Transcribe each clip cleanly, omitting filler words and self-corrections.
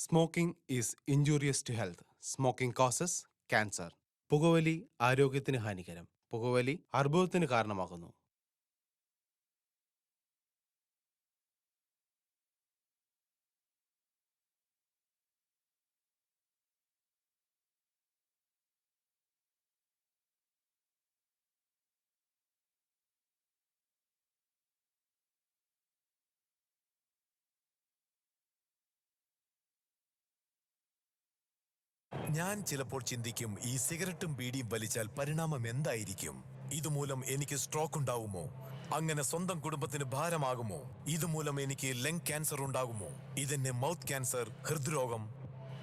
Smoking is injurious to health. Smoking causes cancer. പുകവലി ആരോഗ്യത്തിന് ഹാനികരം. പുകവലി അർബുദത്തിന് കാരണമാകുന്നു. ഞാൻ ചിലപ്പോൾ ചിന്തിക്കും, ഈ സിഗരറ്റും ബീഡിയും വലിച്ചാൽ പരിണാമം എന്തായിരിക്കും? ഇതുമൂലം എനിക്ക് സ്ട്രോക്ക് ഉണ്ടാകുമോ? അങ്ങനെ സ്വന്തം കുടുംബത്തിന് ഭാരമാകുമോ? ഇതുമൂലം എനിക്ക് ലങ് ക്യാൻസർ ഉണ്ടാകുമോ? ഇതെന്നെ മൗത്ത് ക്യാൻസർ, ഹൃദ്രോഗം,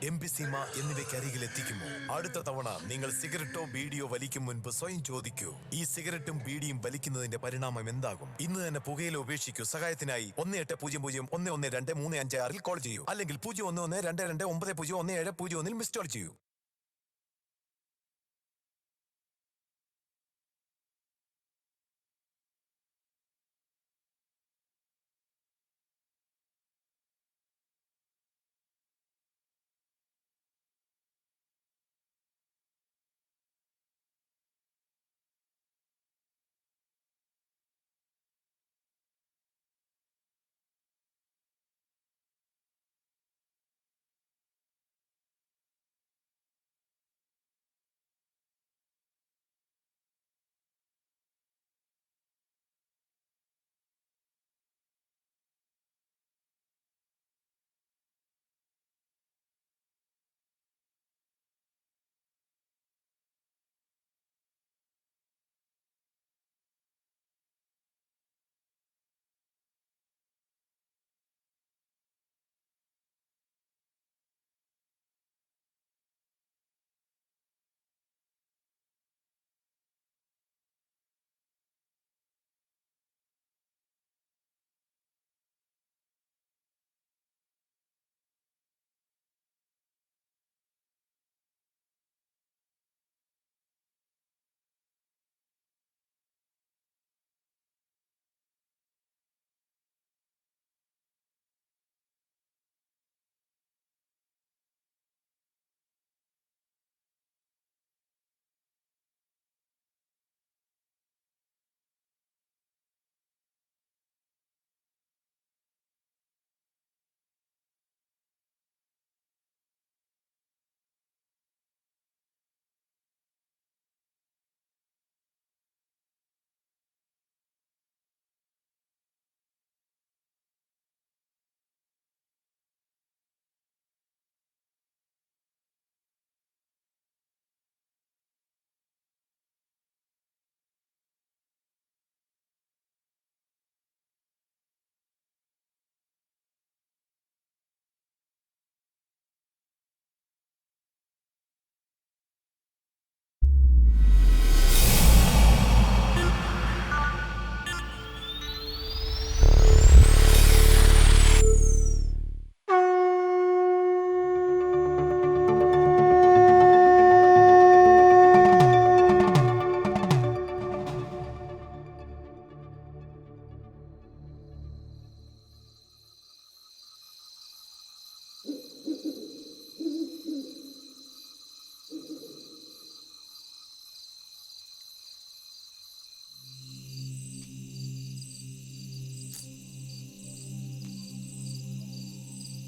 എംഫിസീമ എന്നിവയ്ക്ക് അരികിൽ എത്തിക്കുമോ? അടുത്ത തവണ നിങ്ങൾ സിഗരറ്റോ ബീഡിയോ വലിക്കും മുൻപ് സ്വയം ചോദിക്കൂ, ഈ സിഗരറ്റും ബീഡിയും വലിക്കുന്നതിന്റെ പരിണാമം എന്താകും? ഇന്ന് തന്നെ പുകയില ഉപേക്ഷിക്കൂ. സഹായത്തിനായി 1800-112356 കോൾ ചെയ്യൂ, അല്ലെങ്കിൽ 011229011701 മിസ് കോൾ ചെയ്യൂ.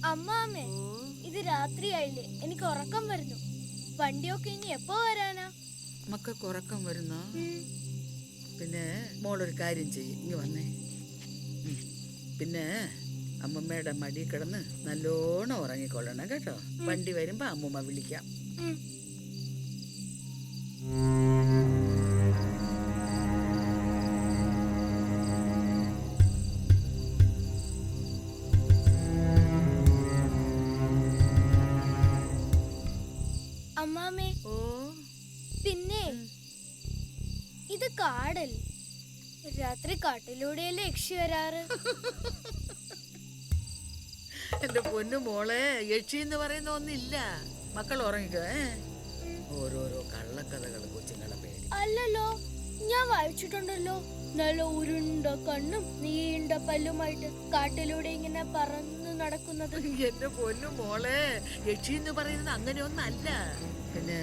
അമ്മാമ്മേ, ഇത് രാത്രിയായില്ലേ, എനിക്ക് ഉറക്കം വരുന്നു. വണ്ടിയൊക്കെ ഇനി എപ്പോ വരാനാ? മക്കൾക്ക് ഉറക്കം വരുന്നോ? പിന്നെ മോളൊരു കാര്യം ചെയ്യും, ഇങ്ങ് വന്നേ. പിന്നെ അമ്മമ്മയുടെ മടി കിടന്ന് നല്ലോണം ഉറങ്ങിക്കൊള്ളണം കേട്ടോ. വണ്ടി വരുമ്പോ അമ്മൂമ്മ വിളിക്കാം. അമ്മാമ്മേ, പിന്നെ ഇത് കാടൽ. രാത്രി കാട്ടിലൂടെയല്ലേ യക്ഷി വരാറ്? എന്റെ പൊന്നു മോളെ, യക്ഷി എന്ന് പറയുന്ന ഒന്നില്ല. മക്കൾ ഉറങ്ങിക്കോ. ഓരോരോ കള്ളക്കഥകൾ കൊച്ചുങ്ങളെ പേടി. അല്ലല്ലോ, ഞാൻ വായിച്ചിട്ടുണ്ടല്ലോ. നല്ല ഉരുണ്ട കണ്ണും നീണ്ട പല്ലുമായിട്ട് കാട്ടിലൂടെ ഇങ്ങനെ പറന്നു നടക്കുന്നത്. എന്റെ പൊന്നു മോളെ, യക്ഷി എന്ന് പറയുന്നത് അങ്ങനെയൊന്നല്ല. പിന്നെ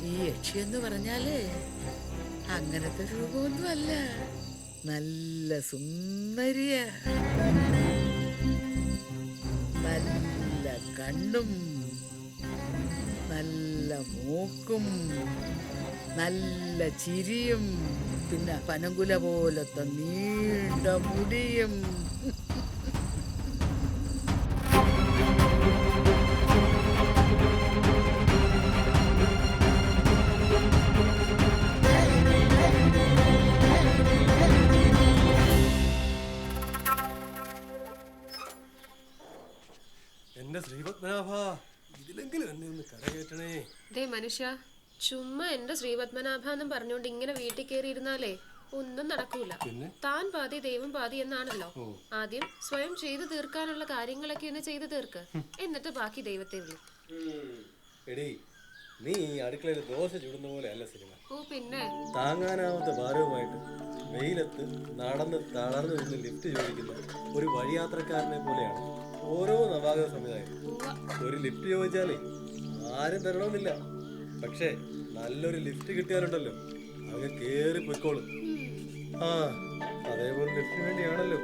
ഈ യക്ഷി എന്ന് പറഞ്ഞാല് അങ്ങനത്തെ രൂപമൊന്നും അല്ല. നല്ല സുന്ദരിയ, നല്ല കണ്ണും നല്ല മൂക്കും നല്ല ചിരിയും പിന്നെ പനങ്കുല പോലത്തെ നീണ്ട മുടിയും. എന്റെ ശ്രീപത്മനാഭ, ഇതിലെങ്കിലും എന്നെ ഒന്ന് കരകയറ്റണേ. ദേ മനുഷ്യ, ചുമ്മാ എന്റെ ശ്രീപത്മനാഭ എന്നും പറഞ്ഞുകൊണ്ട് ഇങ്ങനെ വീട്ടിൽ കയറി ഇരുന്നാലേ ഒന്നും നടക്കൂല. താൻ പാതി ദൈവം പാതി എന്നാണല്ലോ. ആദ്യം സ്വയം ചെയ്തു തീർക്കാനുള്ള കാര്യങ്ങളൊക്കെ ഒന്ന് ചെയ്തു തീർക്ക്, എന്നിട്ട് ബാക്കി ദൈവത്തെ വിളി. എടീ, നീ ഈ അടുക്കളയിൽ ദോശ ചുടുന്ന പോലെ അല്ല സിനിമ. ഓ പിന്നെ താങ്ങാനാവാത്ത ഭാരവുമായിട്ട് വെയിലത്ത് നടന്ന് തളർന്നു നിന്ന് ലിഫ്റ്റ് ചോദിക്കുന്ന ഒരു വഴിയാത്രക്കാരനെ പോലെയാണ് ഓരോ നവാഗത സംവിധായകരും. ഒരു ലിഫ്റ്റ് ചോദിച്ചാലേ ആരും തരണമെന്നില്ല, പക്ഷേ നല്ലൊരു ലിഫ്റ്റ് കിട്ടിയാലുണ്ടല്ലോ അങ്ങ് കേറി പൊയ്ക്കോളും. ആ, അതേപോലെ ലിഫ്റ്റിന് വേണ്ടിയാണല്ലോ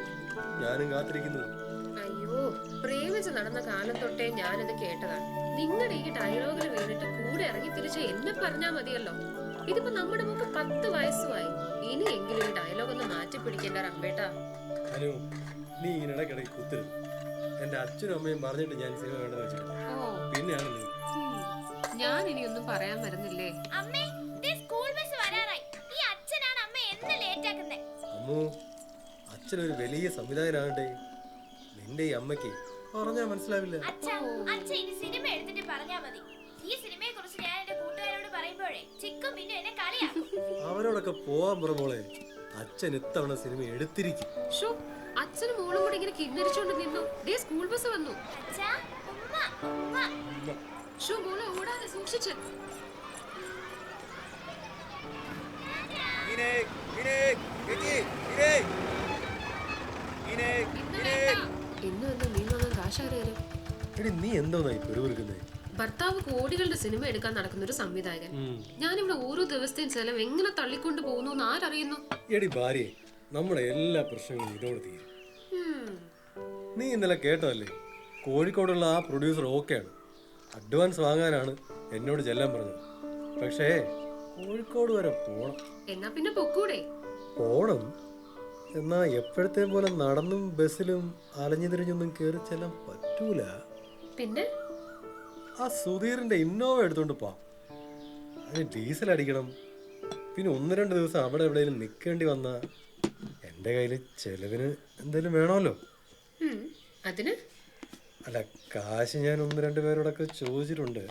ഞാനും കാത്തിരിക്കുന്നത്. അയ്യോ, പ്രേമിച്ച് നടന്ന കാലം തൊട്ടേ ഞാനിത് കേട്ടതാണ്. നിങ്ങളുടെ ഈ ഡയലോഗിൽ വീണിട്ട് കൂടെ ഇറങ്ങി തിരിച്ച് എന്നെ പറഞ്ഞാ മതിയല്ലോ. ഇതിപ്പോ നമ്മുടെ മുമ്പ് 10 വയസ്സുമായി. ഇനിയെങ്കിലും ഈ ഡയലോഗ് ഒന്ന് മാറ്റി പിടിക്കേണ്ട റമ്പേട്ടാ. അനു, നീ ഇടയ്ക്കിടയ്ക്ക് കുത്തരുത്. എന്റെ അച്ഛനും അമ്മയും പറഞ്ഞിട്ട് ഞാൻ സിനിമ വേണ്ടെന്ന് വെച്ചിട്ട് പിന്നെയാണ് നീ. ഞാൻ ഇനിയൊന്നും പറയാൻ വരുന്നില്ലേ. അമ്മേ, ദേ സ്കൂൾ ബസ് വരാറായി. ഈ അച്ഛനാണ് അമ്മ എന്ന് ലേറ്റ് ആക്കുന്നേ. അമ്മു, അച്ഛനൊരു വലിയ സംവിധായകനാകട്ടെ. നിന്റെ ഈ അമ്മയ്ക്ക് പറഞ്ഞാ മനസ്സിലാവില്ല. അച്ഛൻ ഇനി സിനിമ എടുത്തിട്ട് പറഞ്ഞാ മതി. ഈ സിനിമയെ കുറിച്ച് ഞാൻ എന്റെ കൂട്ടുകാരോട് പറയുമ്പോഴേ ചിക്കും പിന്നെ എന്നെ കളിയാക്കും. അവരോടൊക്കെ പോവാൻ പുറമോളെ, അച്ഛൻ ഇത്തവണ സിനിമ എടുത്തിരിക്കും. ഷോ, അച്ഛനും മോളും കൂടി ഇങ്ങനെ കിന്നരിച്ചോണ്ട് നിന്നു. ദേ സ്കൂൾ ബസ് വന്നു. അച്ഛാ, ഉമ്മ, ഉമ്മ. ഷോ, മോളെ ഓടാതെ സൂക്ഷിച്ച്. ഇന്നും എന്നും നീ വാങ്ങാൻ കാശാരേലും. എടി, നീ എന്തോന്നായി പെരുവിറുക്കുന്നേ? ഭർത്താവ് കോടികളുടെ സിനിമ എടുക്കാൻ നടക്കുന്ന ഒരു സംവിധായകൻ. ഞാനിവിടെ ഓരോ ദിവസത്തെയും ചെലവ് എങ്ങനെ തള്ളിക്കൊണ്ട് പോകുന്നു എന്ന് ആരറിയുന്നു? എടി ഭാര്യയെ, നമ്മുടെ എല്ലാ പ്രശ്നങ്ങളും ഇതോട് തീരും. നീ ഇന്നലെ കേട്ടതല്ലേ, കോഴിക്കോടുള്ള ആ പ്രൊഡ്യൂസർ ഓക്കെയാണ്. അഡ്വാൻസ് വാങ്ങാനാണ് എന്നോട് ചെല്ലാൻ പറഞ്ഞത്. പക്ഷേ കോഴിക്കോട് വരെ പോണം. എന്നാ പിന്നെ പൊക്കൂടെ? പോണം, എന്നാ എപ്പോഴത്തെ പോലെ നടന്നും ബസ്സിലും അലഞ്ഞു തിരിഞ്ഞൊന്നും കയറി ചെല്ലാൻ പറ്റൂല. പിന്നെ ആ സുധീറിന്റെ ഇന്നോവ എടുത്തോണ്ട് പോവാം. അതിന് ഡീസൽ അടിക്കണം. പിന്നെ 1-2 ദിവസം അവിടെ എവിടെയെങ്കിലും നിൽക്കേണ്ടി വന്ന എൻ്റെ കയ്യിൽ ചെലവിന് എന്തെങ്കിലും വേണമല്ലോ. അതിന് അല്ല, കാശ് ഞാൻ 1-2 പേരോടൊക്കെ ചോദിച്ചിട്ടുണ്ട്.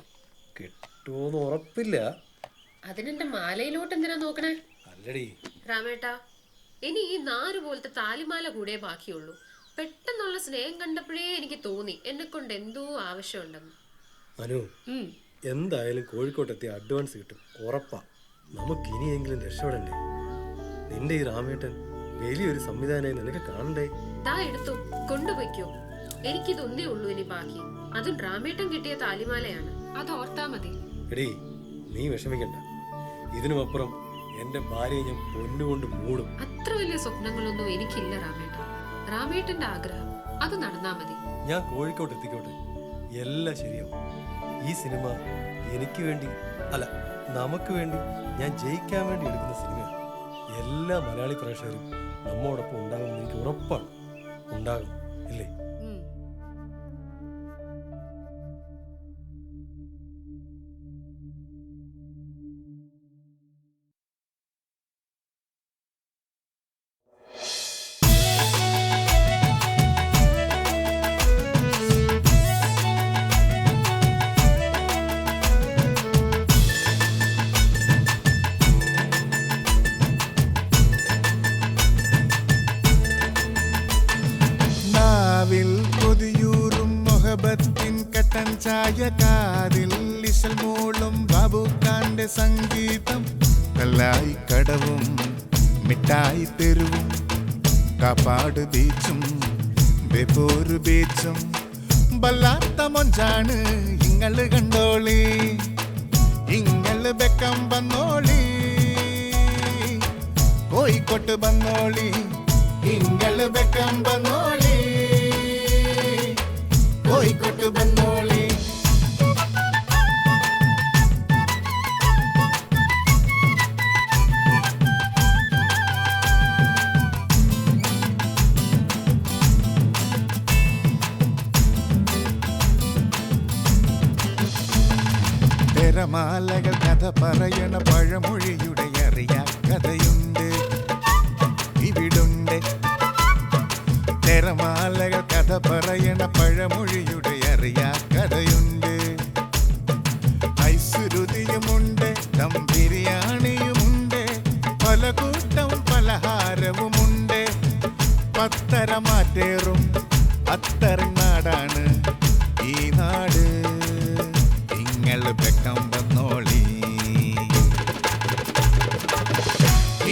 കിട്ടുമോന്ന് ഉറപ്പില്ല. അതിനെന്റെ മാലയിലോട്ട് എന്തിനാ നോക്കണേ? അല്ലടി രാമേട്ടാ, ഇനി ഈ 4 പോലത്തെ താലിമാല കൂടെ ബാക്കിയുള്ളൂ. പെട്ടെന്നുള്ള സ്നേഹം കണ്ടപ്പോഴേ എനിക്ക് തോന്നി എന്നെ കൊണ്ട് എന്തോ ആവശ്യമുണ്ടെന്ന്. അനു, എന്തായാലും കോഴിക്കോട്ടെത്തി അഡ്വാൻസ് കിട്ടും, ഉറപ്പാ. നമുക്ക് ഇനിയെങ്കിലും രക്ഷപ്പെടണ്ടേ? നിന്റെ ഈ രാമേട്ടൻ വലിയൊരു സംവിധാനമായി നിനക്ക് കാണണ്ടേ? ദാ എടുത്തു കൊണ്ടുപോയിക്കോ. എനിക്കിതൊന്നേ ഉള്ളൂ ഇനി ബാക്കി. അതും രാമേട്ടൻ കിട്ടിയ താലിമാലയാണ്. അത് ഓർത്താ മതി. എടീ, നീ വിഷമിക്കണ്ട. ഇതിനുമപ്പുറം എന്റെ ഭാര്യയെ ഞാൻ പൊന്നുകൊണ്ട് മൂടും. അത്ര വലിയ സ്വപ്നങ്ങളൊന്നും എനിക്കില്ല രാമേട്ട. രാമേട്ടന്റെ ആഗ്രഹം അത് നടന്നാ മതി. ഞാൻ കോഴിക്കോട്ട് എത്തിക്കോട്ടെ, എല്ലാം ശരിയാവും. ഈ സിനിമ എനിക്ക് വേണ്ടി അല്ല, നമുക്ക് വേണ്ടി, ഞാൻ ജയിക്കാൻ വേണ്ടി എടുക്കുന്ന സിനിമയാണ്. എല്ലാ മലയാളി പ്രേക്ഷകരും നമ്മോടൊപ്പം ഉണ്ടാകുമെന്ന് എനിക്ക് ഉറപ്പാണ്. ഉണ്ടാകും, ഇല്ലേ? കൊതിയൂറും മൊഹബത്തിൻ കട്ടൻ ചായ, കാതിൽ ഇശൽ മൂളും ബാബുക്കാന്റെ സംഗീതം, കല്ലായി കടവും മിഠായി തെരുവും കാപ്പാട് ബീച്ചും ബേപ്പൂർ ബീച്ചും വല്ലാത്ത മൊഞ്ചാണ് ഇങ്ങള് കണ്ടോളി ഇങ്ങള് ബെക്കം വന്നോളി കോഴിക്കോട്ട് വന്നോളി ഇങ്ങള് ബെക്കം വന്നോളി കോഴിക്കോട്ട് വന്നോളി തിരമാലകൾ കഥ പറയണ പഴമൊഴിയുടെ അറിയാ കഥയുണ്ട് ഇവിടുണ്ട് തിരമാലകൾ കഥ പറയണ പഴമൊഴിയുടെ അറിയാ കഥയുണ്ട് ഐസുരുതിയുമുണ്ട് ദം ബിരിയാണിയുമുണ്ട് പല കൂട്ടം പലഹാരവുമുണ്ട് പത്തര മാറ്റേറും അത്തരനാടാണ് ഈ നാട് ഇങ്ങള് ബെക്കം വന്നോളി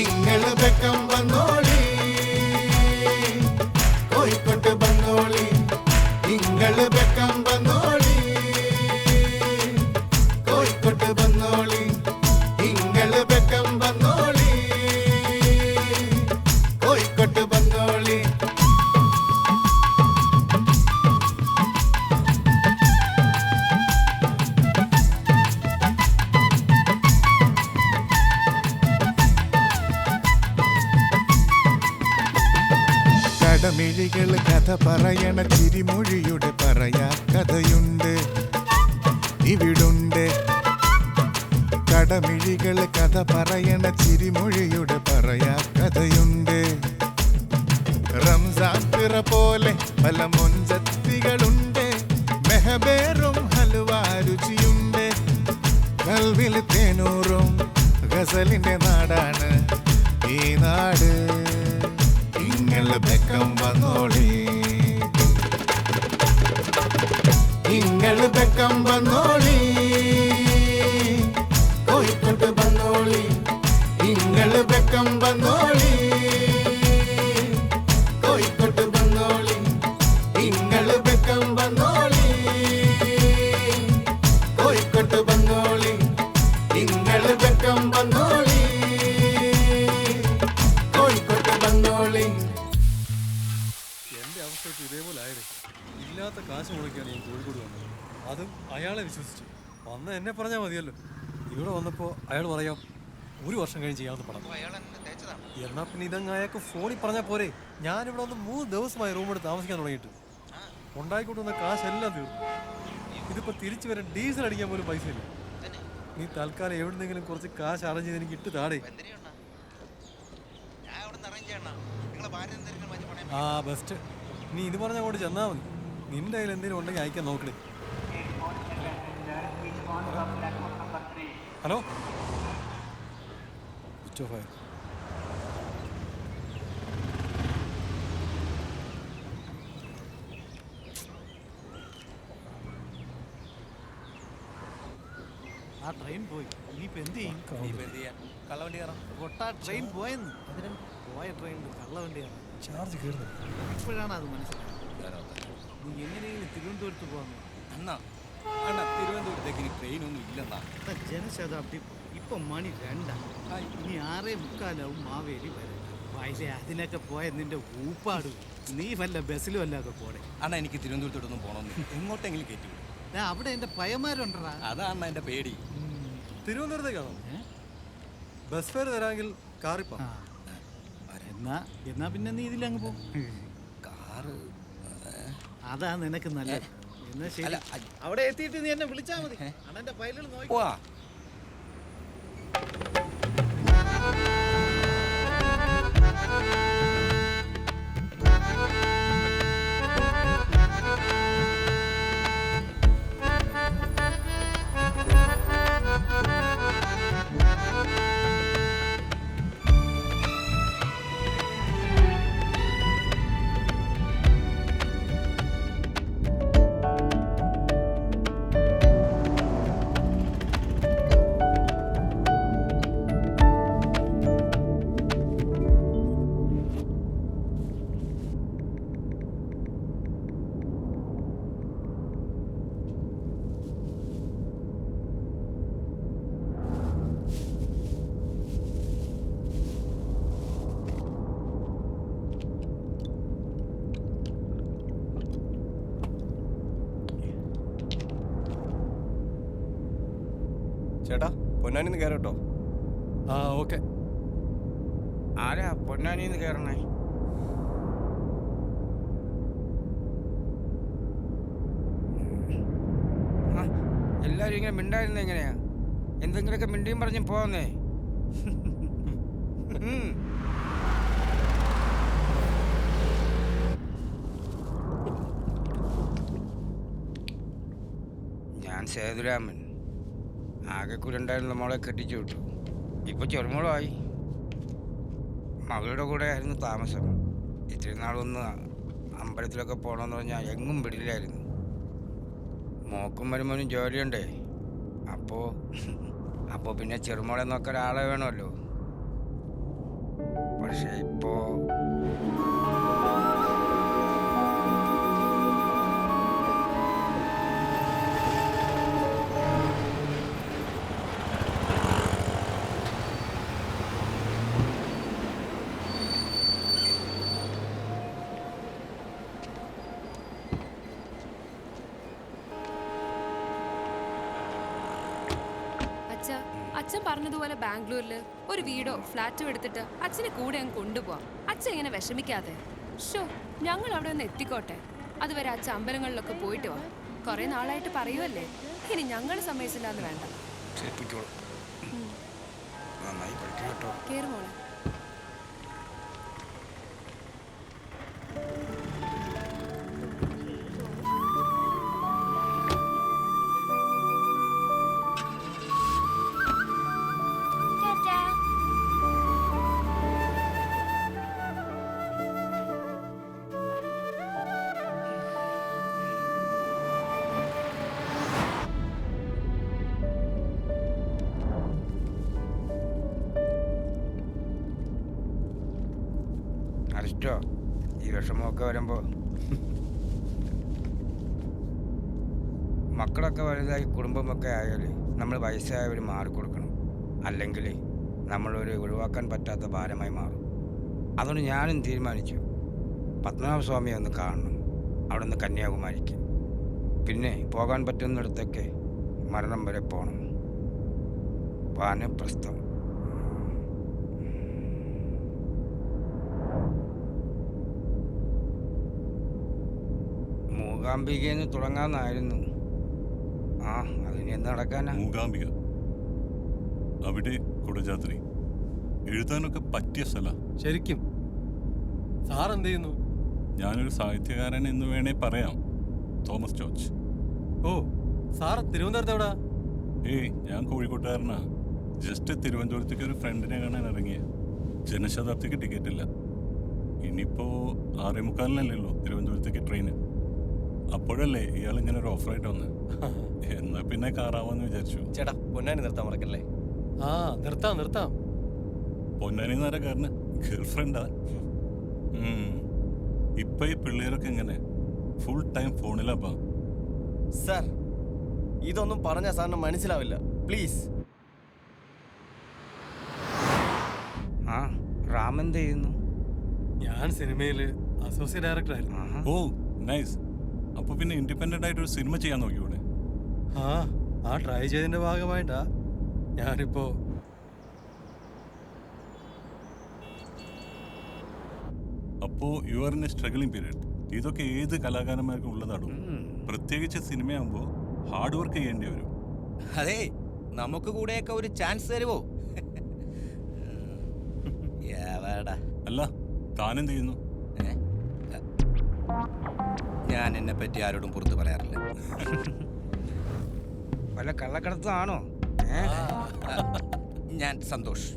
ഇങ്ങള് ബെക്കം വന്നോളി കോഴിക്കോട്ട് വന്നോളി ഇങ്ങള് ബെക്കം വന്നോളി കോഴിക്കോട്ട് വന്നോളി ഇങ്ങള് ബെക്കം വന്നോളി കോഴിക്കോട്ട് വന്നോളി കടമിഴികൾ കഥ പറയണ ചിരിമൊഴിയുടെ പറയാ കഥയുണ്ട് ഇവിടുണ്ട് കടമിഴികൾ കഥ പറയണ ചിരിമൊഴിയുടെ പറയാ കഥയുണ്ട് റംസാൻ പിറ പോലെ പല മൊഞ്ചത്തികളുണ്ട് മെഹബേറും ഹലുവ രുചിയുണ്ട് കൽവിൽ തേനൂറും ഗസലിന്റെ നാടാണ് ഈ നാട് ഇങ്ങള് ബെക്കം വന്നോളി ഇങ്ങള് ബെക്കം വന്നോളി കോഴിക്കോട്ട് വന്നോളി ഇങ്ങള് ബെക്കം വന്നോളി കോഴിക്കോട്ട് വന്നോളി ഇങ്ങള് ബെക്കം വന്നോളി കോഴിക്കോട്ട് വന്നോളി ഇങ്ങള് ബെക്കം വന്നോളി കോഴിക്കോട്ട് വന്നോളി. എൻ്റെ അവസ്ഥ ഇപ്പോൾ ഇതേപോലെ ആയത് ഇല്ലാത്ത കാശ് മുടക്കിയാണ് ഞാൻ കോഴിക്കോട് വന്നത്. അതും അയാളെ വിശ്വസിച്ചു വന്ന എന്നെ പറഞ്ഞാൽ മതിയല്ലോ. ഇവിടെ വന്നപ്പോൾ അയാൾ പറയാം 1 വർഷം കഴിഞ്ഞ് ചെയ്യാമെന്ന് പറഞ്ഞു. എന്നാൽ പിന്നെ ഇതങ്ങ് അയാൾക്ക് ഫോണിൽ പറഞ്ഞാൽ പോരെ. ഞാനിവിടെ വന്ന് 3 ദിവസമായി റൂം എടുത്ത് താമസിക്കാൻ തുടങ്ങിയിട്ട് ഉണ്ടായിക്കൊണ്ട് വന്ന കാശെല്ലാം തീർന്നു. ഇതിപ്പോൾ തിരിച്ചു വരാൻ ഡീസൽ അടിക്കാൻ പോലും പൈസ ഇല്ല. നീ തൽക്കാലം എവിടെന്നെങ്കിലും കുറച്ച് കാശ് അറേഞ്ച് ചെയ്ത് എനിക്ക് ഇട്ട് താടേ. ആ ബെസ്റ്റ്. നീ ഇത് പറഞ്ഞ അങ്ങോട്ട് ചെന്നാൽ മതി. നിന്റെ കയ്യിൽ എന്തെങ്കിലും ഉണ്ടെങ്കിൽ അയക്കാൻ നോക്കണേ. ഹലോ സ്വിച്ച് ഓഫ് ആയോ? ആ ട്രെയിൻ പോയി. ഇനിയിപ്പോൾ എന്ത് ചെയ്യും? കള്ളവണ്ടി കയറാം. പൊട്ടാ ട്രെയിൻ പോയെന്ന്. പോയ ട്രെയിനിൽ കള്ളവണ്ടി കയറാം. ചാർജ് കയറുന്നു. ഇപ്പോഴാണ് അത് മനസ്സിലായത്. നീ എങ്ങനെയെങ്കിലും തിരുവനന്തപുരത്ത് പോകാൻ അണ്ണാ തിരുവനന്തപുരത്തേക്ക് ഇനി ട്രെയിനൊന്നും ഇല്ലെന്നാ. ജനശതാബ്ദി ഇപ്പം മണി 2. ഇനി 6:45 മാവേലി വരെ. വയലേ അതിനൊക്കെ പോയ നിന്റെ ഊപ്പാട്. നീ വല്ല ബസ്സിലും അല്ലാതെ പോടെ. അണ്ണാ എനിക്ക് തിരുവനന്തപുരത്തോട്ടൊന്നും പോകണമെന്ന് എങ്ങോട്ടെങ്കിലും കയറ്റി വിടും. അവിടെ എൻ്റെ പയ്യന്മാരുണ്ടാ. അതാണ് എൻ്റെ പേടി. തിരുവനന്തപുരത്തേക്കാണോ? ബസ് ഫെയർ തരാമെങ്കിൽ കാറിപ്പോ. എന്നാ പിന്നെ നീ ഇതിലങ്ങ് പോ. കാറ് അതാ നിനക്ക് നല്ലത്. എന്നാ ശരി, അവിടെ എത്തിയിട്ട് നീ എന്നെ വിളിച്ചാൽ മതി. അണ്ണൻ്റെ ഫയലുകൾ നോക്കി. പോവാ. പൊന്നാനിന്ന് കയറട്ടോ. ആ ഓക്കെ. ആരാ പൊന്നാനിന്ന് കയറണേ? എല്ലാവരും ഇങ്ങനെ മിണ്ടായിരുന്ന എങ്ങനെയാ? എന്തെങ്കിലുമൊക്കെ മിണ്ടിയും പറഞ്ഞും പോന്നേ. ഞാൻ സേതുരാമൻ. ആകെ കൂടെ മോളെ കെട്ടിച്ചു വിട്ടു. ഇപ്പൊ ചെറുമോളായി. മകളുടെ കൂടെ ആയിരുന്നു താമസം. ഇത്തിരി നാളൊന്ന് അമ്പലത്തിലൊക്കെ പോകണമെന്ന് പറഞ്ഞാൽ എങ്ങും വിടില്ലായിരുന്നു. മോക്കും വരുമ്പോഴും ജോലിയുണ്ടേ. അപ്പോൾ പിന്നെ ചെറുമോളെ നോക്കാൻ ഒരാളെ വേണമല്ലോ. പക്ഷേ ഇപ്പോ അച്ഛൻ പറഞ്ഞതുപോലെ ബാംഗ്ലൂരിൽ ഒരു വീടോ ഫ്ലാറ്റോ എടുത്തിട്ട് അച്ഛനെ കൂടെ അങ്ങ് കൊണ്ടുപോവാം. അച്ഛൻ ഇങ്ങനെ വിഷമിക്കാതെ. ഷോ, ഞങ്ങൾ അവിടെ ഒന്ന് എത്തിക്കോട്ടെ. അതുവരെ അച്ഛൻ അമ്പലങ്ങളിലൊക്കെ പോയിട്ട് വാ. കുറെ നാളായിട്ട് പറയുമല്ലേ, ഇനി ഞങ്ങൾ സമ്മതിച്ചില്ലാന്ന് വേണ്ട. കേറ് മോളെ. അരിസ്റ്റോ, ഈ വിഷമമൊക്കെ വരുമ്പോൾ മക്കളൊക്കെ വലുതായി കുടുംബമൊക്കെ ആയാൽ നമ്മൾ വയസ്സായവർ മാറിക്കൊടുക്കണം. അല്ലെങ്കിൽ നമ്മളൊരു ഒഴിവാക്കാൻ പറ്റാത്ത ഭാരമായി മാറും. അതുകൊണ്ട് ഞാനും തീരുമാനിച്ചു, പത്മനാഭസ്വാമിയെ ഒന്ന് കാണണം. അവിടെ നിന്ന് കന്യാകുമാരിക്ക്, പിന്നെ പോകാൻ പറ്റുന്നിടത്തൊക്കെ മരണം വരെ പോകണം. വാനപ്രസ്ഥം. മൂകാംബികയെന്ന് തുടങ്ങാന്നായിരുന്നു. ആ, അതിന് എന്ത് നടക്കാനാ? മൂകാംബിക, അവിടെ കുടജാത്രി, എഴുതാനൊക്കെ പറ്റിയ സ്ഥല. ശരിക്കും സാർ എന്ത് ചെയ്യുന്നു? ഞാനൊരു സാഹിത്യകാരൻ എന്ന് വേണേ പറയാം. Thomas George. ഓ, സാർ തിരുവനന്തപുരത്ത് എവിടാ? ഏയ്, ഞാൻ കോഴിക്കോട്ടുകാരനാ. ജസ്റ്റ് തിരുവനന്തപുരത്തേക്ക് ഒരു ഫ്രണ്ടിനെ കാണാൻ ഇറങ്ങിയ. ജനശതാബ്ദിക്ക് ടിക്കറ്റ് ഇല്ല. ഇനിയിപ്പോ 6:45 തിരുവനന്തപുരത്തേക്ക് ട്രെയിന്. അപ്പോഴല്ലേ ഇയാളിങ്ങനെ ഒരു ഓഫറായിട്ട് വന്ന്. എന്നാ പിന്നെ കാറാവാന്ന് വിചാരിച്ചു. ചേട്ടാ, പൊന്നാനി നിർത്താൻ മറക്കല്ലേ? ആ, നിർത്താം. പൊന്നാനി നാരക്കാരന് ഗേൾഫ്രണ്ടാ. ഇപ്പൊ ഈ പിള്ളേരൊക്കെ എങ്ങനെ ഫുൾ ടൈം ഫോണിലാപ്പാ. സാർ, ഇതൊന്നും പറഞ്ഞ സാറിന് മനസ്സിലാവില്ല, പ്ലീസ്. ആ, റാം എന്ത് ചെയ്യുന്നു? ഞാൻ സിനിമയില് അസോസിയേറ്റ് ഡയറക്ടറായിരുന്നു. ഓ നൈസ്. അപ്പൊ പിന്നെ ഇൻഡിപെൻഡന്റ് ആയിട്ട് ഒരു സിനിമ ചെയ്യാൻ നോക്കിയൂടെ? ആ ട്രൈ ചെയ്തതിന്റെ ഭാഗമായിട്ടാ ഞാനിപ്പോ. അപ്പോ you are in A struggling period. ഇതൊക്കെ ഏത് കലാകാരന്മാർക്കും ഉള്ളതാടും. പ്രത്യേകിച്ച് സിനിമയാകുമ്പോ ഹാർഡ് വർക്ക് ചെയ്യേണ്ടി വരും. അതെ, നമുക്ക് കൂടെയൊക്കെ ഒരു ചാൻസ് തരുമോ? അല്ല, താനെന്ത് ചെയ്യുന്നു? ഞാൻ എന്നെ പറ്റി ആരോടും പുറത്ത് പറയാറില്ല. വല്ല കള്ളക്കടത്താണോ? ഞാൻ സന്തോഷ്,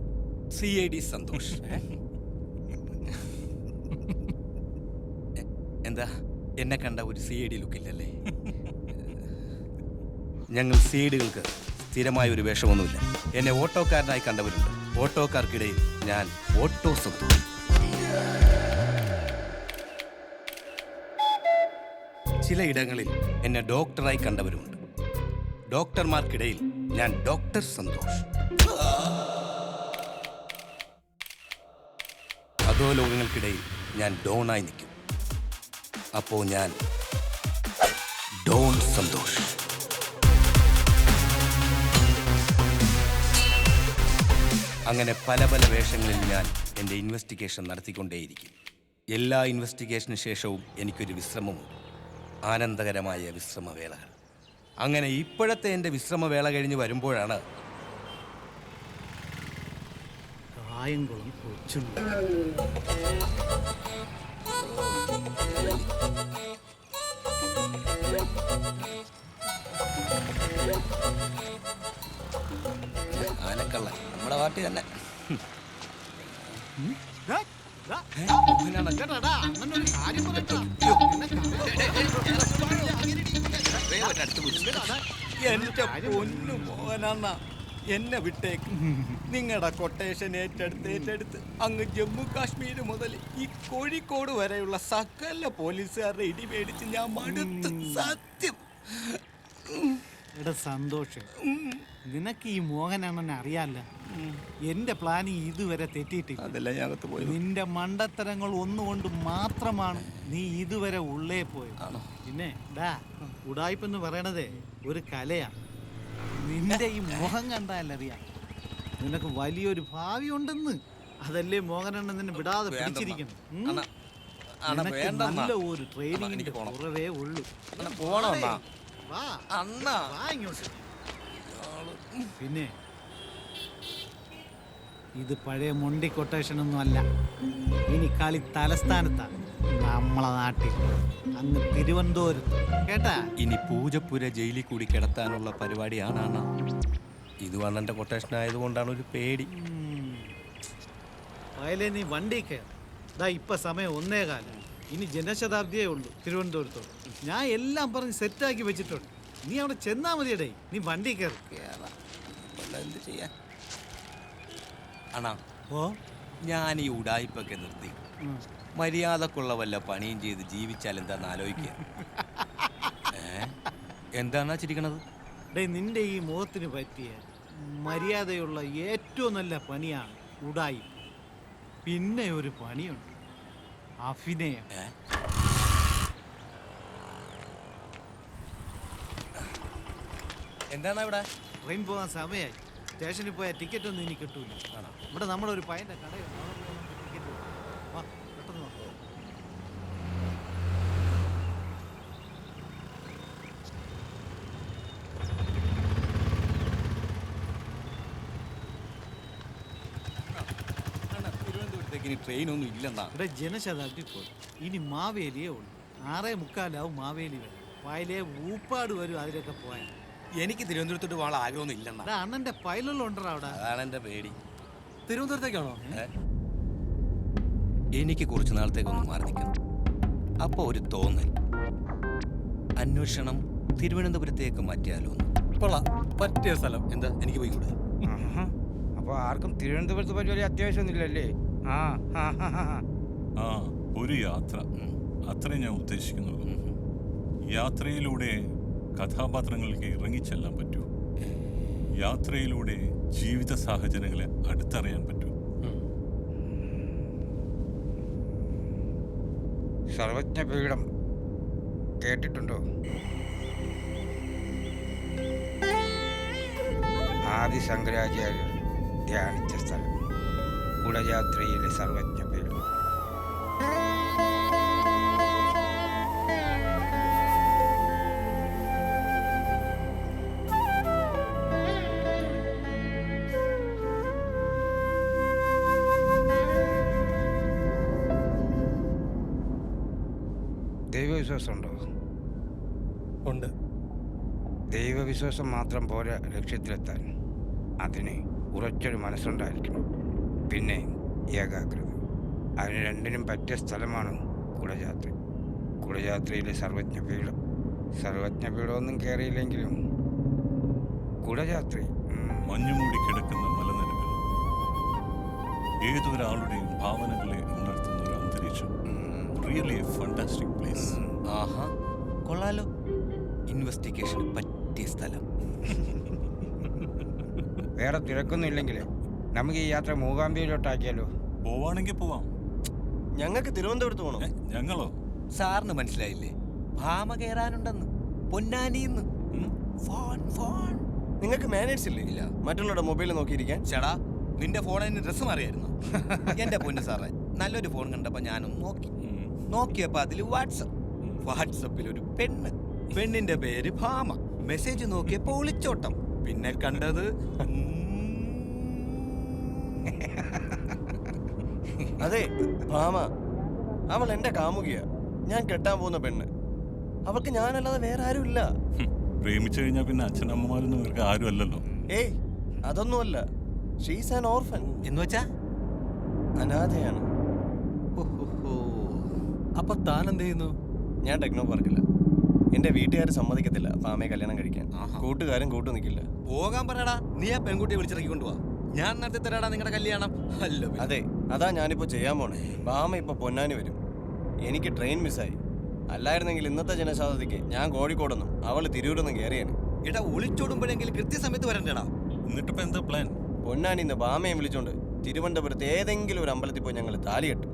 CID സന്തോഷ്. എന്താ, എന്നെ കണ്ട ഒരു CID ലുക്കില്ലല്ലേ? ഞങ്ങൾ CIDകൾക്ക് സ്ഥിരമായ ഒരു വേഷമൊന്നുമില്ല. എന്നെ ഓട്ടോക്കാരനായി കണ്ടവരുണ്ട്. ഓട്ടോക്കാർക്കിടയിൽ ഞാൻ ഓട്ടോ സന്തോഷ്. ചിലയിടങ്ങളിൽ എന്നെ ഡോക്ടറായി കണ്ടവരുമുണ്ട്. ഡോക്ടർമാർക്കിടയിൽ ഞാൻ ഡോക്ടർ സന്തോഷ്. അധോലോകങ്ങൾക്കിടയിൽ ഞാൻ ഡോണായി നിൽക്കും. അപ്പോൾ ഞാൻ ഡോൺ സന്തോഷ്. അങ്ങനെ പല പല വേഷങ്ങളിൽ ഞാൻ എൻ്റെ ഇൻവെസ്റ്റിഗേഷൻ നടത്തിക്കൊണ്ടേയിരിക്കും. എല്ലാ ഇൻവെസ്റ്റിഗേഷന് ശേഷവും എനിക്കൊരു വിശ്രമമുണ്ട്, ആനന്ദകരമായ വിശ്രമവേളകൾ. അങ്ങനെ ഇപ്പോഴത്തെ എൻ്റെ വിശ്രമവേള കഴിഞ്ഞ് വരുമ്പോഴാണ് കായംകുളം കൊച്ചുണ്ട്. ആനക്കള്ള നമ്മുടെ പാർട്ടി തന്നെ. എന്റെ പൊന്നു മോഹനണ്ണ, എന്നെ വിട്ടേക്ക്. നിങ്ങളുടെ കൊട്ടേഷൻ ഏറ്റെടുത്ത് അങ്ങ് ജമ്മു കാശ്മീർ മുതൽ ഈ കോഴിക്കോട് വരെയുള്ള സകല പോലീസുകാരുടെ ഇടി മേടിച്ച് ഞാൻ മടുത്ത്. സത്യം എടാ സന്തോഷം, നിനക്ക് ഈ മോഹനണ്ണനെ അറിയാല്ല. എന്റെ പ്ലാനിങ് ഇതുവരെ തെറ്റിയിട്ടില്ല. അതല്ല ഞകത്ത് പോയി. നിന്റെ മണ്ടത്തരങ്ങൾ ഒന്നുകൊണ്ട് മാത്രമാണ് നീ ഇതുവരെ ഉള്ളേ പോയത്. പിന്നെ ഡാ, ഉടായ്പെന്ന് പറയണതേ ഒരു കലയാണ്. നിന്റെ ഈ മുഖം കണ്ടാലറിയാം നിനക്ക് വലിയൊരു ഭാവി ഉണ്ടെന്ന്. അതല്ലേ മോഹനണ്ണൻ നിന്നെ വിടാതെ പിടിച്ചിരിക്കണം. നിനക്ക് നല്ല ഒരു ട്രെയിനിങ്ങിന്റെ കുറവേ ഉള്ളൂ. വാ, വാ ഇങ്ങോട്ട്. പിന്നെ ഇത് പഴയ മൊണ്ടി കൊട്ടേഷൻ ഒന്നും അല്ല. ഇനി കളി തലസ്ഥാനത്താണ്, നമ്മളെ നാട്ടിൽ, അങ്ങ് തിരുവനന്തപുരത്ത്. കേട്ടാ? ഇനി പൂജപ്പുര ജയിലിൽ കൂടി കിടത്താനുള്ള പരിപാടിയാണ് അണ്ണ. ഇത് അണ്ണൻ്റെ കൊട്ടേഷൻ ആയതുകൊണ്ടാണ് ഒരു പേടി. വയലേ നീ വണ്ടി കയറി. ദാ ഇപ്പൊ സമയം 1:15. ഇനി ജനശതാബ്ദിയേ ഉള്ളൂ തിരുവനന്തപുരത്തോട്. ഞാൻ എല്ലാം പറഞ്ഞ് സെറ്റാക്കി വെച്ചിട്ടുണ്ട്. നീ അവിടെ ചെന്നാ മതിയടേ. നീ വണ്ടി കയറി. എന്ത് ചെയ്യാൻ അണ്ണാ? ഓ, ഞാൻ ഈ ഉടായ്പൊക്കെ നിർത്തി മര്യാദക്കുള്ള വല്ല പണിയും ചെയ്ത് ജീവിച്ചാൽ എന്താന്ന് ആലോചിക്കുക. എന്താന്നാ ചിരിക്കണത്? ഡേ, നിന്റെ ഈ മുഖത്തിന് പറ്റിയ മര്യാദയുള്ള ഏറ്റവും നല്ല പണിയാണ് ഉടായി. പിന്നെ ഒരു പണിയുണ്ട്, അഭിനയം. എന്താണ് ഇവിടെ? ട്രെയിൻ പോകാൻ സമയമായി. സ്റ്റേഷനിൽ പോയാൽ ടിക്കറ്റ് ഒന്നും ഇനി കിട്ടൂല. ഇവിടെ നമ്മുടെ ഒരു പയ്യൻ്റെ കടയുണ്ട്, അവിടെ പോയി നമുക്ക് ടിക്കറ്റ് കിട്ടും. വാ, പെട്ടെന്ന് വാ. തിരുവനന്തപുരത്തേക്ക് ഇനി ട്രെയിനൊന്നും ഇല്ലെന്നാ. ഇവിടെ ജനശതാബ്ദി പോയി. ഇനി മാവേലിയേ ഉള്ളൂ. 6:45 മാവേലി വരും. വയലേ ഊപ്പാട് വരും. അതിലൊക്കെ പോയാൽ എനിക്ക് തിരുവനന്തപുരത്തോട്ട് പോകാൻ ആഗ്രഹമൊന്നും ഇല്ലെന്നാ. അണ്ണന്റെ പൈലുണ്ടോ അവിടെ? അതാണ് എന്റെ പേടി. തിരുവനന്തപുരത്തേക്കാണോ? എനിക്ക് കുറച്ചു നാളത്തേക്കൊന്ന് മാറി നിൽക്കണം. അപ്പോൾ ഒരു തോന്നൽ, അന്വേഷണം തിരുവനന്തപുരത്തേക്ക് മാറ്റിയാലോ? കൊള്ളാം, പറ്റിയ സ്ഥലം. എന്താ, എനിക്ക് പോയിക്കൂടെ? അപ്പോൾ ആർക്കും തിരുവനന്തപുരത്ത് പറ്റി വലിയ അത്യാവശ്യമൊന്നുമില്ലല്ലേ? ആ, ഒരു യാത്ര, അത്രേ ഞാൻ ഉദ്ദേശിക്കുന്നുള്ളൂ. യാത്രയിലൂടെ കഥാപാത്രങ്ങൾക്ക് ഇറങ്ങിച്ചെല്ലാൻ പറ്റൂ. യാത്രയിലൂടെ ജീവിത സാഹചര്യങ്ങളെ അടുത്തറിയാൻ പറ്റൂ. സർവജ്ഞപീഠം കേട്ടിട്ടുണ്ടോ? ആദി ശങ്കരാചാര്യർ ധ്യാനിച്ച സ്ഥലം, കുടജാത്രയിലെ സർവജ്ഞപീഠം. ദൈവവിശ്വാസമുണ്ടോ? ഉണ്ട്. ദൈവവിശ്വാസം മാത്രം പോരാ ലക്ഷ്യത്തിലെത്താൻ. അതിന് ഉറച്ചൊരു മനസ്സുണ്ടായിരിക്കണം, പിന്നെ ഏകാഗ്രത. അതിന് രണ്ടിനും പറ്റിയ സ്ഥലമാണ് കുടജാത്ര. കുടജാത്രയിലെ സർവജ്ഞപീഠം. സർവജ്ഞപീഠമൊന്നും കയറിയില്ലെങ്കിലും കുടജാത്ര. മഞ്ഞുമൂടി കിടക്കുന്ന മലനിരകൾ, ഏതൊരാളുടെയും ഭാവനകളെ ഉണർത്തുന്ന ഒരു അന്തരീക്ഷം. Really a fantastic place. ആഹാ, കൊള്ളാലോ. ഇൻവെസ്റ്റിഗേഷന് പറ്റിയ സ്ഥലം. വേറെ തിരക്കൊന്നും ഇല്ലെങ്കിൽ നമുക്ക് ഈ യാത്ര മൂകാംബികയിലോട്ടാക്കിയാലോ? പോവാണെങ്കിൽ പോവാം. ഞങ്ങൾക്ക് തിരുവനന്തപുരത്ത് പോകണം. ഞങ്ങളോ? സാറിന് മനസ്സിലായില്ലേ? ഭാമ കയറാനുണ്ടെന്ന്, പൊന്നാനിന്ന്. നിങ്ങൾക്ക് മാനേഴ്സ് ഇല്ലേ? ഇല്ല. മറ്റുള്ളവരുടെ മൊബൈലിൽ നോക്കിയിരിക്കാൻ. ചേടാ, നിന്റെ ഫോണിന് ഡ്രസ്സ് മാറിയായിരുന്നു. എന്റെ പൊന്നു സാറേ, നല്ലൊരു ഫോൺ കണ്ടപ്പോ ഞാനൊന്ന് നോക്കിയപ്പോ അതിൽ വാട്സപ്പിൽ ഒരു പെണ്ണിന്റെ പേര് ഭാമ. മെസ്സേജ് നോക്കിയപ്പോ ഒളിച്ചോട്ടം. പിന്നെ കണ്ടത് അതെ ഭാമ, അവൾ എന്റെ കാമുകിയ, ഞാൻ കെട്ടാൻ പോകുന്ന പെണ്ണ്. അവൾക്ക് ഞാനല്ലാതെ വേറെ ആരും ഇല്ല. പ്രേമിച്ചു കഴിഞ്ഞാൽ പിന്നെ അച്ഛനമ്മമാരൊന്നും ഇവർക്ക് ആരും അല്ലല്ലോ. ഏയ് അതൊന്നുമല്ല, ഷീസ് ആൻ ഓർഫൻ. എന്ന് വെച്ചാ അനാഥയാണ്. അപ്പൊ താൻ എന്ത് ചെയ്യുന്നു? ഞാൻ ടെക്നോ പാർക്കില്ല. എന്റെ വീട്ടുകാർ സമ്മതിക്കത്തില്ല ഭാമയെ കല്യാണം കഴിക്കാൻ. കൂട്ടുകാരും കൂട്ടു നിൽക്കില്ല. പോകാൻ പറയടാ, നീ ആ പെൺകുട്ടിയെ വിളിച്ചിറക്കി കൊണ്ടുപോവാ. ഞാൻ നടത്തി തരാടാ നിങ്ങളുടെ കല്യാണം. അല്ലോ അതെ, അതാ ഞാനിപ്പോ ചെയ്യാൻ പോണേ. ഭാമ ഇപ്പൊ പൊന്നാനി വരും. എനിക്ക് ട്രെയിൻ മിസ്സായി. അല്ലായിരുന്നെങ്കിൽ ഇന്നത്തെ ജനശതാബ്ദിക്ക് ഞാൻ കോഴിക്കോടൊന്നും അവള് തിരൂരൊന്നും കയറിയാണ്. എടാ, ഒളിച്ചോടുമ്പോഴെങ്കിലും കൃത്യസമയത്ത് വരണ്ടേടാ. എന്നിട്ടിപ്പോ എന്താ പ്ലാൻ? പൊന്നാനിന്ന് ഭാമയെ വിളിച്ചോണ്ട് തിരുവനന്തപുരത്ത് ഏതെങ്കിലും ഒരു അമ്പലത്തിൽ പോയി ഞങ്ങൾ താലി കെട്ടും.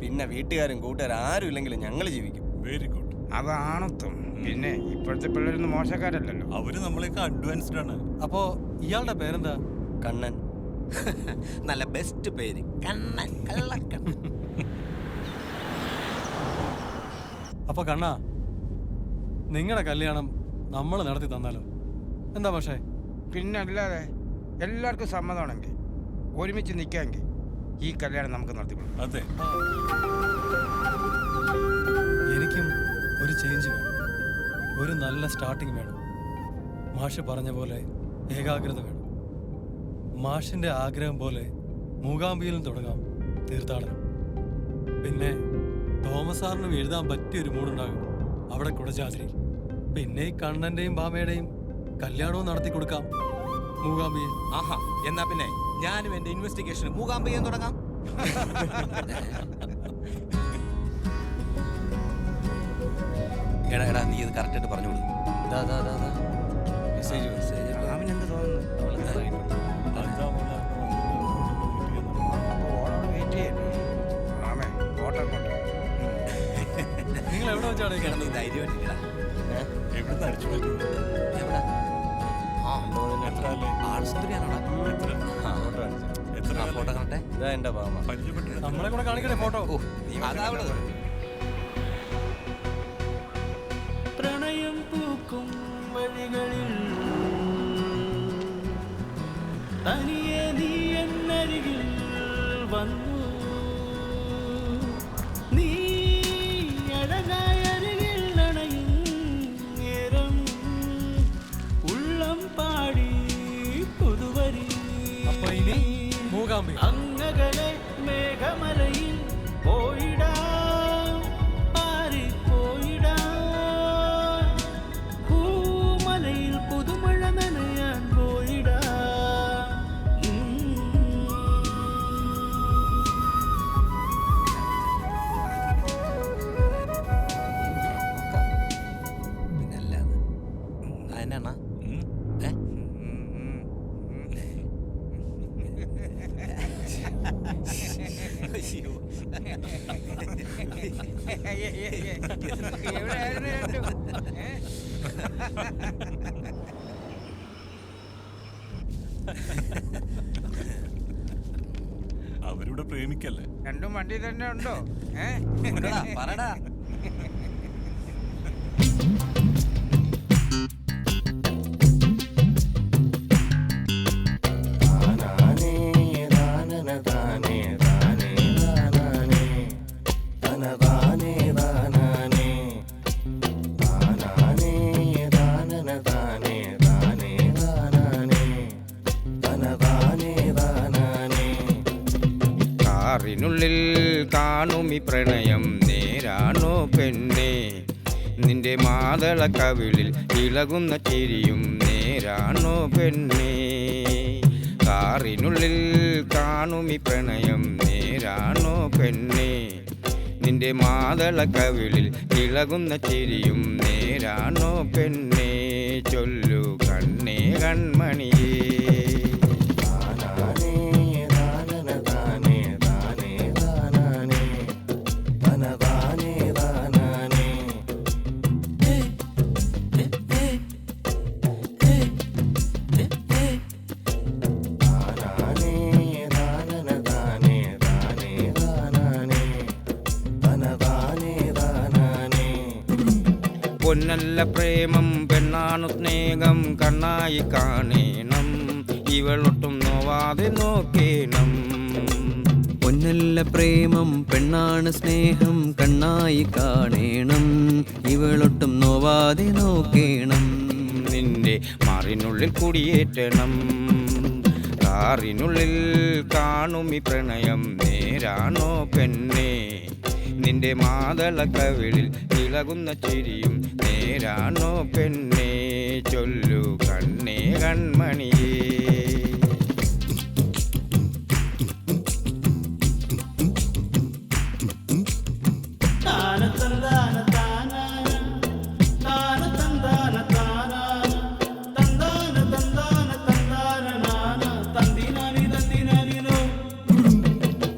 പിന്നെ വീട്ടുകാരും കൂട്ടുകാരും ആരും ഇല്ലെങ്കിലും ഞങ്ങൾ ജീവിക്കും. Very good. അതാണത്തും. പിന്നെ ഇപ്പോഴത്തെ പിള്ളേരൊന്നും മോശക്കാരല്ലല്ലോ. അവര് നമ്മളെയൊക്കെ അഡ്വാൻസ്ഡ് ആണ്. അപ്പോ ഇയാളുടെ പേരെന്താ? കണ്ണൻ. നല്ല ബെസ്റ്റ് പേര്, കണ്ണൻ. കള്ളക്കണ്ണൻ. അപ്പൊ കണ്ണാ, നിങ്ങളുടെ കല്യാണം നമ്മൾ നടത്തി തന്നാലോ? എന്താ പക്ഷേ? പിന്നല്ലാതെ എല്ലാവർക്കും സമ്മതമാണെങ്കിൽ ഒരുമിച്ച് നിൽക്കാമെങ്കിൽ ഈ കല്യാണം നമുക്ക് നടത്തിക്കൊള്ളു. അതെ, എനിക്കും ഒരു ചേഞ്ച് വേണം, ഒരു നല്ല സ്റ്റാർട്ടിങ് വേണം. മാഷ് പറഞ്ഞ പോലെ ഏകാഗ്രത വേണം. മാഷിന്റെ ആഗ്രഹം പോലെ മൂകാംബിയിലും തുടങ്ങാം തീർത്ഥാടനം. പിന്നെ തോമസ് സാറിനും എഴുതാൻ പറ്റിയൊരു മൂടുണ്ടാകും അവിടെ കുടജാദ്രിയിൽ. പിന്നെ ഈ കണ്ണന്റെയും ഭാമയുടെയും കല്യാണവും നടത്തി കൊടുക്കാം മൂകാംബിയിൽ. ആഹാ, എന്നാ പിന്നെ ഞാനും എന്റെ ഇൻവെസ്റ്റിഗേഷൻ മൂകാംബിയിൽ തുടങ്ങാം. എടാ നീ ഇത് കറക്റ്റ് ആയിട്ട് പറഞ്ഞു കൊടുക്കും. അവനെന്ത് തോന്നുന്നു? വെയിറ്റ് ചെയ്യല്ലേ? ആമേ ഫോട്ടോ കൊണ്ട് നിങ്ങൾ എവിടെ വെച്ചാണ് നീ ധൈര്യമായിട്ടില്ല. എവിടുന്ന് അടിച്ചു പറ്റും? എവിടെ? എത്ര അല്ലേ? ആൾ സുന്ദരിയാണോടാ? എത്ര ഫോട്ടോ കാണട്ടെ. ഇതാ എന്റെ ഭാമ. പരിചയപ്പെട്ടു. നമ്മളെ കൂടെ കാണിക്കണേ ഫോട്ടോ. അതാവളത്. പ്രണയം പൂക്കും വഴികളിൽ തനിയെ നീ എന്നരികിൽ വന്നു. നീ അഴകായ അരികിൽ അണയും നേരം ഉള്ളം പാടി പുതുവരി. അപ്പൊ ഇനി മൂകാംബി. അങ്ങകലെ മേഘമലയിൽ പോയിടാം, പാറിപ്പോയിടാം. പൂമലയിൽ പുതുമഴ നനയാൻ പോയിടാം. പിന്നല്ലാതെ അതിനാണ അവരിവിടെ പ്രേമിക്കല്ലേ? രണ്ടും വണ്ടി തന്നെ ഉണ്ടോ? പറടാ. കാറിനുള്ളിൽ കാണുമി പ്രണയം നേരാണോ പെണ്ണേ? നിന്റെ മാതള കവിളിൽ ഇളകുന്ന ചിരിയും നേരാണോ പെണ്ണേ? കാറിനുള്ളിൽ കാണുമി പ്രണയം നേരാണോ പെണ്ണേ? നിന്റെ മാതള കവിളിൽ ഇളകുന്ന ചിരിയും നേരാണോ പെണ്ണേ? ചൊല്ലു കണ്ണേ കൺമണിയേ. പൊന്നല്ല പ്രേമം പെണ്ണാണു സ്നേഹം കണ്ണായി കാണേണം ഇവളൊട്ടും നോവാതെ നോക്കേണം. പൊന്നല്ല പ്രേമം പെണ്ണാണ് സ്നേഹം കണ്ണായി കാണേണം ഇവളൊട്ടും നോവാതെ നോക്കേണം. നിന്റെ മാറിനുള്ളിൽ കുടിയേറ്റണം കാറിനുള്ളിൽ കാണും ഈ പ്രണയം നേരാണോ പെണ്ണേ നിന്റെ മാതള കവിളിൽ ഇളകുന്ന ചിരിയും നേരാണോ പെണ്ണേ ചൊല്ലു കണ്ണേ കൺമണിയേ.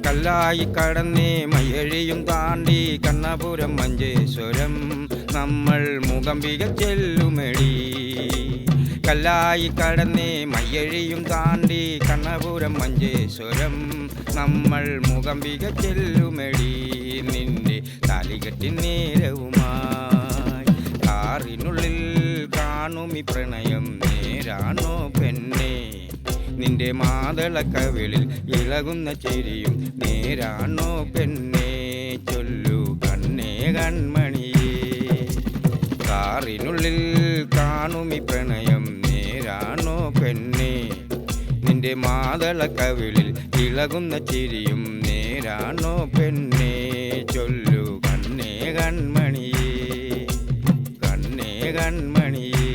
കല്ലായി കടന്നേ മയ്യഴിയും താണ്ടി കണ്ണപുരം മഞ്ചേശ്വരം നമ്മൾ മൂകംബിക ചെല്ലുമെടി. കല്ലായി കടന്നേ മയ്യഴിയും താണ്ടി കണ്ണപുരം മഞ്ചേശ്വരം നമ്മൾ മൂകംബിക ചെല്ലുമെടി. നിന്റെ താലികെട്ടി നേരവുമായി കാറിനുള്ളിൽ കാണും ഈ പ്രണയം നേരാണോ പെണ്ണേ നിന്റെ മാതള കവിളിൽ ഇളകുന്ന ചിരിയും നേരാണോ പെണ്ണേ ചൊല്ലു കണ്ണേ കൺമണിയേ. കാറിനുള്ളിൽ കാണും ഈ പ്രണയം നേരാണോ പെണ്ണേ നിന്റെ മാതള കവിളിൽ ഇളകുന്ന ചിരിയും നേരാണോ പെണ്ണേ ചൊല്ലു കണ്ണേ കൺമണിയേ. കണ്ണേ കൺമണിയേ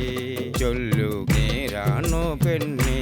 ചൊല്ലു നേരാണോ പെണ്ണേ.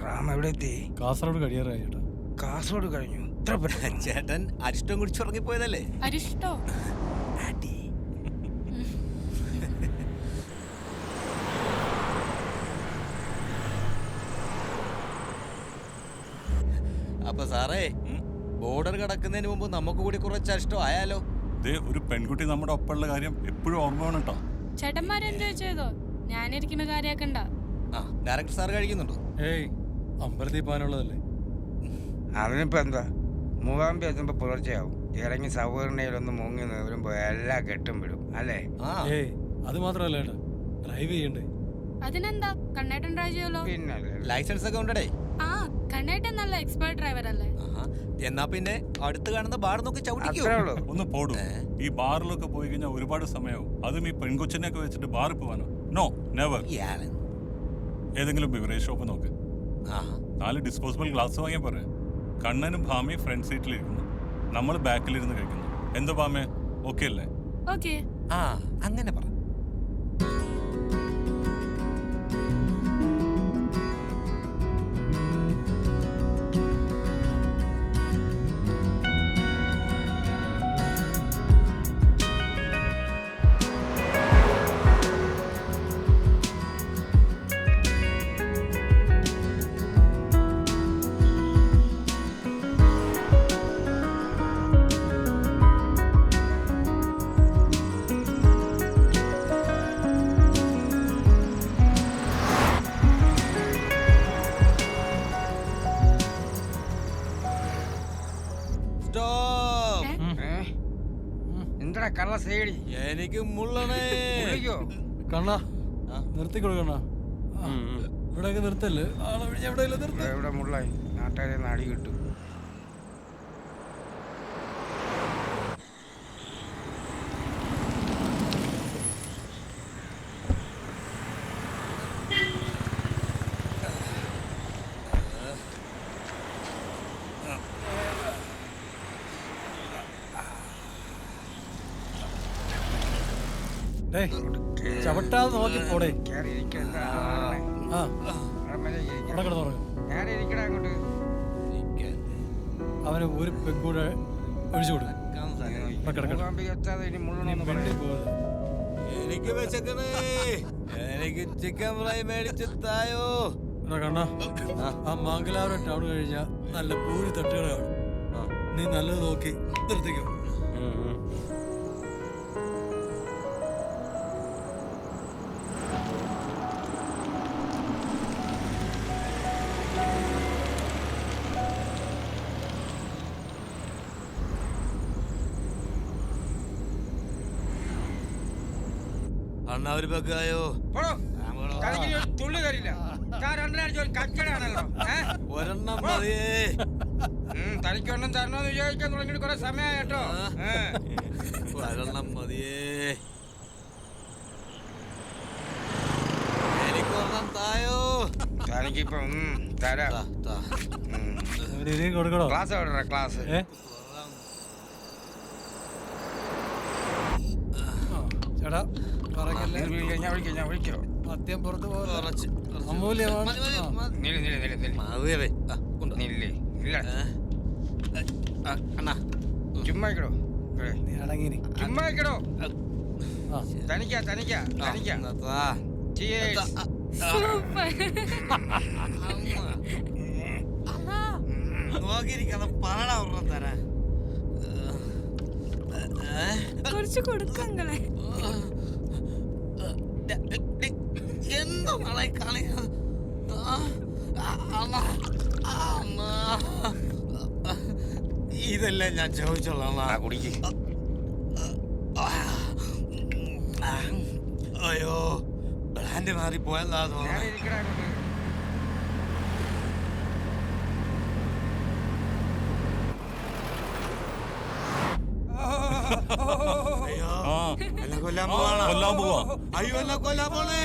റാം എവിടെ എത്തി? കാസർഗോഡ് കഴിയാറായി ചേട്ടാ. കാസർഗോഡ് കഴിഞ്ഞു ഇത്ര പെട്ടെന്ന്? ചേട്ടൻ അരിഷ്ടം കുടിച്ചുറങ്ങിപ്പോയതല്ലേ? അരിഷ്ടോ? അപ്പൊ സാറേ ബോർഡർ കടക്കുന്നതിന് മുമ്പ് നമുക്ക് കൂടി കുറച്ച് അരിഷ്ടം ആയാലോ? ഒരു പെൺകുട്ടി നമ്മുടെ ഒപ്പമുള്ള കാര്യം എപ്പോഴും ഓർമ്മ വേണം കേട്ടോ. ചേട്ടന്മാരെ എൻജോയ് ചെയ്തോ, ഞാനിരിക്കുന്ന കാര്യാക്കണ്ട. ഡയറക്ടർ സാർ കഴിക്കുന്നുണ്ടോ? ഏയ് അമ്പലത്തിൽ പോകാനുള്ളതല്ലേ. അതിനിപ്പോ എന്താ, മൂകാംബി എത്തുമ്പോ പുലർച്ചയാവും. ഇറങ്ങി സൗകര്യയിലൊന്ന് മുങ്ങി വരുമ്പോ എല്ലാ കെട്ടും വിടും അല്ലേ? ഏയ് അത് മാത്രമല്ല ഏട്ടാ, ഡ്രൈവ് ചെയ്യണ്ടേ. അതിനെന്താ, കണ്ണേട്ടൻ ഡ്രൈവ് ചെയ്യല്ലോ. പിന്നെ ലൈസൻസ് ഒക്കെ ഉണ്ടേ? ആ, കണ്ണേട്ടൻ നല്ല എക്സ്പേർട്ട് ഡ്രൈവർ അല്ലേ? എന്നാ പിന്നെ അടുത്ത് കാണുന്ന ബാർ നോക്കി ചവിട്ടിക്കോ. ഒന്ന് പോടും. ഈ ബാറിലൊക്കെ പോയി കഴിഞ്ഞാൽ ഒരുപാട് സമയമാവും. അതും ഈ പെൺകൊച്ചിനെയൊക്കെ വെച്ചിട്ട് ബാറിൽ പോവാനോ? No, never. ഏതെങ്കിലും ബിവറേജ് ഷോപ്പ് നോക്ക്. 4 ഡിസ്പോസിബിൾ ഗ്ലാസ് വാങ്ങിയാൽ പോരെ. കണ്ണനും ഭാമയും ഫ്രണ്ട് സീറ്റിലിരിക്കുന്നു, നമ്മൾ ബാക്കിലിരുന്ന് കഴിക്കുന്നു. എന്താ ഭാമേ, ഓക്കെ അല്ലേ? ഓക്കെ. അങ്ങനെ പറ. എന്താ കള്ള സേടി? എനിക്ക് മുള്ളണേ. കണ്ണാ നിർത്തിക്കൊടുക്കണ്ണ, ഇവിടെയൊക്കെ നിർത്തല്ലേ. എവിടെ മുള്ളായി? നാട്ടുകാരെ നാടി കിട്ടും. ചവിട്ടാതെ നോക്കി പോടേ. അവന് ഒരു പെങ്കൂടെ ഒഴിച്ചു കൊടുക്കും. എനിക്ക് വിശക്കണേ, എനിക്ക് ചിക്കൻ ഫ്രൈ മേടിച്ച് തായോ. കണ്ണാ, ആ മംഗലാപുരം ടൗൺ കഴിഞ്ഞാൽ നല്ല പൂരി തട്ടുകട കാണും. നീ നല്ലത് നോക്കി നിർത്തിക്കോ. അണ്ണ ഒരു പെക്കായോ. തുള്ളി തരില്ല. ഒരെണ്ണം മതിയേ. തനിക്കൊന്നും തരണോന്ന് വിചാരിക്കാൻ തുടങ്ങിയിട്ട് കുറെ സമയമായി കേട്ടോ. ഒരെണ്ണം മതിയേ. എനിക്കൊരെണ്ണം തായോ. തനിക്കിപ്പം തരാം. കൊടുക്കണോ? ക്ലാസ് എവിടെ ക്ലാസ്? ചേട്ടാ ഞാൻ വിളിക്കോ. മദ്യം പുറത്ത് പോകാൻ അമൂല്യമാണ്. ചുമ്മാക്കടോ, നീ അടങ്ങി. ചുമ്മാക്കടോ. തനിക്കാ. നോക്കിയിരിക്കണം. പറടാ ഒരെണ്ണം തരാ. കുറച്ച് കൊടുക്കങ്ങളെ. എന്തോ നാളെ കളി. ഇതല്ലേ ഞാൻ ചോദിച്ചോളാം. കുടിക്ക്. അയ്യോ, ബ്രാൻഡ് മാറിപ്പോയല്ലാ തോന്നുന്നു. എന്നെ കൊല്ലാൻ പോവാ. അയ്യോ, എന്നെ കൊല്ലാൻ പോണേ.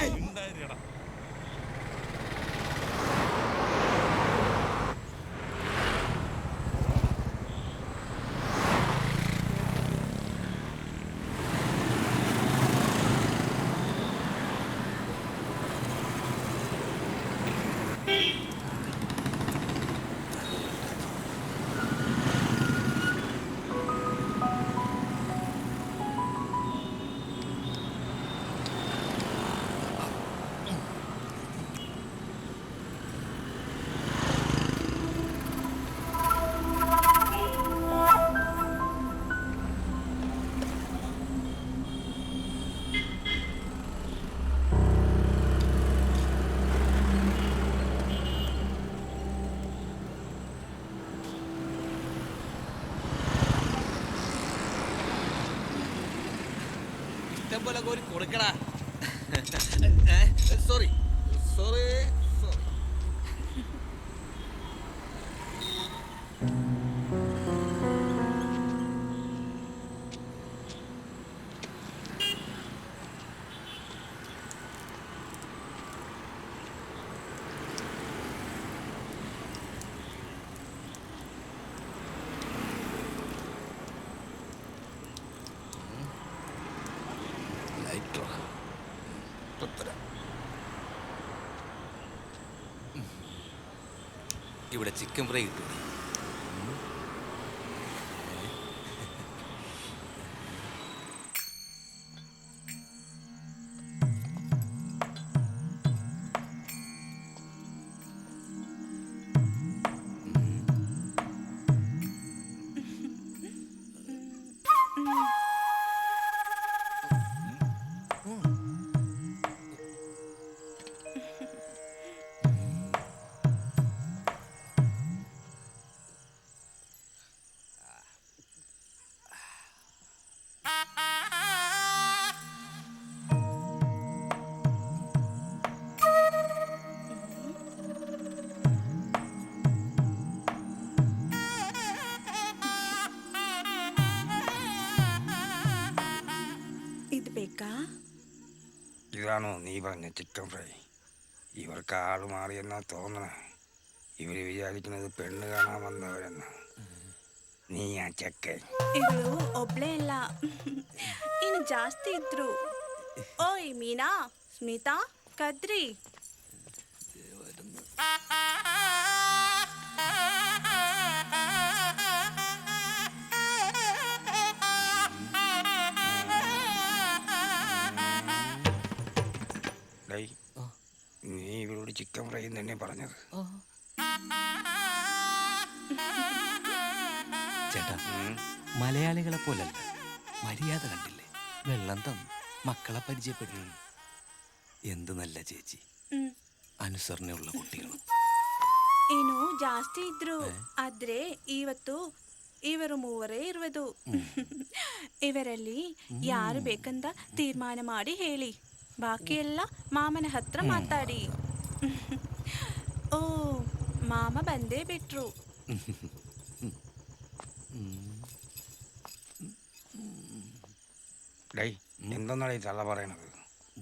പോലെ കോരി കൊടുക്കടാ. സോറി. ഇവിടെ ചിക്കൻ ഫ്രൈ കിട്ടും. ഇതാണോ നീ പറഞ്ഞ ചിക്കൻ ഫ്രൈ? ഇവർക്ക് ആള് മാറിയെന്നാ തോന്നണേ. ഇവര് വിചാരിക്കുന്നത് പെണ്ണ് കാണാൻ വന്നവരെന്ന. ನೀ ಆ ಚಕ್ಕೆ ಇವಳು ಒಬ್ಳೇ ಇಲ್ಲ ಇನ್ನು ಜಾಸ್ತಿ ಇದ್ರು ഓയ് മീന, സ്മിത, കദ്രി. നീ ഇവരോട് ചിക്കൻ ഫ്രൈ തന്നെ പറഞ്ഞത്. ചേട്ടാ, മലയാളികളെ പോലല്ല, മര്യാദ കണ്ടില്ലേ? വെള്ളം തന്നു, മക്കളെ പരിചയപ്പെടുത്തി. എന്ത് നല്ല ചേച്ചി, അനുസരണയുള്ള കുട്ടികളും. ಇನ್ನು ಜಾಸ್ತಿ ಇದ್ರು ಆದ್ರೆ ಇವತ್ತು ಇವರು ಮೂವರೇ ಇರುವುದು. ಇವರಲ್ಲಿ ಯಾರು ಬೇಕಂತ ತೀರ್ಮಾನ ಮಾಡಿ ಹೇಳಿ, ಬಾಕಿ ಎಲ್ಲ ಮಾಮನ ಹತ್ರ ಮಾತಾಡಿ. ಓ, ಮಾಮ ಬಂದೇ ಬಿಟ್ರು. എന്തെന്നാണ് ഈ തള്ള പറയണത്?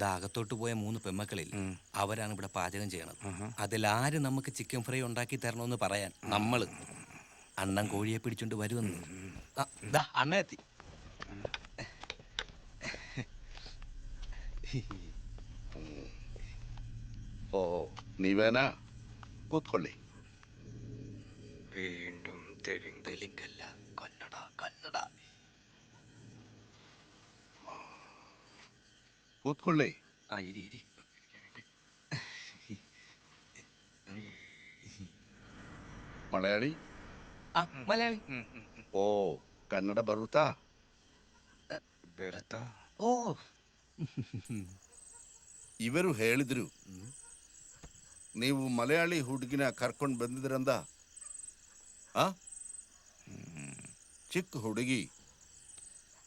ദാഹത്തോട്ട് പോയ 3 പെമ്മക്കളിൽ അവരാണ് ഇവിടെ പാചകം ചെയ്യണത്. അതിലാര് നമുക്ക് ചിക്കൻ ഫ്രൈ ഉണ്ടാക്കി തരണമെന്ന് പറയാൻ നമ്മള് അണ്ണൻ കോഴിയെ പിടിച്ചോണ്ട് വരുമെന്ന്. അണ്ണ എത്തി. ഓ, നീവേന കൂത്തൊള്ളി. വീണ്ടും തെലുങ്കല്ല, കന്നഡ കന്നഡ. കൂത്തൊള്ളി. ഇരി. ಮಲಯಾಳಿ ಮಲಯಾಳಿ. ಓ, ಕನ್ನಡ ಬರುತ್ತಾ? ಓ, ಇವರು ಹೇಳಿದ್ರು ನೀವು ಮಲಯಾಳಿ ಹುಡುಗಿನ ಕರ್ಕೊಂಡು ಬಂದಿದ್ರಂದ. ಚಿಕ್ಕ ಹುಡುಗಿ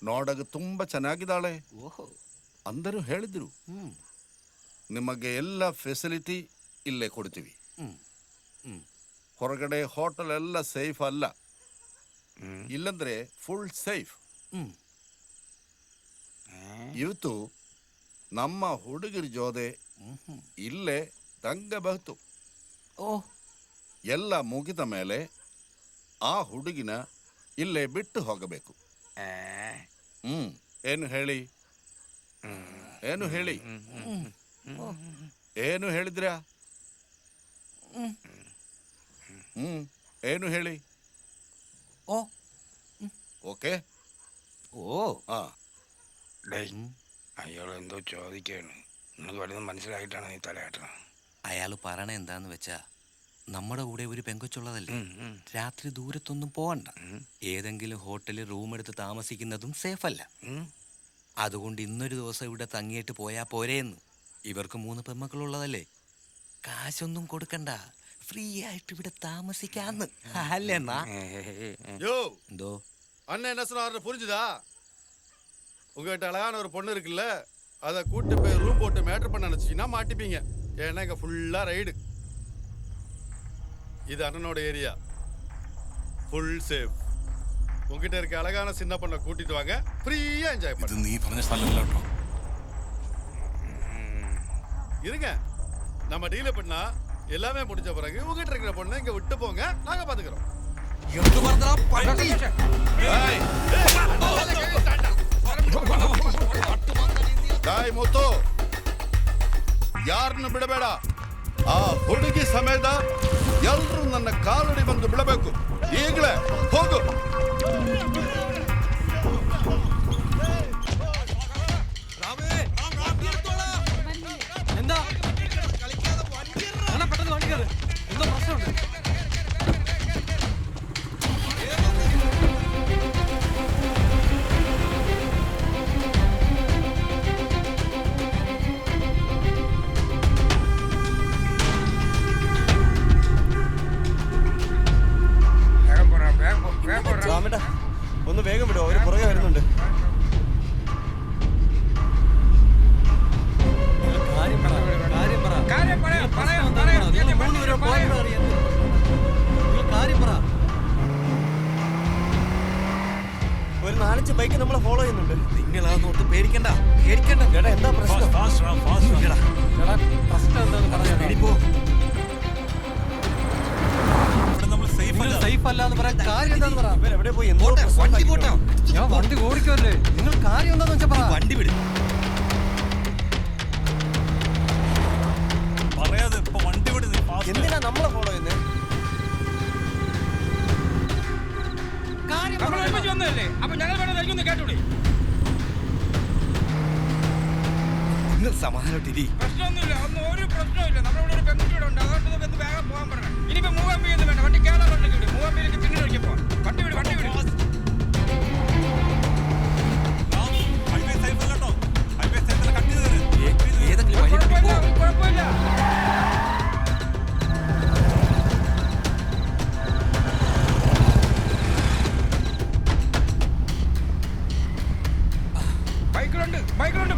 ನೋಡಗ ತುಂಬಾ ಚೆನ್ನಾಗಿದ್ದಾಳೆ ಅಂದರು ಹೇಳಿದ್ರು. ನಿಮಗೆ ಎಲ್ಲ ಫೆಸಿಲಿಟಿ ಇಲ್ಲೇ ಕೊಡ್ತೀವಿ. ಹೊರಗಡೆ ಹೋಟೆಲ್ ಎಲ್ಲ ಸೇಫ್ ಅಲ್ಲ, ಇಲ್ಲಂದ್ರೆ ಫುಲ್ ಸೇಫ್. ಇವತ್ತು ನಮ್ಮ ಹುಡುಗರ ಜೊತೆ ಇಲ್ಲೇ ತಂಗಬಹುದು. ಎಲ್ಲ ಮುಗಿದ ಮೇಲೆ ಆ ಹುಡುಗಿನ ಇಲ್ಲೇ ಬಿಟ್ಟು ಹೋಗಬೇಕು. ಏನು ಹೇಳಿ? ಏನು ಹೇಳಿ? ಏನು ಹೇಳಿದ್ರಾ? ಏನು ಹೇಳಿ? ഓക്കെ. അയാൾ എന്തോ ചോദിക്കാണ്. നിങ്ങൾക്ക് വരുന്നത് മനസ്സിലായിട്ടാണ് നീ തലയാട്ടണം. അയാൾ പറയണ എന്താന്ന് വെച്ചാ, നമ്മുടെ കൂടെ ഒരു പെങ്കൊച്ചുള്ളതല്ലേ, രാത്രി ദൂരത്തൊന്നും പോവണ്ട, ഏതെങ്കിലും ഹോട്ടലിൽ റൂം എടുത്ത് താമസിക്കുന്നതും സേഫ് അല്ല. അതുകൊണ്ട് ഇന്നൊരു ദിവസം ഇവിടെ തങ്ങിയിട്ട് പോയാ പോരേന്ന്. ഇവർക്ക് 3 പെമ്മക്കളുള്ളതല്ലേ, കാശൊന്നും കൊടുക്കണ്ട, ഫ്രീ ആയിട്ട് ഇവിടെ താമസിക്കാന്ന്. അല്ലേന്നാ? எந்தோ அண்ணன் என்ன சொன்னாரு புரிஞ்சுதா? உங்ககிட்ட அழகான ஒரு பொண்ணு இருக்குல்ல, அதை கூட்டு போய் ரூம் போட்டு மேட்டர் பண்ண நினைச்சீங்கன்னா மாட்டிப்பீங்க. ஏன்னா இங்க ஃபுல்லா ரைடு. இது அண்ணனோட ஏரியா, ஃபுல் சேஃப். உங்ககிட்ட இருக்க அழகான சின்ன பொண்ணை கூட்டிட்டு வாங்க, ஃப்ரீயா என்ஜாய் பண்ணு. നീ പറഞ്ഞ സ്ഥലമല്ല കേട്ടോ. இருங்க, நம்ம டீல் பண்ணா எல்லாமே முடிஞ்ச பிறகு உங்ககிட்ட இருக்கிற பொண்ணை இங்க விட்டு போங்க, நாங்க பாத்துக்கிறோம். ದಾಯ್ ಮುತ್ತು, ಯಾರನ್ನು ಬಿಡಬೇಡ. ಆ ಹುಡುಗಿ ಸಮೇತ ಎಲ್ರೂ ನನ್ನ ಕಾಲಡಿ ಬಂದು ಬಿಡಬೇಕು. ಈಗಲೇ ಹೋಗು. എന്താ പെട്ടെന്ന് വണ്ടി കയറ്, എന്തോ പ്രശ്നമുണ്ട്. ഒന്ന് വേഗം വിടോ, അവര് പുറകെ വരുന്നുണ്ട്. ഒരു 4-5 ബൈക്ക് നമ്മളെ ഫോളോ ചെയ്യുന്നുണ്ട്. നിങ്ങളാന്നോർത്ത് പേടിക്കണ്ട, പേടിക്കണ്ട. ചേട്ടാ, എന്താ പ്രശ്നം? പ്രശ്നം എന്താന്ന് പറയാം. സേഫ് അല്ലാന്ന് പറയാൻ കാര്യം എന്താന്ന് പറ. എവിടെ പോയി? ഞാൻ വണ്ടി ഓടിക്കുമല്ലേ, നിങ്ങൾ കാര്യം എന്താന്ന് വെച്ചാ പറ. വണ്ടി വിടും. എന്തിനാ നമ്മളെ ഫോളോ ചെയ്യുന്നത്? സമാധാനട്ടിരി. പ്രശ്നമൊന്നുമില്ല, ഒന്നും ഒരു പ്രശ്നമില്ല. നമ്മളിവിടെ ഒരു പെൺകുട്ടിയുടെ ഉണ്ട്, അതുകൊണ്ട് നമുക്ക് വേഗം പോകാൻ പറയണം. ഇനിയിപ്പോ മൂവാൻ പേര് വേണ്ട, വണ്ടി കേരളത്തിലേക്ക് വിടും. മൂവാൻ പേര് പിന്നീട് ഒരിക്കൽ പോവാം. വണ്ടി വിടും, വണ്ടി വിടും. കുഴപ്പമില്ല.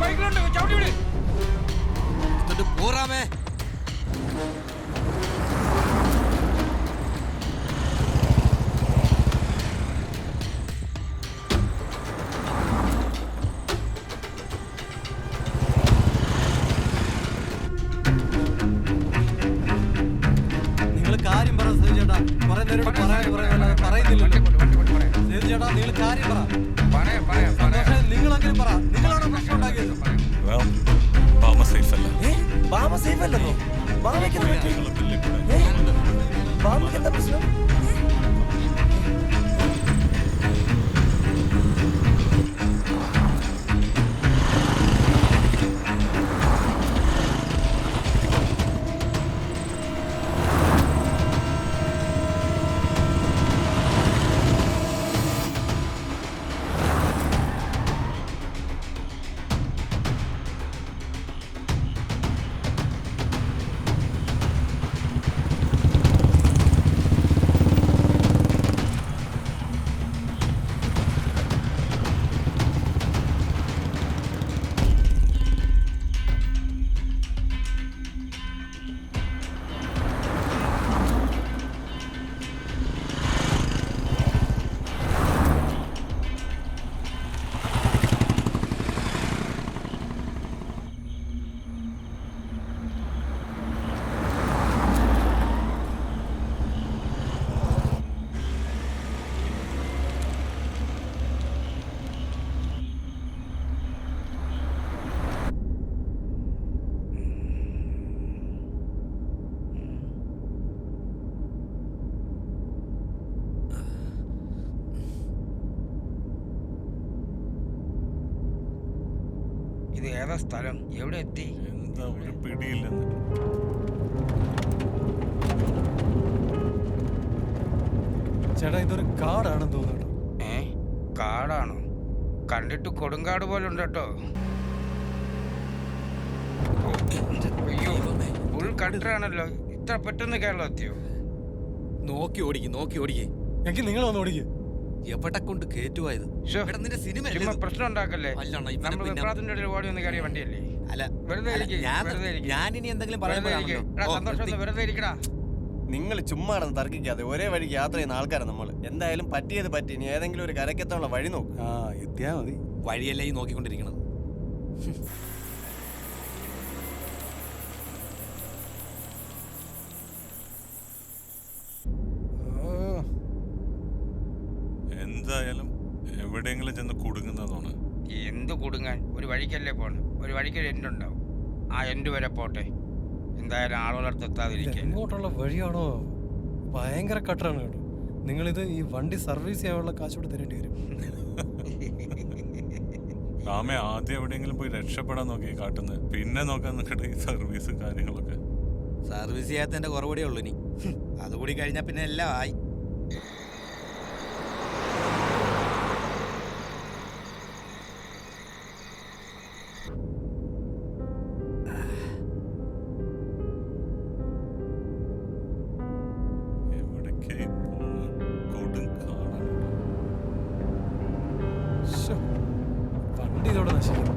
ബൈക്കിലുണ്ട്, ചവിട്ടി വിട്. പോറാമേ. നിങ്ങൾ കാര്യം പറ സേതു ചേട്ടാ. കുറെ നേരോട് പറയുന്നില്ല സേതു ചേട്ടാ. നിങ്ങൾ കാര്യം പറ. നിങ്ങൾ അങ്ങനെ പറ. നിങ്ങളാണോ പ്രശ്നം ഉണ്ടാക്കിയത്? ബാമ സേഫ് അല്ല. ബാമ സേഫ് അല്ലെന്നോ? ബാമയ്ക്ക് എന്താ പറ്റി? ബാമയ്ക്ക് എന്താ പ്രശ്നം? ഇത് ഏതാ സ്ഥലം? എവിടെ എത്തി? എന്താ ഒരു പിടിയില്ലെന്ന്. ചേട്ടാ ഇതൊരു കാടാണെന്ന് തോന്നുന്നു. കാടാണോ? കണ്ടിട്ട് കൊടുങ്കാട് പോലെ ഉണ്ട് കേട്ടോ. അയ്യോ, ഫുൾ കണ്ടറാണല്ലോ. ഇത്ര പെട്ടെന്ന് കേരളം എത്തിയോ? നോക്കി ഓടിക്കേ. എങ്കിൽ നിങ്ങൾ വന്ന് ഓടിക്കേ. എവിടെ കൊണ്ട് കേറ്റുവായത്? ചുമ്മാ പ്രശ്നം ഉണ്ടാക്കല്ലേ. നമ്മൾ വിപ്രാത്തിന്റെ ഇടയിൽ ഓടി വന്ന് കയറിയ വണ്ടിയല്ലേ? അല്ല, വെറുതെ ഞാനിനി എന്തെങ്കിലും പറയുമ്പോഴാണല്ലോ. സന്തോഷം, വെറുതെ ഇരിക്കടാ. നിങ്ങൾ ചുമ്മാ നടന്ന് തർക്കിക്കാതെ ഒരേ വഴിക്ക് യാത്ര ചെയ്യുന്ന ആൾക്കാരാണ് നമ്മൾ. എന്തായാലും പറ്റിയത് പറ്റി. ഇനി ഏതെങ്കിലും ഒരു കരക്കെത്താനുള്ള വഴി നോക്കും. എത്തിയാ മതി. വഴിയല്ലേ ഈ നോക്കിക്കൊണ്ടിരിക്കണത്. എന്തായാലും എവിടെയെങ്കിലും ചെന്ന് കുടുങ്ങുന്നതാണ്. എന്ത് കുടുങ്ങാൻ? ഒരു വഴിക്കല്ലേ പോണ്. ഒരു വഴിക്ക് എൻഡ് ഉണ്ടാവും. ആ എൻഡ് വരെ പോട്ടെ. എന്തായാലും ആളുകളടുത്ത് എത്താതിരിക്കുക. എങ്ങോട്ടുള്ള വഴിയാണോ? ഭയങ്കര കട്ടറാണ് കേട്ടോ. നിങ്ങളിത് ഈ വണ്ടി സർവീസ് ചെയ്യാനുള്ള കാശോട് തരേണ്ടി വരും. രാമേ, ആദ്യം എവിടെയെങ്കിലും പോയി രക്ഷപ്പെടാൻ നോക്കി കാട്ടുന്നത്, പിന്നെ നോക്കാൻ നിൽക്കട്ടെ ഈ സർവീസ് കാര്യങ്ങളൊക്കെ. സർവീസ് ചെയ്യാത്തതിന്റെ കുറവുകൂടിയേ ഉള്ളൂ. ഇനി അതുകൂടി കഴിഞ്ഞാൽ പിന്നെ എല്ലാം ആയി. വണ്ടി ഇതോടെ നശിക്കും.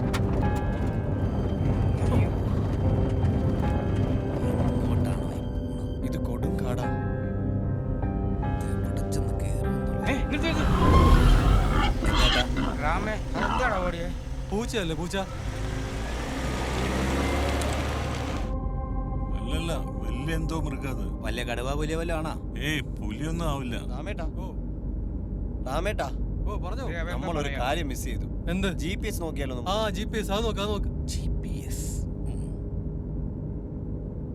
ഇത് കൊടും കാടാ. പൂച്ചയല്ലേ പൂച്ച? അല്ലല്ല, വലിയ എന്തോ മൃഗത്. വലിയ കടുവ പുലിയ വല്ല ആണോ? ഏയ്, പുലിയൊന്നും ആവില്ല. രാമേട്ടാ, പറഞ്ഞോ. നമ്മളൊരു കാര്യം മിസ് ചെയ്തു. എന്ത്? GPS നോക്കിയാലോ? GPS അത് നോക്ക്.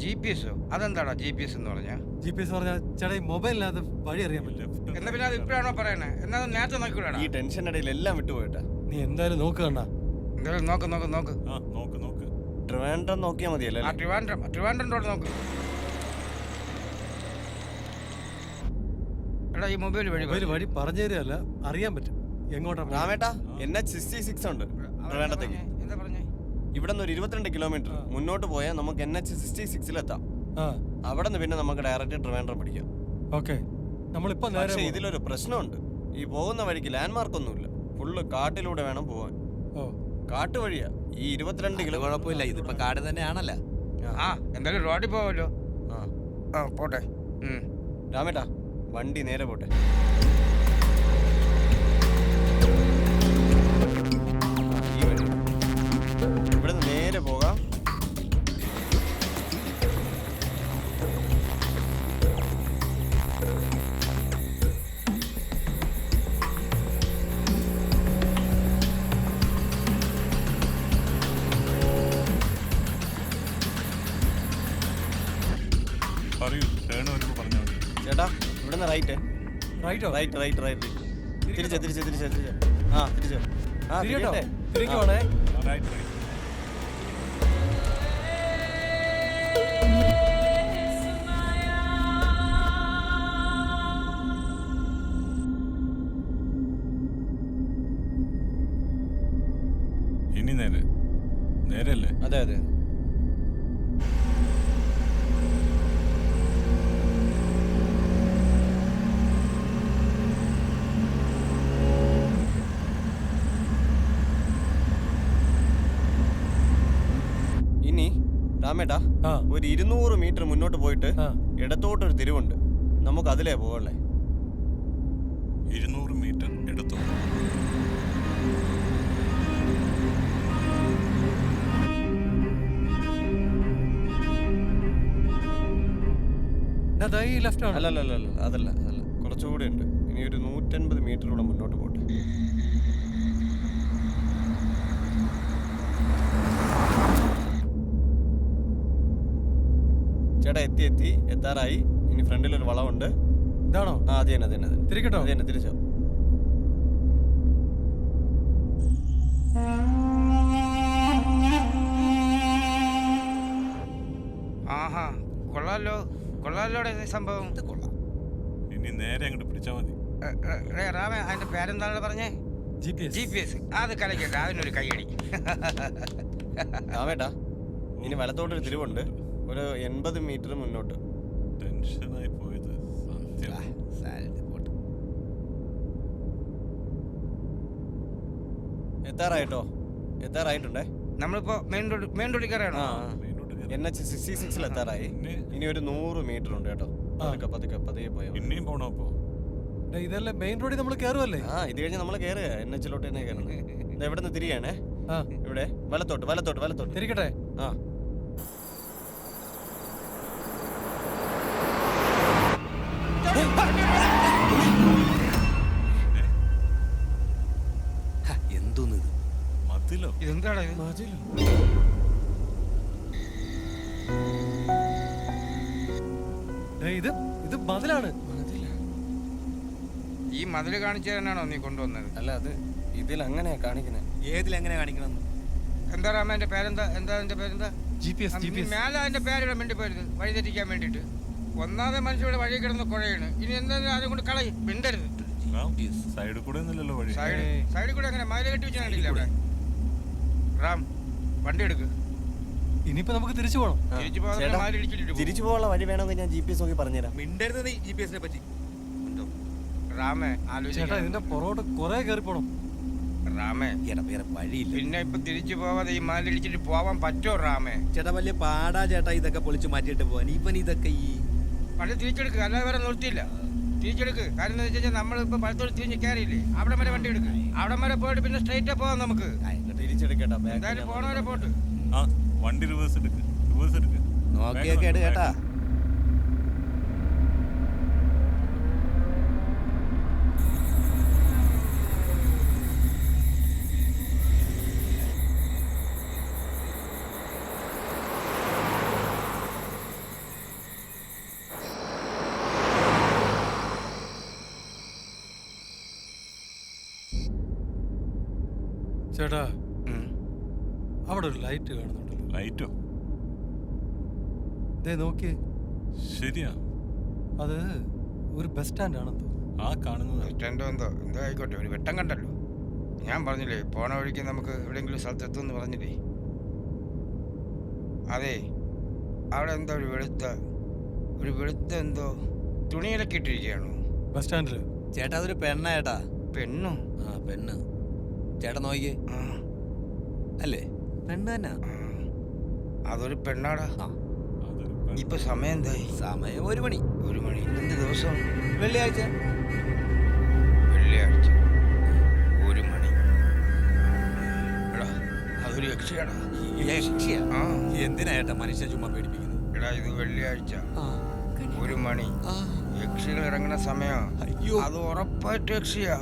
GPS ഓ? അതെന്താടാ GPS എന്ന് പറഞ്ഞാ? GPS പറഞ്ഞാൽ ചേട്ടാ ഈ മൊബൈലിനകത്ത് വഴി അറിയാൻ പറ്റും. എന്നാ പിന്നെ അത് ഇപ്പോഴാണോ പറയണേ? എന്നാ അത് നേരത്തെ നോക്കിക്കൂടാ? ഈ ടെൻഷൻ്റെ ഇടയിൽ എല്ലാം വിട്ടുപോയിട്ടാ. നീ എന്തായാലും നോക്കണ്ട. എന്തായാലും നോക്ക്. ട്രിവാൻഡ്രം നോക്കിയാൽ മതിയല്ലേ? ആ ട്രിവാൻഡ്രം റോഡ് നോക്ക്. എടാ ഈ മൊബൈൽ വഴി പറഞ്ഞു തരികയല്ല, അറിയാൻ പറ്റും എങ്ങോട്ടാണ്. രാമേട്ടാ NH66 ഉണ്ട് ട്രിവാൻഡ്രത്തേക്ക്. എന്താ പറഞ്ഞേ? ഇവിടെ നിന്ന് ഒരു 22 കിലോമീറ്റർ മുന്നോട്ട് പോയാൽ നമുക്ക് NH66 അവിടെ നിന്ന് പിന്നെ നമുക്ക് ഡയറക്റ്റ് ട്രിവാൻഡ്രം പിടിക്കാം. ഓക്കെ, നമ്മളിപ്പോ പക്ഷേ ഇതിലൊരു പ്രശ്നമുണ്ട്. ഈ പോകുന്ന വഴിക്ക് ലാൻഡ് മാർക്ക് ഒന്നുമില്ല. ഫുള്ള് കാട്ടിലൂടെ വേണം പോവാൻ. കാട്ടുവഴിയാ. ഈ 22 കിലോ കുഴപ്പമില്ല, ഇതിപ്പോ കാട് തന്നെയാണല്ലോ. എന്തായാലും റോഡിൽ പോവല്ലോ. പോട്ടെ. രാമേട്ടാ വണ്ടി നേരെ പോട്ടെ. ഈ വഴി ഇവിടെ നിന്ന് നേരെ പോകാം. ചേട്ടാ ഇവിടുന്ന് റൈറ്റ്. തിരിച്ചോ. ഇനി നേരല്ലേ? അതെ. ഇനി രാമേട്ടാ ഒരു 200 മീറ്റർ മുന്നോട്ട് പോയിട്ട് ഇടത്തോട്ടൊരു തിരിവുണ്ട്. നമുക്ക് അതിലേ പോകല്ലേ? 200 മീറ്റർ എടുത്തോട്ട്. അല്ല, അതല്ല. കുറച്ചുകൂടെ ഉണ്ട്. ഇനി ഒരു 150 മീറ്ററൂടെ മുന്നോട്ട് പോട്ടെ. ചേട്ടാ എത്താറായി. ഇനി ഫ്രണ്ടിലൊരു വളവുണ്ട്. ഇതാണോ? അത് തന്നെ. തിരിക്കട്ടോ? അത് തന്നെ, തിരിച്ചോ. ആഹാ, കൊള്ളാലോടെ സംഭവം. ഇനി നേരെ അങ്ങോട്ട് പിടിച്ചാ മതി. രാമ, അതിന്റെ പേരെന്താണല്ലോ പറഞ്ഞേ? GPS. അത് കളിക്കട്ടെ, അതിനൊരു കൈയടി. രാമേട്ടാ ഇനി വലത്തോട്ടൊരു തിരിവുണ്ട്. ഒരു 80 മീറ്റർ മുന്നോട്ട്. ടെൻഷനായി പോയത്. എത്താറായിട്ടുണ്ടേ. നമ്മളിപ്പോ മെയിൻ റോഡിൽ കയറാണോ? NH66 എത്താറായി. ഇനി ഒരു 100 മീറ്റർ ഉണ്ട് കേട്ടോ. പതിയെ പോയാ. ഇനിയും പോണോ? അപ്പോ ഇതല്ലേ മെയിൻ റോഡിൽ നമ്മൾ കയറുമല്ലേ? ഇത് കഴിഞ്ഞ് നമ്മൾ കയറുക. NH-ലോട്ട് തന്നെ കയറുന്നത്. എവിടെ നിന്ന് തിരിയാണേ? ഇവിടെ വലത്തോട്ട്. തിരിക്കട്ടെ? എന്തോന്ന് ഇത്? മതിലോ? ഇതെന്താടാ? ഇത് മതിലാണ്. ഈ മതില് കാണിച്ചു തന്നെയാണോ നീ കൊണ്ടുവന്നത്? അല്ല, അത് ഇതിൽ അങ്ങനെയാ കാണിക്കുന്നത്. ഏതിലെങ്ങനെയാ കാണിക്കണം? എന്താ രാമ, എന്റെ പേരെന്താ? എന്റെ പേരെന്താ? GPS. മേലെ അതിന്റെ പേരിടാൻ വേണ്ടി പോയത്, വഴി തെറ്റിക്കാൻ വേണ്ടിട്ട്. ഒന്നാമതെ മനുഷ്യരുടെ വഴി കിടന്ന് കുഴയാണ്. ഇനി എന്താ അതും കൊണ്ട് കളയും, മിണ്ടരുത്. സൈഡിൽ കൂടെ ഒന്നുമില്ലല്ലോ വഴി. സൈഡിൽ കൂടെ അങ്ങനെ മതില് കെട്ടി വെച്ചാൽ കണ്ടില്ല അവിടെ. റാം, വണ്ടി എടുക്ക്. ഇനിയിപ്പോ നമുക്ക് തിരിച്ചു പോകണം. തിരിച്ചു പോകാനുള്ള വഴി വേണമെങ്കിൽ ഞാൻ GPS നോക്കി പറഞ്ഞുതരാം. മിണ്ടരുത് നീ GPS-നെ പറ്റി. റാമേ, ചേട്ടാ ഇതിന്റെ പുറകോട്ട് കുറെ കയറി പോണം. റാമേ, വേറെ വഴിയില്ല. പിന്നെ ഇപ്പൊ തിരിച്ചു പോവാതെ ഈ മതിലിടിച്ചിട്ട് പോവാൻ പറ്റോ റാമേ? ചേട്ടാ വലിയ പാടാ ചേട്ടാ ഇതൊക്കെ പൊളിച്ചു മാറ്റിയിട്ട് പോവാൻ. ഇവൻ ഇതൊക്കെ ഈ വണ്ടി തിരിച്ചെടുക്കുക, അല്ലാതെ വേറെ നിർത്തിയില്ല. തിരിച്ചെടുക്ക്. കാര്യം എന്താ വെച്ചാൽ നമ്മളിപ്പോ പലത്തോട് തിരിഞ്ഞ് കയറിയില്ലേ, അവിടെ വരെ വണ്ടി എടുക്കുക. അവിടെ വരെ പോയിട്ട് പിന്നെ സ്ട്രൈറ്റ് പോവാം നമുക്ക്. തിരിച്ചെടുക്കട്ടാ, എന്തായാലും പോണവരെ പോട്ട്. വണ്ടി റിവേഴ്സ് എടുക്ക്. നോക്കിയൊക്കെ എടു കേട്ടാ. ചേട്ടാ അവിടെ ഒരു ലൈറ്റ് കാണുന്നുണ്ടല്ലോ. ലൈറ്റോ? ദേ നോക്കിയേ. ശരിയാ, അത് ഒരു ബസ് സ്റ്റാൻഡ് ആണെന്ന് തോന്നുന്നു. ആ കാണുന്നത് ബസ് സ്റ്റാൻഡോ എന്തോ ആയിക്കോട്ടെ, ഒരു വെട്ടം കണ്ടല്ലോ. ഞാൻ പറഞ്ഞില്ലേ പോണ വഴിക്ക് നമുക്ക് എവിടെയെങ്കിലും സ്ഥലത്തെത്തുമെന്ന് പറഞ്ഞില്ലേ. അതെ, അവിടെ എന്തോ ഒരു വെളുത്ത എന്തോ തുണിയിലൊക്കെ ഇട്ടിരിക്കുകയാണോ ബസ് സ്റ്റാൻഡിൽ? ചേട്ടാ അതൊരു പെണ്ണാ ചേട്ടാ. പെണ്ണോ? ആ പെണ്ണ്. ചേട്ടാ നോക്കിയേ. അല്ലേ പെണ്ണ് തന്നെ. അതൊരു പെണ്ണാടാ. ഇപ്പൊ സമയം എന്തായി? സമയം 1 മണി. 1 മണി. എന്ത് ദിവസം? വെള്ളിയാഴ്ച. വെള്ളിയാഴ്ച 1 മണി. എടാ അതൊരു യക്ഷിയാടാ. യക്ഷിയാ? എന്തിനാ ചേട്ടാ മനുഷ്യ ചുമ്മാ പേടിപ്പിക്കുന്നത്? എടാ ഇത് വെള്ളിയാഴ്ച 1 മണി. യക്ഷികൾ ഇറങ്ങുന്ന സമയം. അത് ഉറപ്പായിട്ട് യക്ഷിയാ.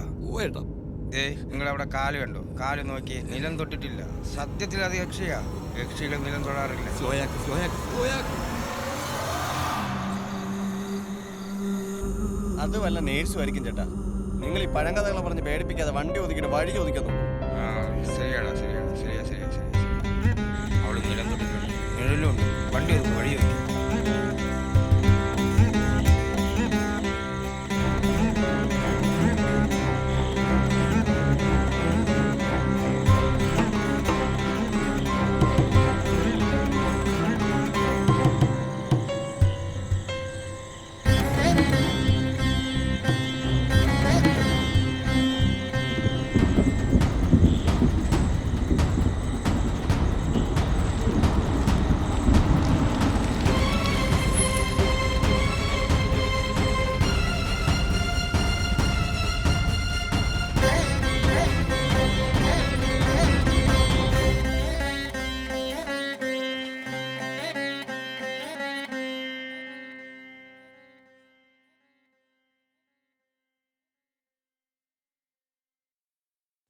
നിങ്ങൾ അവിടെ കാല് കണ്ടോ? കാല് നോക്കി നിലം തൊട്ടിട്ടില്ല. സത്യത്തിൽ അത് യക്ഷിയാ. യക്ഷികൾ നിലം തൊടാറില്ല. അത് വല്ല നേഴ്സും ആയിരിക്കും ചേട്ടാ. നിങ്ങൾ ഈ പഴങ്കഥകളെ പറഞ്ഞ് പേടിപ്പിക്കാതെ വണ്ടി ഒതുക്കിട്ട് വഴി ചോദിക്കുന്നു. ശരിയാടാ, ശരിയാ. അവള് നിലം തൊട്ടിട്ടുണ്ട്, നിഴലുണ്ട്. വണ്ടി ഒതുക്കും, വഴി ഒതുക്കി.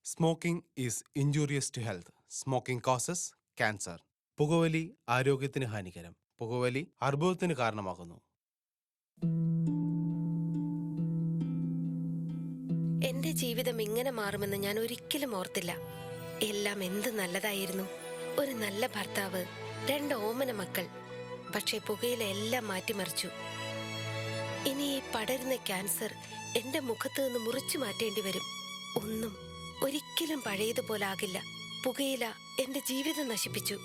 Smoking is injurious to health. Smoking causes cancer. പുകവലി ആരോഗ്യത്തിന് ഹാനികരം. പുകവലി അർബുദത്തിന് കാരണമാകുന്നു. എന്റെ ജീവിതം ഇങ്ങനെ മാറുമെന്ന് ഞാൻ ഒരിക്കലും ഓർത്തില്ല. എല്ലാം എന്ത് നല്ലതായിരുന്നു. ഒരു നല്ല ഭർത്താവ്, 2 ഓമന മക്കൾ. പക്ഷെ പുകയില എല്ലാം മാറ്റിമറിച്ചു. ഇനി ഈ പടരുന്ന ക്യാൻസർ എന്റെ മുഖത്ത് നിന്ന് മുറിച്ചു മാറ്റേണ്ടി വരും. ഒന്നും ഒരിക്കലും പഴയതുപോലെ ആകില്ല. പുകയില എന്റെ ജീവിതം നശിപ്പിച്ചു.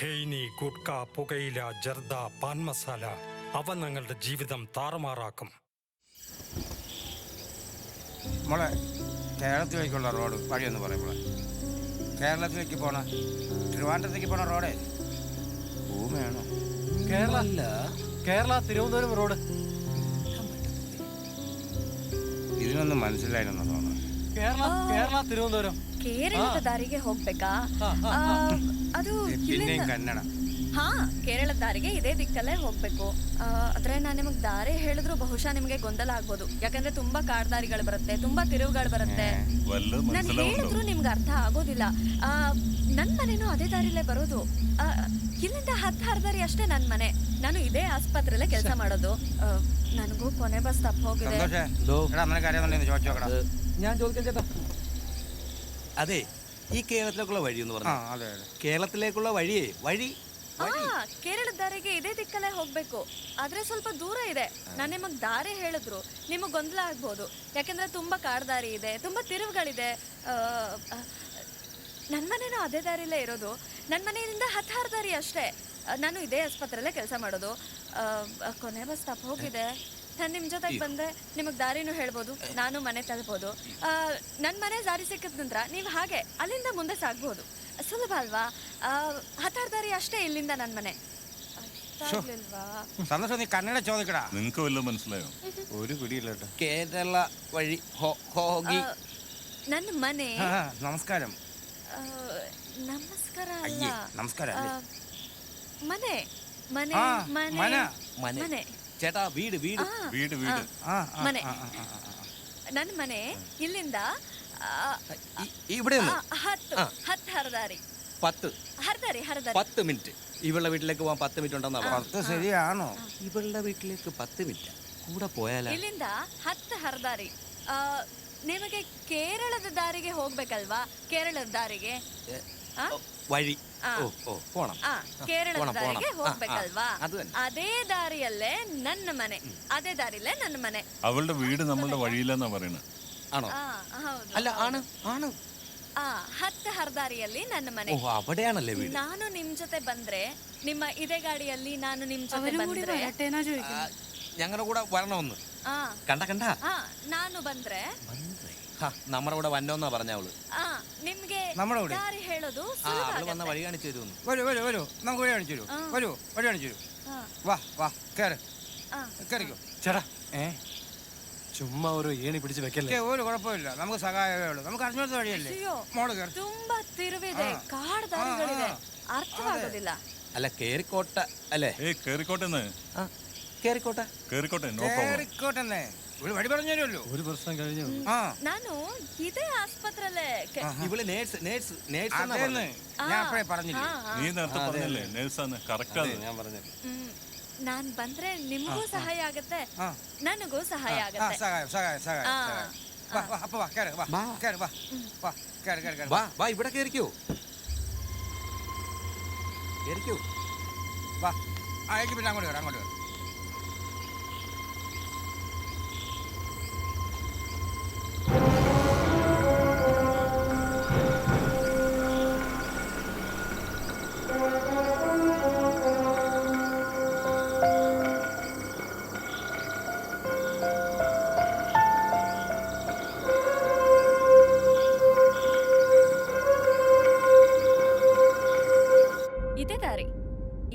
ഖൈനി, ഗുഡ്ക, പുകയില, ജർദ, പാൻ മസാല അവ ഞങ്ങളുടെ ജീവിതം താറുമാറാക്കും. മോളെ, കേരളത്തിലേക്കുള്ള റോഡ് വഴിയൊന്ന് പറയുമ്പോൾ കേരളത്തിലേക്ക് പോണ ട്രിവാൻഡ്രത്തേക്ക് പോണ റോഡേ ഭൂമിയാണോ? കേരള തിരുവനന്തപുരം റോഡ്. ഇതിനൊന്നും മനസ്സിലായില്ലെന്ന് തോന്നുന്നു. ಕೇರಳ ತಿರುವನಂತಪುರಂ. ಕೇರಳದ ದಾರಿಗೆ ಹೋಗ್ಬೇಕಾ? ಅದು പിന്നെയും ಕನ್ನಡ. ಹಾ, ಕೇರಳದ ದಾರಿಗೆ ಇದೇ ದಿಕ್ಕಲ್ಲೇ ಹೋಗ್ಬೇಕು. ಆದ್ರೆ ನಾನು ನಿಮಗೆ ದಾರಿ ಹೇಳಿದ್ರು ಬಹುಶಃ ನಿಮಗೆ ಗೊಂದಲ ಆಗ್ಬೋದು. ಯಾಕಂದ್ರೆ ತುಂಬಾ ಕಾಡ್ದಾರಿಗಳು ಬರುತ್ತೆ, ತುಂಬಾ ತಿರುವುಗಳು ಬರುತ್ತೆ. ನಾನು ಹೇಳಿದ್ರು ನಿಮ್ಗೆ ಅರ್ಥ ಆಗೋದಿಲ್ಲ. ನನ್ನ ಮನೆನೂ ಅದೇ ದಾರಿಲೇ ಬರೋದು. ಇಲ್ಲಿಂದ 10 ದಾರಿ ಅಷ್ಟೇ ನನ್ನ ಮನೆ. ನಾನು ಇದೇ ಆಸ್ಪತ್ರೆಯಲ್ಲೇ ಕೆಲಸ ಮಾಡೋದು. ನನಗೂ ಕೊನೆ ಬಸ್ ತಪ್ಪ ಹೋಗಿದೆ. ഞാൻ ചോദിക്കാൻ ചേട്ടാ, അതെ ഈ കേരളത്തിലേക്കുള്ള വഴി എന്ന് പറഞ്ഞു. കേരളത്തിലേക്കുള്ള വഴിയേ വഴി ಕೇರಳದ ದಾರಿಗೆ ಇದೇ ದಿಕ್ಕಲ್ಲೇ ಹೋಗ್ಬೇಕು. ಆದ್ರೆ ಸ್ವಲ್ಪ ದೂರ ಇದೆ. ನಾನು ನಿಮಗೆ ದಾರಿ ಹೇಳಿದ್ರು ನಿಮಗೆ ಗೊಂದಲ ಆಗ್ಬೋದು. ಯಾಕಂದ್ರೆ ತುಂಬಾ ಕಾಡ್ದಾರಿ ಇದೆ, ತುಂಬಾ ತಿರುವುಗಳಿದೆ. ನನ್ನ ಮನೇನೂ ಅದೇ ದಾರಿಲೇ ಇರೋದು. ನನ್ನ ಮನೆಯಿಂದ 10 ದಾರಿ ಅಷ್ಟೇ. ನಾನು ಇದೇ ಆಸ್ಪತ್ರೆಯಲ್ಲೇ ಕೆಲಸ ಮಾಡೋದು. ಕೊನೆ ಬಸ್ ತಪ್ಪ ಹೋಗಿದೆ. ನಾನು ನಿಮ್ಮ ಜೊತೆಗೆ ಬಂದೆ, ನಿಮಗೆ ದಾರಿನೂ ಹೇಳ್ಬೋದು, ನಾನು ಮನೆ ತಲುಪೋದು. ನನ್ನ ಮನೆ ದಾರಿ ಸಿಕ್ಕಿದ ನಂತರ ನೀವು ಹಾಗೆ ಅಲ್ಲಿಂದ ಮುಂದೆ ಸಾಗ್ಬೋದು. ಸುಲಭ ಅಲ್ವಾ? 10 ದಾರಿ ಅಷ್ಟೇ ಇಲ್ಲಿಂದ ನನ್ನ ಮನೆ. സന്തോഷം, നീ കന്നഡ ചോദിക്കടാ. നിനക്ക് വല്ലതും മനസ്സിലായോ? ഒരു പിടിയില്ല. കേരള വഴി ഹോഗി. ನನ್ನ ಮನೆ. നമസ്കാരം. ನಮಸ್ಕಾರ ಅಲ್ಲ, നമസ്കാരം. ಮನೆ ಮನೆ ಮನೆ ಮನೆ. ചേട്ടാ വീട് വീട് വീട് വീട് ಮನೆ. ನನ್ನ ಮನೆ ಇಲ್ಲಿಂದ ഇവിടെ 10 ದಾರಿ. 10 10 മിനിറ്റ്. ഇവളുടെ വീട്ടിലേക്ക് പോകാൻ 10 മിനിറ്റ് ഉണ്ടെന്നാ പറഞ്ഞത്. ശരിയാണോ? ഇവളുടെ വീട്ടിലേക്ക് 10 മിനിറ്റ് കൂടെ പോയാലോ? ಇಲ್ಲಿಂದ 10 ದಾರಿ. ನಿಮಗೆ ಕೇರಳದ ದಾರಿಗೆ ಹೋಗ್ಬೇಕಲ್ವಾ? ಕೇರಳದ ದಾರಿಗೆ വഴി ആ. പോണം ಆ ಕೇರಳದ ದಾರಿಗೆ ಹೋಗ್ಬೇಕಲ್ವಾ? അത് തന്നെ. ಅದೇ ದಾರಿಯಲ್ಲೇ ನನ್ನ ಮನೆ, ಅದೇ ದಾರಿಯಲ್ಲೇ ನನ್ನ ಮನೆ. അവളുടെ വീട് നമ്മളുടെ വഴിയില്ലെന്നാ പറയണത്. ആണോ? ಆ, ಹೌದು. അല്ല ആണ് ആണ് ಆ ಹತ್ತು ಹರದಾರಿಯಲ್ಲಿ ನನ್ನ ಮನೆ. ഓ അവിടെയാണല്ലേ വീട്. ನಾನು ನಿಮ್ ಜೊತೆ ಬಂದ್ರೆ, ನಿಮ್ಮ ಇದೇ ಗಾಡಿಯಲ್ಲಿ ನಾನು ನಿಮ್ ಜೊತೆ അവരും കൂടി ಬಂದ್ರೆ, വരട്ടേന്നാ ചോദിക്കുന്നത്. ഞങ്ങളുടെ കൂടെ വരണമെന്ന് ಆ കണ്ട കണ്ട ಆ ನಾನು ಬಂದ್ರೆ നമ്മുടെ കൂടെ വന്നോന്നാ പറഞ്ഞ അവള്. ಆ ನಿಮ್ಗೆ നമ്മുടെ കൂടെ? ದಾರಿ ಹೇಳೋದು ആ അവള് വന്ന ಸುಲಭ വഴി കാണിച്ചു തരുമെന്ന്. വരൂ വരൂ വരൂ, നമുക്ക് വഴി കാണിച്ചു തരൂ. വരൂ, വഴി കാണിച്ചു തരൂ. വാ വാ, കേറ്, കേറിക്കോ. ചേട്ടാ ചുമ്മാ ഒരു ഏണി പിടിച്ച് വെക്കല്ലേ. ഒരു കുഴപ്പമില്ല, നമുക്ക് സഹായമേ ഉള്ളൂ. നമുക്ക് അറിഞ്ഞോടുത്ത വഴിയല്ലേ. ಅಯ್ಯೋ മോള് കേറ്. ತುಂಬಾ ತಿರುವಿದೆ, ಕಾಡು ದಾರಿಗಳಿದೆ, ಅರ್ಥವಾಗೋದಿಲ್ಲ. അല്ല കേറിക്കോട്ട അല്ലേ? കേറിക്കോട്ടെന്ന്. കേറിക്കോട്ട കേറിക്കോട്ടെ, നോ പ്രോബ്ലം. കേറിക്കോട്ടെ, ഒരു വഴി പറഞ്ഞു തരുമല്ലോ. ഒരു പ്രശ്നം കഴിഞ്ഞു. ನಾನು ಇದೇ ಆಸ್ಪತ್ರೆಯಲ್ಲೇ ഇവള് നേഴ്സ് നേഴ്സ് നേഴ്സ് അതേന്ന് ഞാൻ അപ്പഴേ പറഞ്ഞില്ലേ. നീ നേരത്തെ പറഞ്ഞല്ലേ നേഴ്സാന്ന്. കറക്റ്റാണ്. ഞാൻ പറഞ്ഞത്. ನಾನ್ ಬಂದ್ರೆ ನಿಮ್ಗೂ ಸಹಾಯ ಆಗತ್ತೆ, ನನಗೂ ಸಹಾಯ ആ, ಆಗತ್ತೆ. സഹായം സഹായം സഹായം ആ. സഹായം. വാ വാ, അപ്പൊ വാ, കേറ്, വാ കേറ്, വാ വാ, കേറ് കേറ് കേറ്. വാ വാ ഇവിടെ കേറിക്കോ കേറിക്കോ. വാ, എനിക്ക് പിന്നെ അങ്ങോട്ട് കയറാം, അങ്ങോട്ട് കയറാം.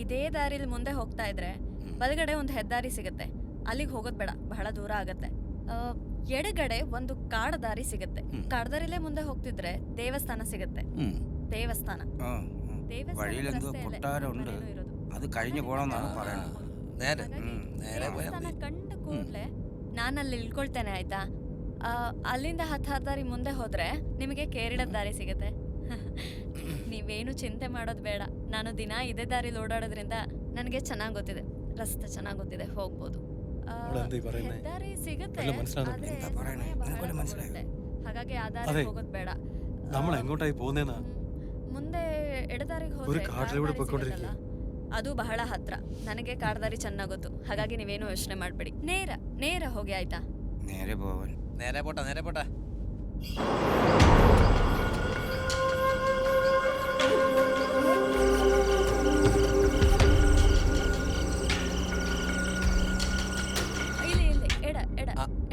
ಇದೇ ದಾರಿಲಿ ಮುಂದೆ ಹೋಗ್ತಾ ಇದ್ರೆ ಬಲಗಡೆ ಒಂದು ಹೆದ್ದಾರಿ ಸಿಗುತ್ತೆ, ಅಲ್ಲಿಗೆ ಹೋಗೋದ್ ಬೇಡ, ಬಹಳ ದೂರ ಆಗತ್ತೆ. ಎಡಗಡೆ ಒಂದು ಕಾಡು ದಾರಿ ಸಿಗುತ್ತೆ, ಕಾಡ್ದಾರಿಲೇ ಮುಂದೆ ಹೋಗ್ತಿದ್ರೆ ದೇವಸ್ಥಾನ ಸಿಗುತ್ತೆ. ದೇವಸ್ಥಾನ വഴിയിലെന്തോ കൊട്ടാരമുണ്ട്, അത് കഴിഞ്ഞു പോണമെന്നാണ് പറയുന്നത്. ದೇವಸ್ಥಾನ ಕಂಡ ಕೂಡ್ಲೆ ನಾನು ಅಲ್ಲಿ ಇಳ್ಕೊಳ್ತೇನೆ, ಆಯ್ತಾ? ಅಲ್ಲಿಂದ 10 ದಾರಿ ಮುಂದೆ ಹೋದ್ರೆ ನಿಮಗೆ ಕೇರಳದ ದಾರಿ ಸಿಗುತ್ತೆ. ನೀವೇನು ಚಿಂತೆ ಮಾಡೋದು ಬೇಡ, ನಾನು ದಿನ ಇದೇ ದಾರಿಲಿ ಓಡಾಡೋದ್ರಿಂದ ನನಗೆ ಚೆನ್ನಾಗಿ ಗೊತ್ತಿದೆ, ರಸ್ತೆ ಚೆನ್ನಾಗಿ ಗೊತ್ತಿದೆ, ಹೋಗ್ಬೋದು. ಹೆದ್ದಾರಿ ಸಿಗುತ್ತೆ, ಹಾಗಾಗಿ ಆ ದಾರಿ ಹೋಗೋದು ಬೇಡ. നമ്മൾ എങ്ങോട്ടായി പോകുന്നേന്നാ? ಮುಂದೆ ಎಡದಾರಿಗೆ ഒരു ಹೋದ್ರೆ കാട്ടിലൂടെ പോയിക്കൊണ്ടിരിക്കുക. ಅದು ಬಹಳ ಹತ್ರ, ನನಗೆ ಕಾಡ್ದಾರಿ ಚೆನ್ನಾಗಿ ಗೊತ್ತು, ಹಾಗಾಗಿ ನೀವೇನು ಯೋಚನೆ ಮಾಡಬೇಡಿ. ನೇರ ಹೋಗಿ, ಆಯ್ತಾ? നേരെ പോവാൻ. നേരെ പോട്ടെ, നേരെ പോട്ടെ. ಇಲ್ಲಿ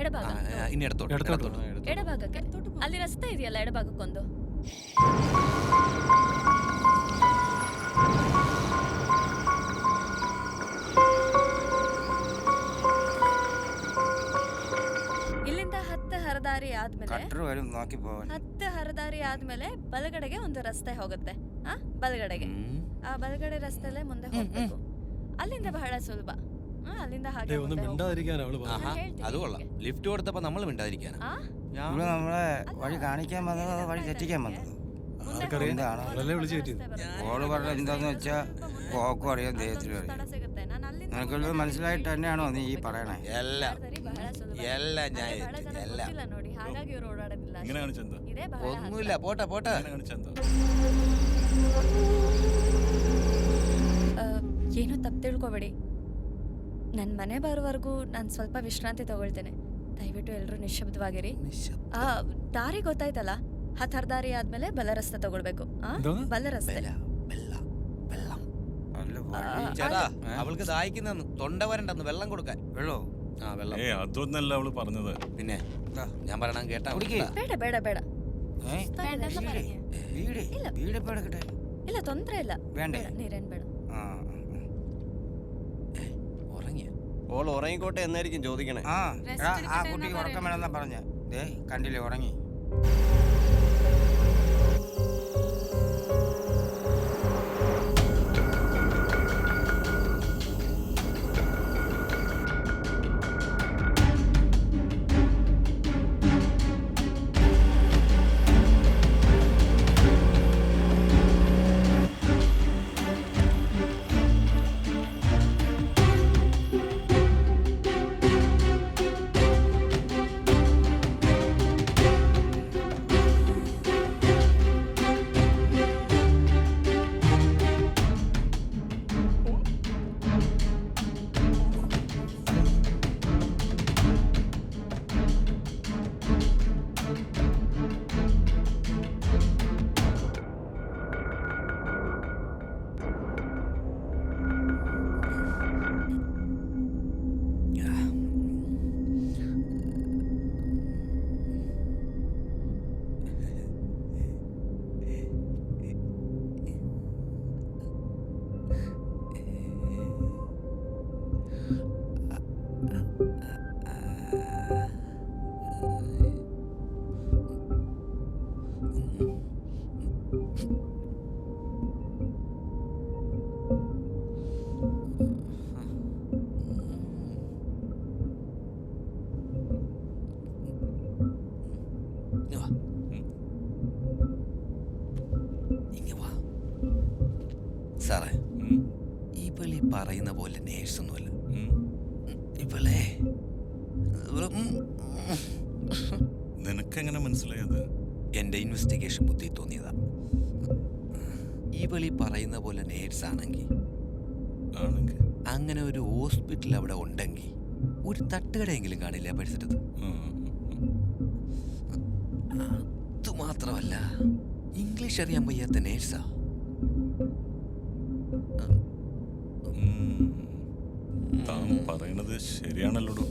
ಎಡಭಾಗ, ഇനി എടുത്തോട്ട് ಎಡಭಾಗಕ್ಕೆ ಅಲ್ಲಿ ರಸ್ತೆ ಇದೆಯಲ್ಲ, ಎಡಭಾಗಕ್ಕೊಂದು. ಇಲ್ಲಿಂದ 10 ಹರದಾರಿ ಆದ್ಮೇಲೆ 10 ಹರದಾರಿ ಆದ್ಮೇಲೆ ಬಲಗಡೆಗೆ ಒಂದು ರಸ್ತೆ ಹೋಗುತ್ತೆ. ಬಲಗಡೆಗೆ, ಆ ಬಲಗಡೆ ರಸ್ತೆಲ್ಲೇ ಮುಂದೆ ಹೋಗ್ಬೇಕು. ಅಲ್ಲಿಂದ ಬಹಳ ಸುಲಭ. അല്ലിന്ത ഹാഗെ ഒന്ന് മിണ്ടാതിരിക്കാനാ അവള് പറഞ്ഞത്. അത് കൊള്ളാം, ലിഫ്റ്റ് കൊടുത്തപ്പോ നമ്മൾ മിണ്ടാതിരിക്കാനാ. ഇവിടെ നമ്മളെ വഴി കാണിക്കാൻ വന്നതോ വഴി തെറ്റിക്കാൻ വന്നതോ? ഓള് പറഞ്ഞ എന്താന്ന് വെച്ചാ പോക്കും അറിയാം, ദൈവത്തിനും അറിയാം. നിനക്കുള്ളത് മനസ്സിലായിട്ട് തന്നെയാണോ നീ ഈ പറയണേ? എല്ലാം ഞാൻ ನೋಡಿ, ಹಾಗಾಗಿ ಇವರು ಓಡಾಡೋದಿಲ್ಲ. ಇದೇ ಬಹಳ ഒന്നുമില്ല, പോട്ടെ പോട്ടെ. ಏನು ತಪ್ಪು ತಿಳ್ಕೊಬೇಡಿ, ನನ್ನ ಮನೆ ಬರೋವರೆಗೂ ನಾನು ಸ್ವಲ್ಪ ವಿಶ್ರಾಂತಿ ತಗೊಳ್ತೇನೆ. ದಯವಿಟ್ಟು ಎಲ್ಲರೂ ನಿಶ್ಶಬ್ದವಾಗಿರಿ. ದಾರಿ ಗೊತ್ತಾಯ್ತಲ್ಲ, 10 ದಾರಿ ಆದ್ಮೇಲೆ ಬಲ ರಸ್ತೆ ತಗೊಳ್ಬೇಕು. ಬಲ ರಸ್ತೆ. ചേട്ടാ, അവൾക്ക് ദാഹിക്കുന്നെന്ന്, തൊണ്ട വരണ്ടെന്ന്, വെള്ളം കൊടുക്കാൻ. വെള്ളോ? ആ വെള്ളം. അതൊന്നല്ല അവള് പറഞ്ഞത്. പിന്നെ ഞാൻ പറയണം കേട്ടാ? ಬೇಡ ಬೇಡ ಬೇಡ, ಇಲ್ಲ ತೊಂದ್ರೆ ಇಲ್ಲ, ನೀರೇನ್ ಬೇಡ. ഓൾ ഉറങ്ങിക്കോട്ടെ എന്നായിരിക്കും ചോദിക്കണേ. ആ കുട്ടിക്ക് ഉറക്കം വേണമെന്നാ പറഞ്ഞ, കണ്ടില്ലേ ഉറങ്ങി. സാറേ, ഇവളീ പറയുന്ന പോലെ നേഴ്സൊന്നുമല്ല. ഇവളെ നിനക്കെങ്ങനെ മനസ്സിലായത്? എൻ്റെ ഇൻവെസ്റ്റിഗേഷൻ ബുദ്ധി തോന്നിയതാ. ഇവളീ പറയുന്ന പോലെ നേഴ്സാണെങ്കിൽ അങ്ങനെ ഒരു ഹോസ്പിറ്റൽ അവിടെ ഉണ്ടെങ്കിൽ ഒരു തട്ടുകടയെങ്കിലും കാണില്ല പരിസരത്ത്. അതുമാത്രമല്ല, ഇംഗ്ലീഷ് അറിയാൻ വയ്യാത്ത നേഴ്സാ. താൻ പറയണത് ശരിയാണല്ലോ.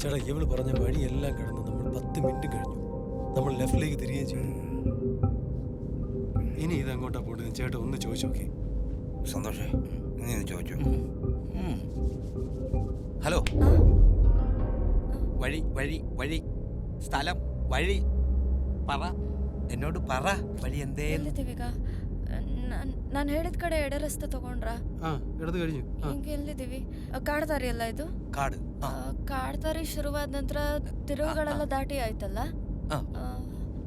ചേട്ടാ, ഇവള് പറഞ്ഞ വഴിയെല്ലാം കിടന്ന് നമ്മൾ 10 മിനിറ്റ് കഴിഞ്ഞു. നമ്മൾ ലെഫ്റ്റിലേക്ക് തിരികെ ചെയ്യും. ഇനി ഇതങ്ങോട്ടാ പോട്ടെ. ചേട്ടാ ഒന്ന് ചോദിച്ചു നോക്കി. സന്തോഷേ, നീ ചോദിച്ചു. ഹലോ, വഴി വഴി വഴി സ്ഥലം വഴി പറ, എന്നോട് പറ. വഴി എന്തേ? ಎಲ್ಲಿದ್ದೀವೀಗ? ನಾನು ಹೇಳಿದ ಕಡೆ ಎಡ ರಸ್ತೆ ತಗೊಂಡ್ರಾ? ಎಡದು കഴിഞ്ഞു. ಹಿಂಗೆ ಎಲ್ಲಿದ್ದೀವಿ? ಕಾಡ್ದಾರಿ ಅಲ್ಲ ಇದು? ಕಾಡು. ಕಾಡ್ದಾರಿ ಶುರುವಾದ ನಂತರ ತಿರುವುಗಳೆಲ್ಲ ದಾಟಿ ಆಯ್ತಲ್ಲ?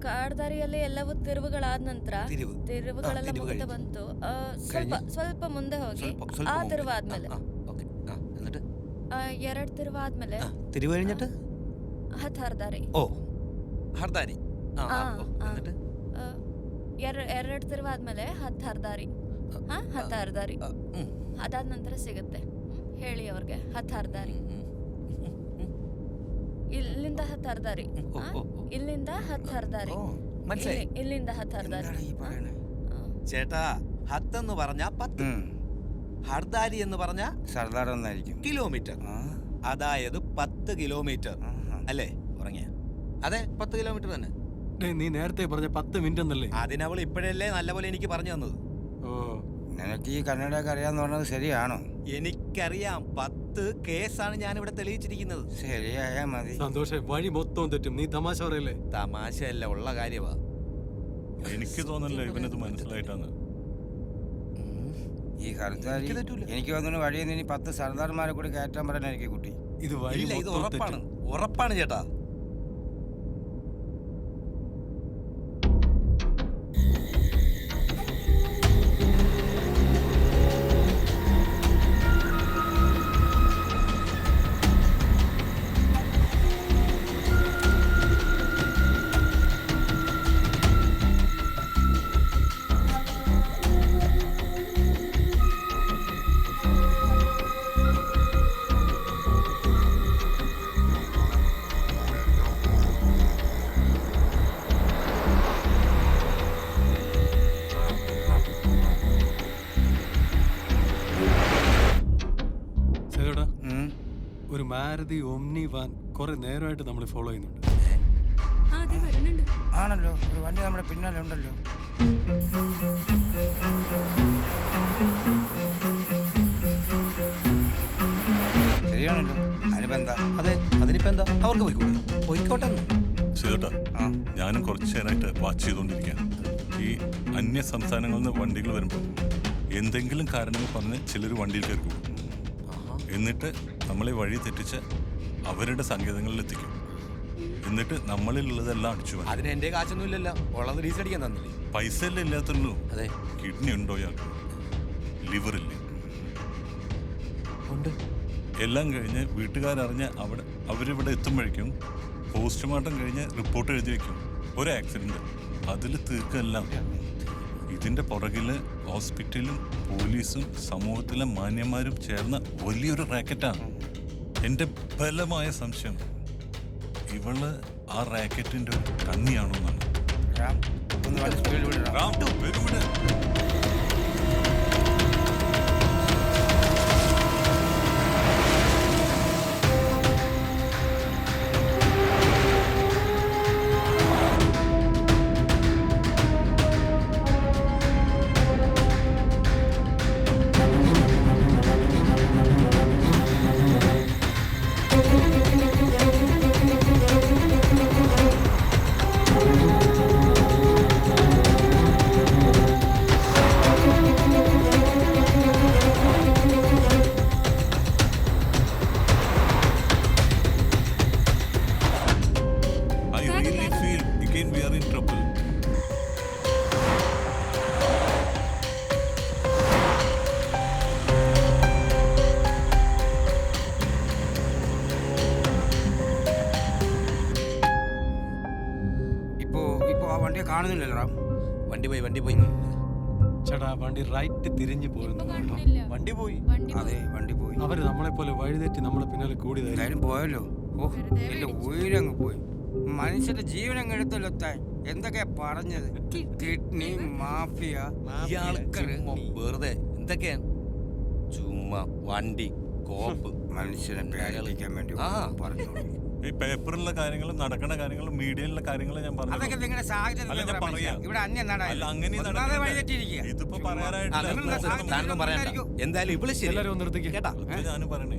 ಕಾಡ್ದಾರಿಯಲ್ಲಿ ಎಲ್ಲವೂ ತಿರುವುಗಳಾದ ನಂತರ ತಿರುವುಗಳೆಲ್ಲ ಮುಗಿದ ಬಂತು. ಸ್ವಲ್ಪ ಮುಂದೆ ಹೋಗಿ ಆ ತಿರುವಾದ್ಮೇಲೆ 2 ತಿರುವಾದ್ಮೇಲೆ തിരിവ് കഴിഞ്ഞിട്ട് ಹರ್ದಾರಿ. ഓ, ഹർദാരി. ಎರಡು ತಿರುವಾದ್ಮೇಲೆ ಹರ್ದಾರಿ. ಹರ್ದಾರಿ ಅದಾದ ನಂತರ ಸಿಗುತ್ತೆ. ಹೇಳಿ ಅವ್ರಿಗೆ ಹರ್ದಾರಿ. ಇಲ್ಲಿಂದ ಹರ್ದಾರಿ. ಇಲ್ಲಿಂದ ಹರ್ದಾರಿ. ಇಲ್ಲಿಂದ ಹರ್ದಾರಿ. ചേട്ടാ, ഹത്തെന്ന് പറഞ്ഞ 10, ഹർദാരി എന്ന് പറഞ്ഞ സർദാർ എന്നായിരിക്കും കിലോമീറ്റർ. അതായത് 10 കിലോമീറ്റർ അല്ലേ? ഉറങ്ങിയ അതെ, 10 കിലോമീറ്റർ തന്നെ. നീ നേരത്തെ പറഞ്ഞ 10 മിനിറ്റ് എന്നല്ലേ? അതിനവൾ ഇപ്പോഴല്ലേ നല്ലപോലെ എനിക്ക് പറഞ്ഞു തന്നത്. നിനക്ക് ഈ കന്നഡയൊക്കെ അറിയാന്ന് പറഞ്ഞത് ശരിയാണോ? എനിക്കറിയാം. 10 കേസാണ് ഞാനിവിടെ തെളിയിച്ചിരിക്കുന്നത്. ശരിയായാ മതി. സന്തോഷം, വഴി മൊത്തം തെറ്റും. നീ തമാശ പറയല്ലേ? തമാശയല്ല, ഉള്ള കാര്യമാ. എനിക്ക് തോന്നല്ല ഇവനത് മനസ്സിലായിട്ടാണ്. ഈ ഹർദാരി എനിക്ക് തോന്നുന്നു വഴിയിൽ നിന്ന് 10 സർദാർമാരെ കൂടി കയറ്റാൻ പറയാൻ എനിക്ക് കുട്ടി. ഇത് വഴി ഇത് ഉറപ്പാണ്, ഉറപ്പാണ് ചേട്ടാ. ഒരു മാരുതി ഓംനി വാൻ കുറെ നേരമായിട്ട് നമ്മൾ ഫോളോ ചെയ്യുന്നുണ്ട്. ആണല്ലോ, ഒരു വണ്ടി നമ്മുടെ പിന്നാലെ ഉണ്ടല്ലോ. ശരിയാണല്ലോ. അതിനിപ്പെന്താ? അതെ, അതിനിപ്പെന്താ? അവർക്ക് പോയിക്കോട്ടെ. ശരിട്ടാ, ഞാനും കുറച്ച് നേരമായിട്ട് വാച്ച് ചെയ്തുകൊണ്ടിരിക്കുകയാണ്. ഈ അന്യ സംസ്ഥാനങ്ങളിൽ നിന്ന് വണ്ടികൾ വരുമ്പോൾ എന്തെങ്കിലും കാരണങ്ങൾ പറഞ്ഞ് ചിലർ വണ്ടിയിൽ കയറി പോകും. എന്നിട്ട് നമ്മളെ വഴി തെറ്റിച്ച് അവരുടെ സങ്കേതങ്ങളിൽ എത്തിക്കും. എന്നിട്ട് നമ്മളിലുള്ളതെല്ലാം അടിച്ചു. അതിന് എന്റെ കാശൊന്നും ഇല്ലല്ലോ, ഉള്ളത് ഡീസൽ അടിക്കാൻ തന്നില്ലേ? പൈസ അല്ലേ ഇല്ലാത്തുള്ളൂ. അതെ. കിഡ്നി ഉണ്ടോ ഇയാൾക്ക്? ലിവർ ഇല്ലേ? ഉണ്ട്. എല്ലാം കഴിഞ്ഞ് വീട്ടുകാരറിഞ്ഞ് അവരിവിടെ എത്തുമ്പോഴേക്കും പോസ്റ്റ്മോർട്ടം കഴിഞ്ഞ് റിപ്പോർട്ട് എഴുതി വയ്ക്കും. ഒരു ആക്സിഡന്റ് അതിൽ തീർക്കെല്ലാം. ഇതിന്റെ പുറകില് ഹോസ്പിറ്റലും പോലീസും സമൂഹത്തിലെ മാന്യന്മാരും ചേർന്ന വലിയൊരു റാക്കറ്റാണ്. എൻ്റെ ബലമായ സംശയം ഇവള് ആ റാക്കറ്റിന്റെ ഒരു കണ്ണിയാണോ എന്നാണ്. കാണുന്നില്ലല്ലോ റാം. വണ്ടി പോയി ചേട്ടാ വണ്ടി റൈറ്റ് തിരിഞ്ഞു പോയിരുന്നു. വണ്ടി പോയി. അതെ വണ്ടി പോയി. അവര് നമ്മളെ പോലെ വഴിതെറ്റി നമ്മളെ പിന്നാലെ കൂടിയതായിരുന്നു. എന്തായാലും പോയല്ലോ. ഓ എന്റെ ഉയരങ്ങ് പോയി. മനുഷ്യന്റെ ജീവനങ്ങ് എടുത്തല്ലോ താൻ. എന്തൊക്കെയാ പറഞ്ഞത്? Kidney mafia. വെറുതെ എന്തൊക്കെയാണ് ചുമ്മാ വണ്ടി കോപ്പ് മനുഷ്യനെ പേടിപ്പിക്കാൻ വേണ്ടി പറഞ്ഞു. ഈ പേപ്പറിലുള്ള കാര്യങ്ങൾ നടക്കുന്ന കാര്യങ്ങൾ മീഡിയയിലുള്ള കാര്യങ്ങൾ ഞാൻ പറഞ്ഞു. അതൊക്കെ നിങ്ങളുടെ സാഹചര്യം ഇവിടെ അന്യം ഇതിപ്പോ പറയാനായിട്ട് എന്തായാലും ഇവള് ശരി കേട്ടാ ഞാനും പറയണേ.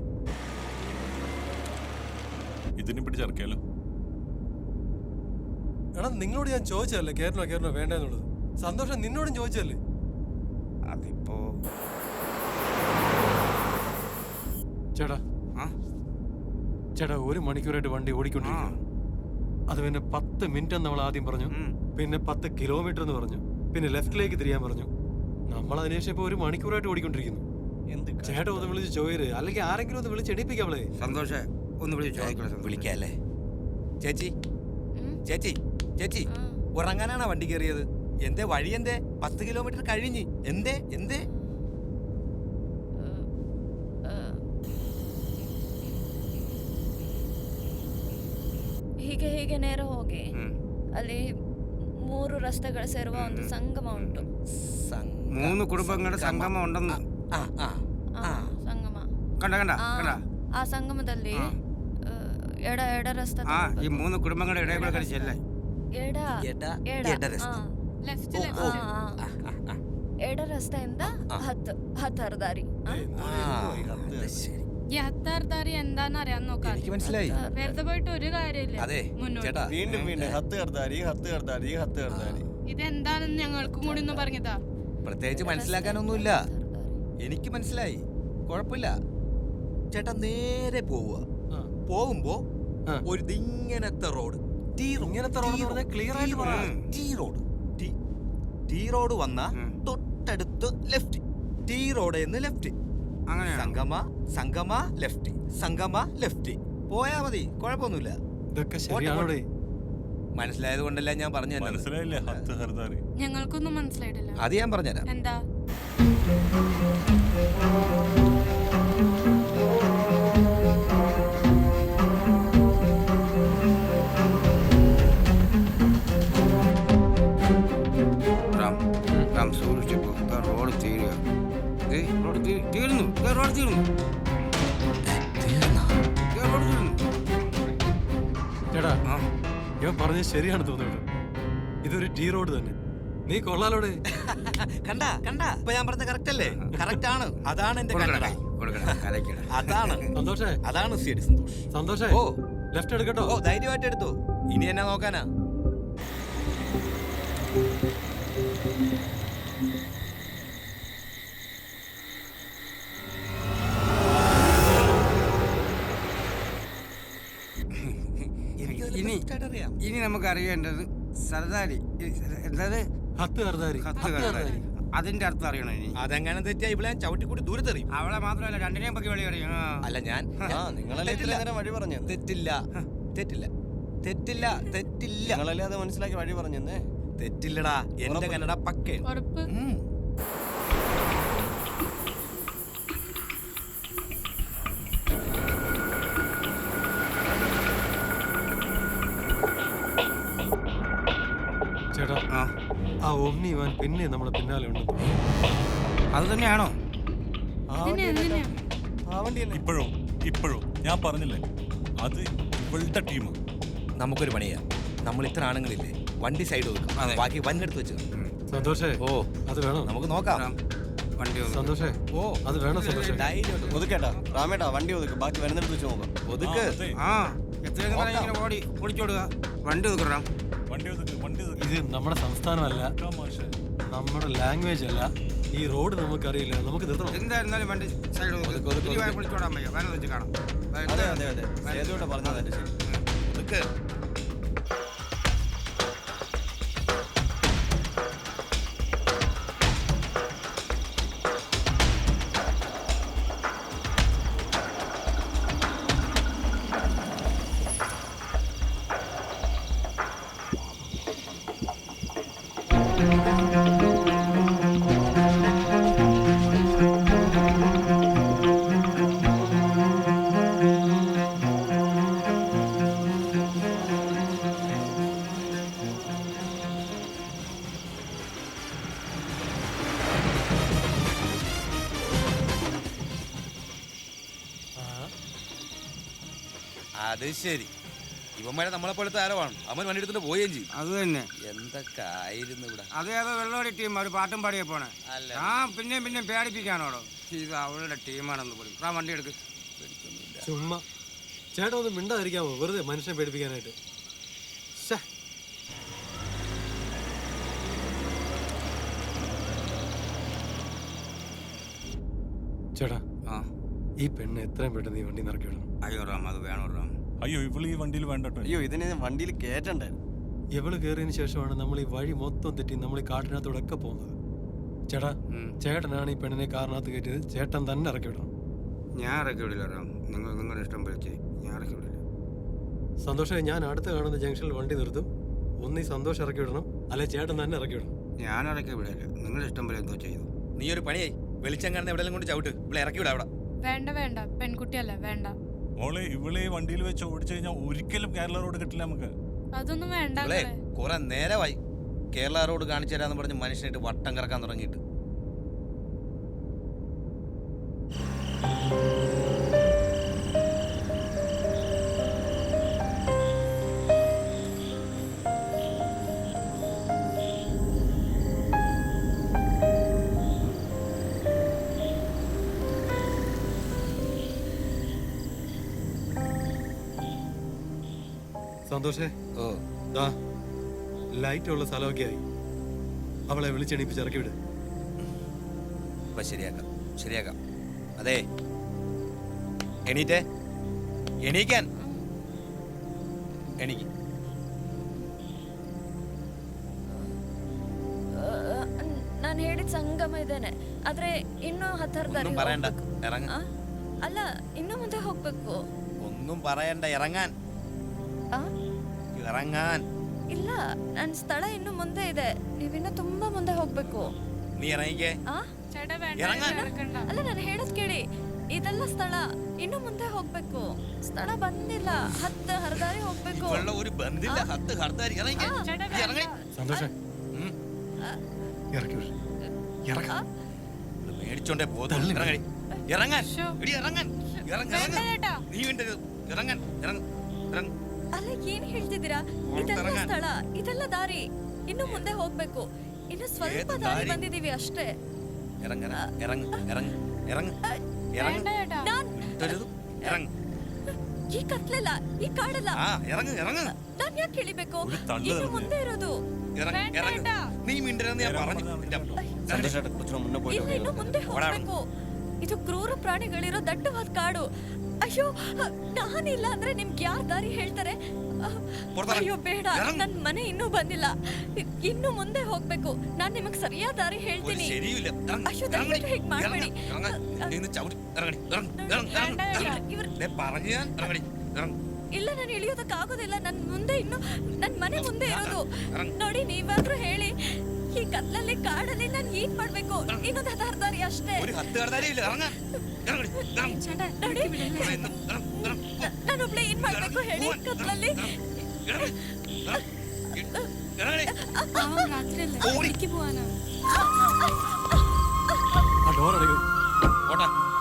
ഇതിനെ പിടിച്ചിറക്കിയാലോ? എടാ നിങ്ങളോട് ഞാൻ ചോദിച്ചതല്ലേ കേരളോ വേണ്ടെന്നുള്ളത്. സന്തോഷം നിന്നോടും ചോദിച്ചതല്ലേ? അതിപ്പോ ചേട്ടാ 1 മണിക്കൂറായിട്ട് വണ്ടി ഓടിക്കൊണ്ടിരിക്കുന്നു. അത് പിന്നെ 10 മിനിറ്റ് നമ്മൾ ആദ്യം പറഞ്ഞു, പിന്നെ 10 കിലോമീറ്റർ എന്ന് പറഞ്ഞു, പിന്നെ ലെഫ്റ്റിലേക്ക് തിരിയാൻ പറഞ്ഞു. നമ്മൾ അതിനുശേഷം ഇപ്പൊ 1 മണിക്കൂറായിട്ട് ഓടിക്കൊണ്ടിരിക്കുന്നു. ചേട്ടാ ഒന്ന് വിളിച്ച് ചോദിര്, അല്ലെങ്കിൽ ആരെങ്കിലും ഒന്ന് വിളിച്ച് എണീപ്പിക്കാമളേ. സന്തോഷേ ഒന്ന് വിളിക്കാല്ലേ? ചേച്ചി ഉറങ്ങാനാണോ വണ്ടി കയറിയത്? എന്തേ വഴി എന്തേ 10 കിലോമീറ്റർ കഴിഞ്ഞ് എന്തേ? ಹೀಗೆ ನೇರ ಹೋಗಿ ಅಲ್ಲಿ 3 ರಸ್ತೆಗಳ ಸೇರುವ ಒಂದು ಸಂಗಮ ಉಂಟು. 3 കുടുംബങ്ങളുടെ സംഗമം ഉണ്ടെന്ന്. ಸಂಗಮ കണ്ട ಆ ಸಂಗಮದಲ್ಲಿ ಎಡ ರಸ್ತೆ ഈ 3 കുടുംബങ്ങളുടെ ഇടയിൽ കൂടെ ചെല്ലേ. ಎಡ ರಸ್ತೆಯಿಂದ 10 ದಾರಿ. ഈ ഹത്താർദാരി എന്താന്ന് അറിയാൻ നോക്കാം. മനസ്സിലായി. വെറുതെ പോയിട്ട് ഒരു കാര്യമില്ല. വീണ്ടും 10 ഇതെന്താണെന്ന് ഞങ്ങൾക്കും കൂടി ഒന്ന് പറഞ്ഞതാ. പ്രത്യേകിച്ച് മനസ്സിലാക്കാനൊന്നുമില്ല. എനിക്ക് മനസ്സിലായി. കുഴപ്പമില്ല. ചേട്ടാ നേരെ പോകുമ്പോ ഒരു ഇങ്ങനത്തെ റോഡ് ടീ റോഡ് വന്ന തൊട്ടടുത്ത് ലെഫ്റ്റ്. ടീ റോഡ് എന്ന് ലെഫ്റ്റ്. സംഗമ ലെഫ്റ്റ് പോയാ മതി. കുഴപ്പമൊന്നുമില്ല. മനസ്സിലായത് കൊണ്ടല്ല ഞാൻ പറഞ്ഞു. മനസ്സിലായില്ലേ? ഞങ്ങൾക്കൊന്നും മനസ്സിലായിട്ടില്ല. അത് ഞാൻ പറഞ്ഞുതരാം. എന്താ? റാം സൂക്ഷിച്ചു പോ. റോഡ് തീരുക. തീർന്നു. ചേട്ടാ ഞാൻ പറഞ്ഞത് ശരിയാണ് തോന്നുന്നു. ഇതൊരു ടീ റോഡ് തന്നെ. നീ കൊള്ളാലോടെ. കണ്ട ഇപ്പൊ ഞാൻ പറഞ്ഞ കറക്റ്റ് അല്ലേ? കറക്റ്റ് ആണ്. അതാണ് എന്റെ അതാണ് സന്തോഷേ. ഓ ലെഫ്റ്റ് എടുക്കട്ടോ? ഓ ധൈര്യമായിട്ട് എടുത്തു. ഇനി എന്നാ നോക്കാനാ? ഇനി നമുക്ക് അറിയേണ്ടത് സർദാരി. എന്താത്? ഹത്താർദാരി. അതിന്റെ അർത്ഥം അറിയണോ? ഇനി അതെങ്ങനെ തെറ്റിയാ ഇവിടെ ചവിട്ടിക്കൂടി ദൂരത്തെറിയും. അവളെ മാത്രമല്ല രണ്ടിനെയും പറ്റി വഴി അറിയാം. അല്ല ഞാൻ നിങ്ങളല്ലേ വഴി പറഞ്ഞു? തെറ്റില്ല. നിങ്ങളല്ലേ അത് മനസ്സിലാക്കി വഴി പറഞ്ഞേ? തെറ്റില്ലടാ. എന്റെ കന്നഡ പക്കേ. ചേട്ടാ ആ ഓമ്നി വാൻ പിന്നെ നമ്മളെ പിന്നാലെ ഉണ്ട്. അത് തന്നെയാണോ? ഇപ്പോഴോ ഞാൻ പറഞ്ഞില്ലേ, അത് ഇവളുടെ ടീമാ. നമുക്കൊരു പണിയാ. നമ്മൾ ഇത്ര ആണുങ്ങളില്ലേ, വണ്ടി സൈഡ് ഒതുക്കാം. ബാക്കി വന്നെടുത്ത് വെച്ചു. സന്തോഷേ. ഓ അത് വേണോ? നമുക്ക് നോക്കാം. വണ്ടി സന്തോഷേ. ഓ അത് വേണോ സന്തോഷേ? ഒതുക്കേട്ടാ രാമേട്ടാ, വണ്ടി ഒതുക്ക്. ബാക്കി വരുന്നിടത്ത് വെച്ച് നോക്കാം. ഒതുക്ക്. ഓടിച്ചോടുക. വണ്ടി ഒതുക്കണം. ഇത് നമ്മുടെ സംസ്ഥാനമല്ല, നമ്മുടെ ലാംഗ്വേജ് അല്ല. ഈ റോഡ് നമുക്കറിയില്ല. നമുക്ക് നിർത്തണം. എന്തായിരുന്നാലും വണ്ടി സൈഡ് വിളിച്ചോടാൻ പയ്യ. വേറെ വെച്ച് കാണാം. അതെ പറഞ്ഞതല്ലേ ശരി. ഒതുക്ക്. അത് ശരി. ഇവന്മാരെ നമ്മളെ പോലത്തെ ആരവാണ്. അവൻ വണ്ടി എടുത്തിട്ട് പോവുകയും ചെയ്യും. അത് തന്നെ. എന്തൊക്കെ ആയിരുന്നു ഇവിടെ. അതേ വെള്ളോടി ടീം ഒരു പാട്ടും പാടിയെ പോണേ. ആ പിന്നെയും പേടിപ്പിക്കാനോടോ. ഇത് അവളുടെ ടീമാണെന്ന് പോലും. ആ വണ്ടി എടുക്ക്. ചുമ്മാ ചേട്ടാ ഒന്ന് മിണ്ടാതിരിക്കാമോ? വെറുതെ മനുഷ്യനെ പേടിപ്പിക്കാനായിട്ട്. ചേട്ടാ ഈ പെണ്ണ് എത്രയും പെട്ടെന്ന് ഈ വണ്ടി നിറക്കി വിടണം. അയ്യോ റാം, അത് വേണോ റാം? അയ്യോ ഇവള് ഈ വണ്ടിയിൽ വേണ്ടട്ടോ. അയ്യോ ഇതിനെ വണ്ടിയിൽ കേറ്റണ്ടേ? ഇവള് കയറിയതിന് ശേഷമാണ് നമ്മൾ ഈ വഴി മൊത്തം തെറ്റി നമ്മൾ ഈ കാട്ടിനകത്തൂടെ ഒക്കെ പോകുന്നത്. ചേട്ടാ ചേട്ടനാണ് ഈ പെണ്ണിനെ കാറിനകത്ത് കയറ്റിയത്. ചേട്ടൻ തന്നെ ഇറക്കി വിടണം. ഞാൻ ഇറക്കി വിടില്ല റാം. നിങ്ങളുടെ ഇഷ്ടം പോലെ ഞാൻ ഇറക്കി വിടില്ല. സന്തോഷം, ഞാൻ അടുത്ത് കാണുന്ന ജംഗ്ഷനിൽ വണ്ടി നിർത്തും. ഒന്ന് ഈ സന്തോഷം ഇറക്കി വിടണം, അല്ലെ ചേട്ടൻ തന്നെ ഇറക്കി വിടണം. ഞാൻ ഇറക്കി വിടില്ല. നിങ്ങളുടെ ഇഷ്ടം പോലെ എന്തോ ചെയ്തു. നീ ഒരു പണിയായി വെളിച്ചം കാണുന്ന എവിടെയെങ്കിലും കൊണ്ട് ചവിട്ട്. ഇവിടെ ഇറക്കി വിടാ. അവിടെ വേണ്ട വേണ്ട, പെൺകുട്ടിയല്ല, വേണ്ട. മോളെ ഇവളെ ഈ വണ്ടിയിൽ വെച്ച് ഓടിച്ചു കഴിഞ്ഞാൽ ഒരിക്കലും കേരള റോഡ് കിട്ടില്ല നമുക്ക്. അതൊന്നും വേണ്ട. കുറെ നേരമായി കേരള റോഡ് കാണിച്ചു തരാന്ന് പറഞ്ഞ് മനുഷ്യനായിട്ട് വട്ടം കറക്കാൻ തുടങ്ങിയിട്ട്. സന്തോഷേ, ലൈറ്റ് ഉള്ള സ്ഥലമൊക്കെ ആയി. അവളെ വിളിച്ചെണീപ്പിച്ച് ഇറക്കി വിട്. ശരിയാക്കാം. അതെ, എണീറ്റേ, ಎಣೀಕ್ಯಾನ್ ಎಣೀಕಿ ನಾನು ಹೇಳಿದ ಸಂಗಮ ಇದ್ದೇನೆ ಆದ್ರೆ ಇನ್ನೂ 10 ದಾರಿ പറയണ്ട ഇറങ്ങ ಅಲ್ಲ ಇನ್ನೂ ಮುಂದೆ ಹೋಗ್ಬೇಕು ഒന്നും പറയണ്ട ഇറങ്ങാൻ ഇറങ്ങാൻ ಇಲ್ಲ ನನ್ನ ಸ್ಥಳ ಇನ್ನು ಮುಂದೆ ಇದೆ ನೀವಿನ್ನೂ ತುಂಬಾ ಮುಂದೆ ಹೋಗ್ಬೇಕು ನೀ ಇറങ്ങിಕೆ ಅಲ್ಲ ನಾನು ಹೇಳೋದು ಕೇಳಿ ಇದೆಲ್ಲ ಸ್ಥಳ ಇನ್ನು ಮುಂದೆ ಹೋಗ್ಬೇಕು ಸ್ಥಳ ಬಂದಿಲ್ಲ 10 ಹರದಾರಿ ಹೋಗ್ಬೇಕು ഒരു ബന്ധില്ല 10 ഹർദാരി ഇറങ്ങിಕೆ ഇറങ്ങി സന്തോഷം ഇറക്കി ഇറങ്ങ മേടിച്ചോണ്ടേ പോകുന്നു ഇറങ്ങി ഇറങ്ങാൻ എടി ഇറങ്ങാൻ നീ ഇറങ്ങാൻ ഇറങ്ങ ಅಲ್ಲ ಏನ್ ಹೇಳ್ತಿದ್ದೀರಾ ಇದೆಲ್ಲ ಸ್ಥಳ ಇದೆಲ್ಲ ದಾರಿ ಇನ್ನು ಮುಂದೆ ಹೋಗ್ಬೇಕು ಇನ್ನು ಸ್ವಲ್ಪ ದಾರಿ ಬಂದಿದೀವಿ ಅಷ್ಟೇ ഇറങ്ങ ഇറങ്ങ ഇറങ്ങ ഇറങ്ങ ഇറങ്ങ ഇറങ്ങ ಈ ಕತ್ಲೆಲ್ಲ ಈ ಕಾಡಲ್ಲ ഇറങ്ങ ಇറങ്ങ ನಾನ್ ಯಾಕೆ ಇಳಿಬೇಕು ಇನ್ನು ಮುಂದೆ ಇರೋದು ഇറങ്ങ നീ മിണ്ടരുതെന്ന് ഞാൻ പറഞ്ഞു ಇಲ್ಲ ಇನ್ನು ಮುಂದೆ ಹೋಗ್ಬೇಕು ಇದು ಕ್ರೂರ ಪ್ರಾಣಿಗಳಿರೋ ದಟ್ಟವಾದ ಕಾಡು ಅಯ್ಯೋ ನಾನಿಲ್ಲ ಅಂದ್ರೆ ನಿಮ್ಗೆ ಯಾರು ದಾರಿ ಹೇಳ್ತಾರೆ ಅಯ್ಯೋ ಬೇಡ ನನ್ ಮನೆ ಇನ್ನೂ ಬಂದಿಲ್ಲ ಇನ್ನು ಮುಂದೆ ಹೋಗ್ಬೇಕು ನಾನ್ ನಿಮಗ್ ಸರಿಯಾದ ದಾರಿ ಹೇಳ್ತೀನಿ ಅಯ್ಯೋ ದಯವಿಟ್ಟು ಹೀಗ್ ಮಾಡ್ಬೇಡಿ ಇಲ್ಲ ನಾನು ಇಳಿಯೋದಕ್ಕಾಗೋದಿಲ್ಲ ನನ್ ಮುಂದೆ ಇನ್ನು ನನ್ ಮನೆ ಮುಂದೆ ಇರೋದು ನೋಡಿ ನೀವಾದ್ರೂ ಹೇಳಿ ಈ ಕತ್ಲಲ್ಲಿ ಕಾಡಲ್ಲಿ ನಾನು ಏನ್ ಮಾಡ್ಬೇಕು ಇನ್ನೊಂದು 10 ದಾರಿ ಅಷ್ಟೇ ನಾನೊಬ್ಳೆ ಏನ್ ಮಾಡ್ಬೇಕು ಹೇಳಿ ಕತ್ಲಲ್ಲಿ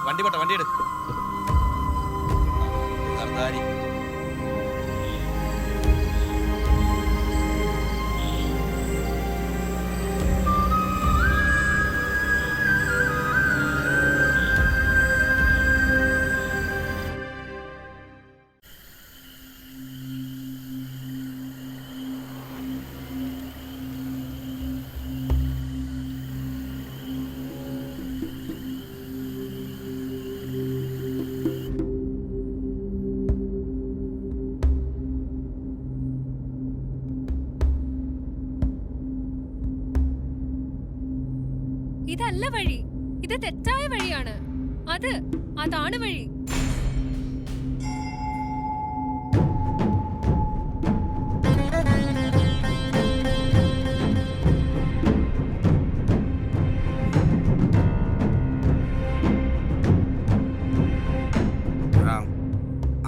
വണ്ടി പോട്ടെ വണ്ടി എടു ഹർദാരി ഇതല്ല വഴി ഇത് തെറ്റായ വഴിയാണ് അതാണ് വഴി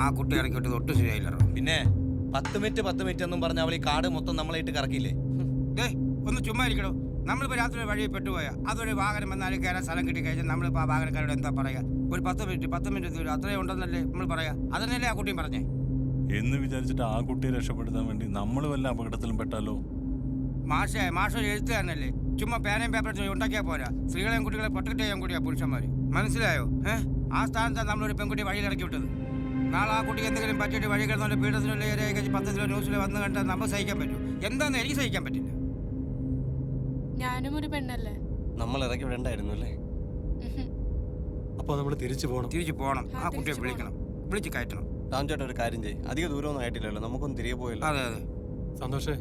ആ കുട്ടി ഇറക്കിയിട്ട് ഒട്ടും ശരിയായില്ല പിന്നെ 10 മിനിറ്റ് എന്നും പറഞ്ഞ അവൾ ഈ കാട് മൊത്തം നമ്മളെ ഇട്ട് കറക്കില്ലേ ഒന്ന് ചുമ്മാ ഇരിക്കണോ നമ്മളിപ്പോൾ രാത്രി വഴി പെട്ടുപോയാൽ അതൊരു വാഹനം വന്നാലും കയറാൻ സ്ഥലം കിട്ടി കഴിഞ്ഞാൽ നമ്മളിപ്പോൾ ആ വാഹനക്കാരോട് എന്താ പറയുക ഒരു 10 മിനിറ്റ് ദൂരം അത്രയും ഉണ്ടെന്നല്ലേ നമ്മൾ പറയാ അതന്നെയല്ലേ ആ കുട്ടിയും പറഞ്ഞേ എന്ന് വിചാരിച്ചിട്ട് ആ കുട്ടിയെ രക്ഷപ്പെടുത്താൻ വേണ്ടി നമ്മൾ വല്ല അപകടത്തിലും പെട്ടാലോ? മാഷൊരു എഴുത്തുകാരനല്ലേ, ചുമ്മാ പേനയും പേപ്പറും ഉണ്ടാക്കിയാൽ പോരാ. സ്ത്രീകളെയും കുട്ടികളെ പ്രൊട്ടക്ട് ചെയ്യാൻ കൂടിയാ പുരുഷന്മാർ. മനസ്സിലായോ? ആ സ്ഥാനത്താണ് നമ്മളൊരു പെൺകുട്ടി വഴിയിൽ ഇറക്കി വിട്ടത്. നാളെ ആ കുട്ടിക്ക് എന്തെങ്കിലും പറ്റിയിട്ട് വഴി കിടന്നുള്ള പീഡനത്തിനുള്ള ഏരിയ പത്രത്തിലോ ന്യൂസിലോ വന്ന് കണ്ടാൽ നമ്മൾ സഹിക്കാൻ പറ്റും. എന്താണെന്ന് എനിക്ക് സഹിക്കാൻ പറ്റില്ല. ഞാനും ഒരു പെണ്ണല്ലേ. നമ്മൾ ഇറക്കി വിടണ്ടായിരുന്നു അല്ലേ? അപ്പൊ നമ്മൾ തിരിച്ചു പോകണം. ആ കുട്ടിയെ വിളിക്കണം, വിളിച്ച് കയറ്റണം. രാംചേട്ടൻ ഒരു കാര്യം ചെയ്യും, അധികം ദൂരമൊന്നും ആയിട്ടില്ലല്ലോ, നമുക്കൊന്ന് തിരികെ പോയല്ലോ. അതെ. സന്തോഷേ,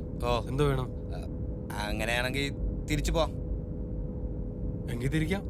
എന്തോ വേണം? അങ്ങനെയാണെങ്കിൽ തിരിച്ചു പോവാം. എങ്കിൽ തിരിക്കാം.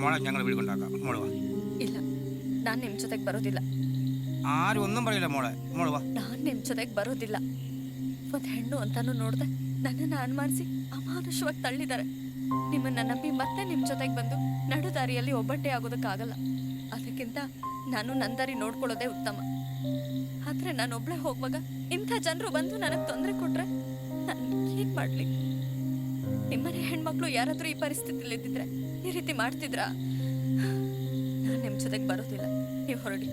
മോളെ ഞങ്ങൾ വീടുകൊണ്ടാക്കാം. മോള് വാ. ಇಲ್ಲ ನಾನು ನಿಮ್ಮ ಜೊತೆಗೆ ಬರೋದಿಲ್ಲ. ആരും ഒന്നും പറയില്ല മോളെ. മോള് ವಾ. ನಾನು ನಿಮ್ಮ ಜೊತೆಗೆ ಬರೋದಿಲ್ಲ. ಒಂದು ಹೆಣ್ಣು ಅಂತಾನು ನೋಡ್ದೆ ನನ್ನನ್ನು ಅನುಮಾನಿಸಿ ಅಮಾನುಷವಾಗಿ ತಳ್ಳಿದ್ದಾರೆ. ನಿಮ್ಮನ್ನ ನಂಬಿ ಮತ್ತೆ ನಿಮ್ಮ ಜೊತೆಗೆ ಬಂದು ನಡು ದಾರಿಯಲ್ಲಿ ಒಬ್ಬಟ್ಟೆ ಆಗೋದಕ್ಕಾಗಲ್ಲ. ಅದಕ್ಕಿಂತ ನಾನು ನನ್ನ ದಾರಿ ನೋಡ್ಕೊಳ್ಳೋದೇ ಉತ್ತಮ. ಆದ್ರೆ ನಾನು ಒಬ್ಳೆ ಹೋಗುವಾಗ ಇಂಥ ಜನರು ಬಂದು ನನಗೆ ತೊಂದರೆ ಕೊಟ್ರೆ ನಾನು ಏನ್ ಮಾಡ್ಲಿ? ನಿಮ್ಮನೆ ಹೆಣ್ಮಕ್ಳು ಯಾರಾದ್ರೂ ಈ ಪರಿಸ್ಥಿತಿಲಿ ಇದ್ದಿದ್ರೆ ಈ ರೀತಿ ಮಾಡ್ತಿದ್ರಾ? ನಾನು ನಿಮ್ಮ ಜೊತೆಗೆ ಬರೋದಿಲ್ಲ, ನೀವು ಹೊರಡಿ.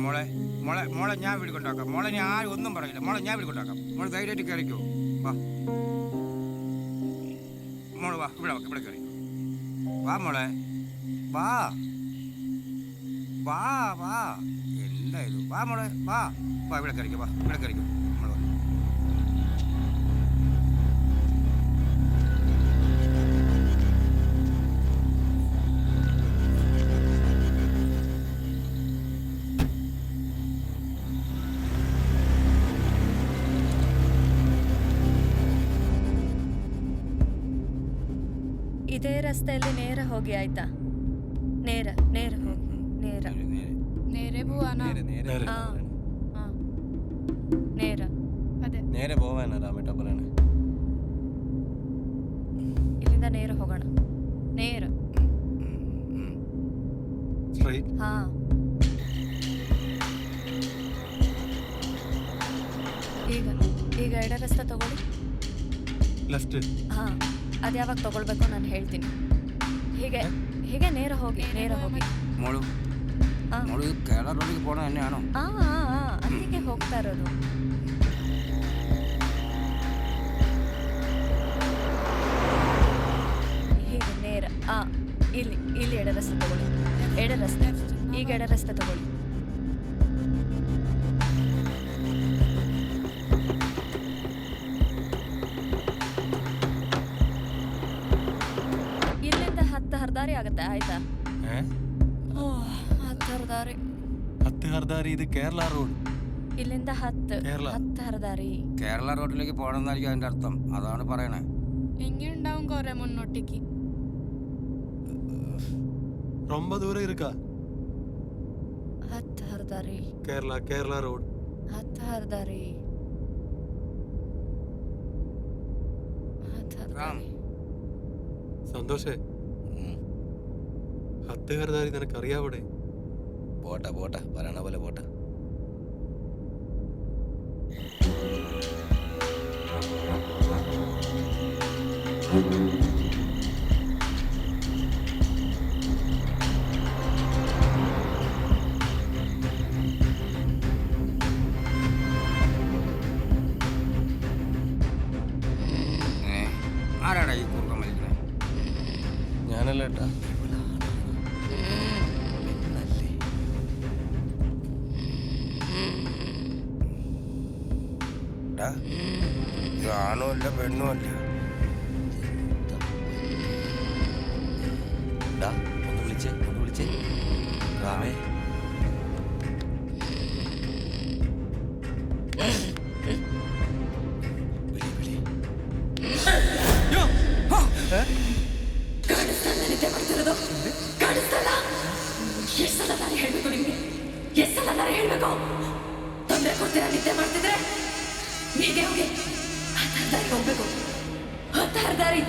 മോളെ മോളെ മോളെ ഞാൻ വീടുകൊണ്ടാക്കാം. മോളെ ഞാൻ ആരും ഒന്നും പറയില്ല. മോളെ ഞാൻ വീടുകൊണ്ടാക്കാം. മോളെ ധൈര്യമായിട്ട് കയറിക്കോ. വാ മോള് വാ, ഇവിടെ കയറി വാ മോളെ. വാ വാ വാ. എന്തായാലും വാ മോളെ, വാ വാ, ഇവിടെ കയറിക്കോ. വാ ഇവിടെ കയറിക്കോ. മോളെ വാ. ಇದೇ ರಸ್ತೆಯಲ್ಲಿ ನೇರ ಹೋಗಿ ಆಯ್ತಾ? ನೇರ ನೇರ ಹೋಗಿ ನೇರ നേരെ പോവാനാ? നേര അതെ, നേരെ പോവാനാ രാമേട്ട പറയണേ. ಇಲ್ಲಿಂದ ನೇರ ಹೋಗೋಣ. ನೇರ ಹಾ. ಈಗ ಎಡ ರಸ್ತೆ ತಗೊಳ್ಳಿ. ಲೆಫ್ಟ್. ಹಾ, ಅದು ಯಾವಾಗ ತಗೊಳ್ಬೇಕು ನಾನು ಹೇಳ್ತೀನಿ. ಹೀಗೆ ನೇರ ಹೋಗಿ മോള് മോള് കേരള റോഡിലേക്ക് പോണ തന്നെയാണോ? ಅಲ್ಲಿಗೆ ಹೋಗ್ತಾ ಇರೋದು. ಹೀಗೆ ನೇರ ಇಲ್ಲಿ ಎಡ ರಸ್ತೆ ತಗೊಳ್ಳಿ. ಎಡ ರಸ್ತೆ, ಈಗ ಎಡ ರಸ್ತೆ ತಗೊಳ್ಳಿ. ಇಲ್ಲಿಂದ 10 ಹರದಾರಿ ಆಗುತ್ತೆ ಆಯ್ತಾ? 10 ಹರದಾರಿ. 10 ഹർദാരി. ഇത് കേരള റോഡ്. ഇല്ലിന്ത 10 ഹർദാരി. കേരള റോഡിലേക്ക് പോകണമെന്നായിരിക്കും അതിന്റെ അർത്ഥം. അതാണ് പറയണേ. എങ്ങനെയുണ്ടാവും കുറെ മുന്നോട്ടേക്ക്. ரொம்ப ദൂരം ഇരിക്കാ. 10 ഹർദാരി. കേരള റോഡ്. 10 ഹർദാരി. സന്തോഷേ, 10 ഹർദാരി നിനക്കറിയാവിടെ? പോട്ടെ പറയണ പോലെ പോട്ടെ. കേരളേട്ടാ. ഇത് ആണുമല്ല പെണ്ണുമല്ല. ഒന്ന് വിളിച്ചേ രാമേ. ತೊಂದರೆ ಕೊಡ್ತೀರಾ ನಿದ್ದೆ ಮಾಡ್ತಿದ್ರೆ? ಹೇಗೆ ಹೋಗಿ ಹತ್ತಾರು ಹೋಗ್ಬೇಕು. ಹತ್ತಾರು ದಾರಿ.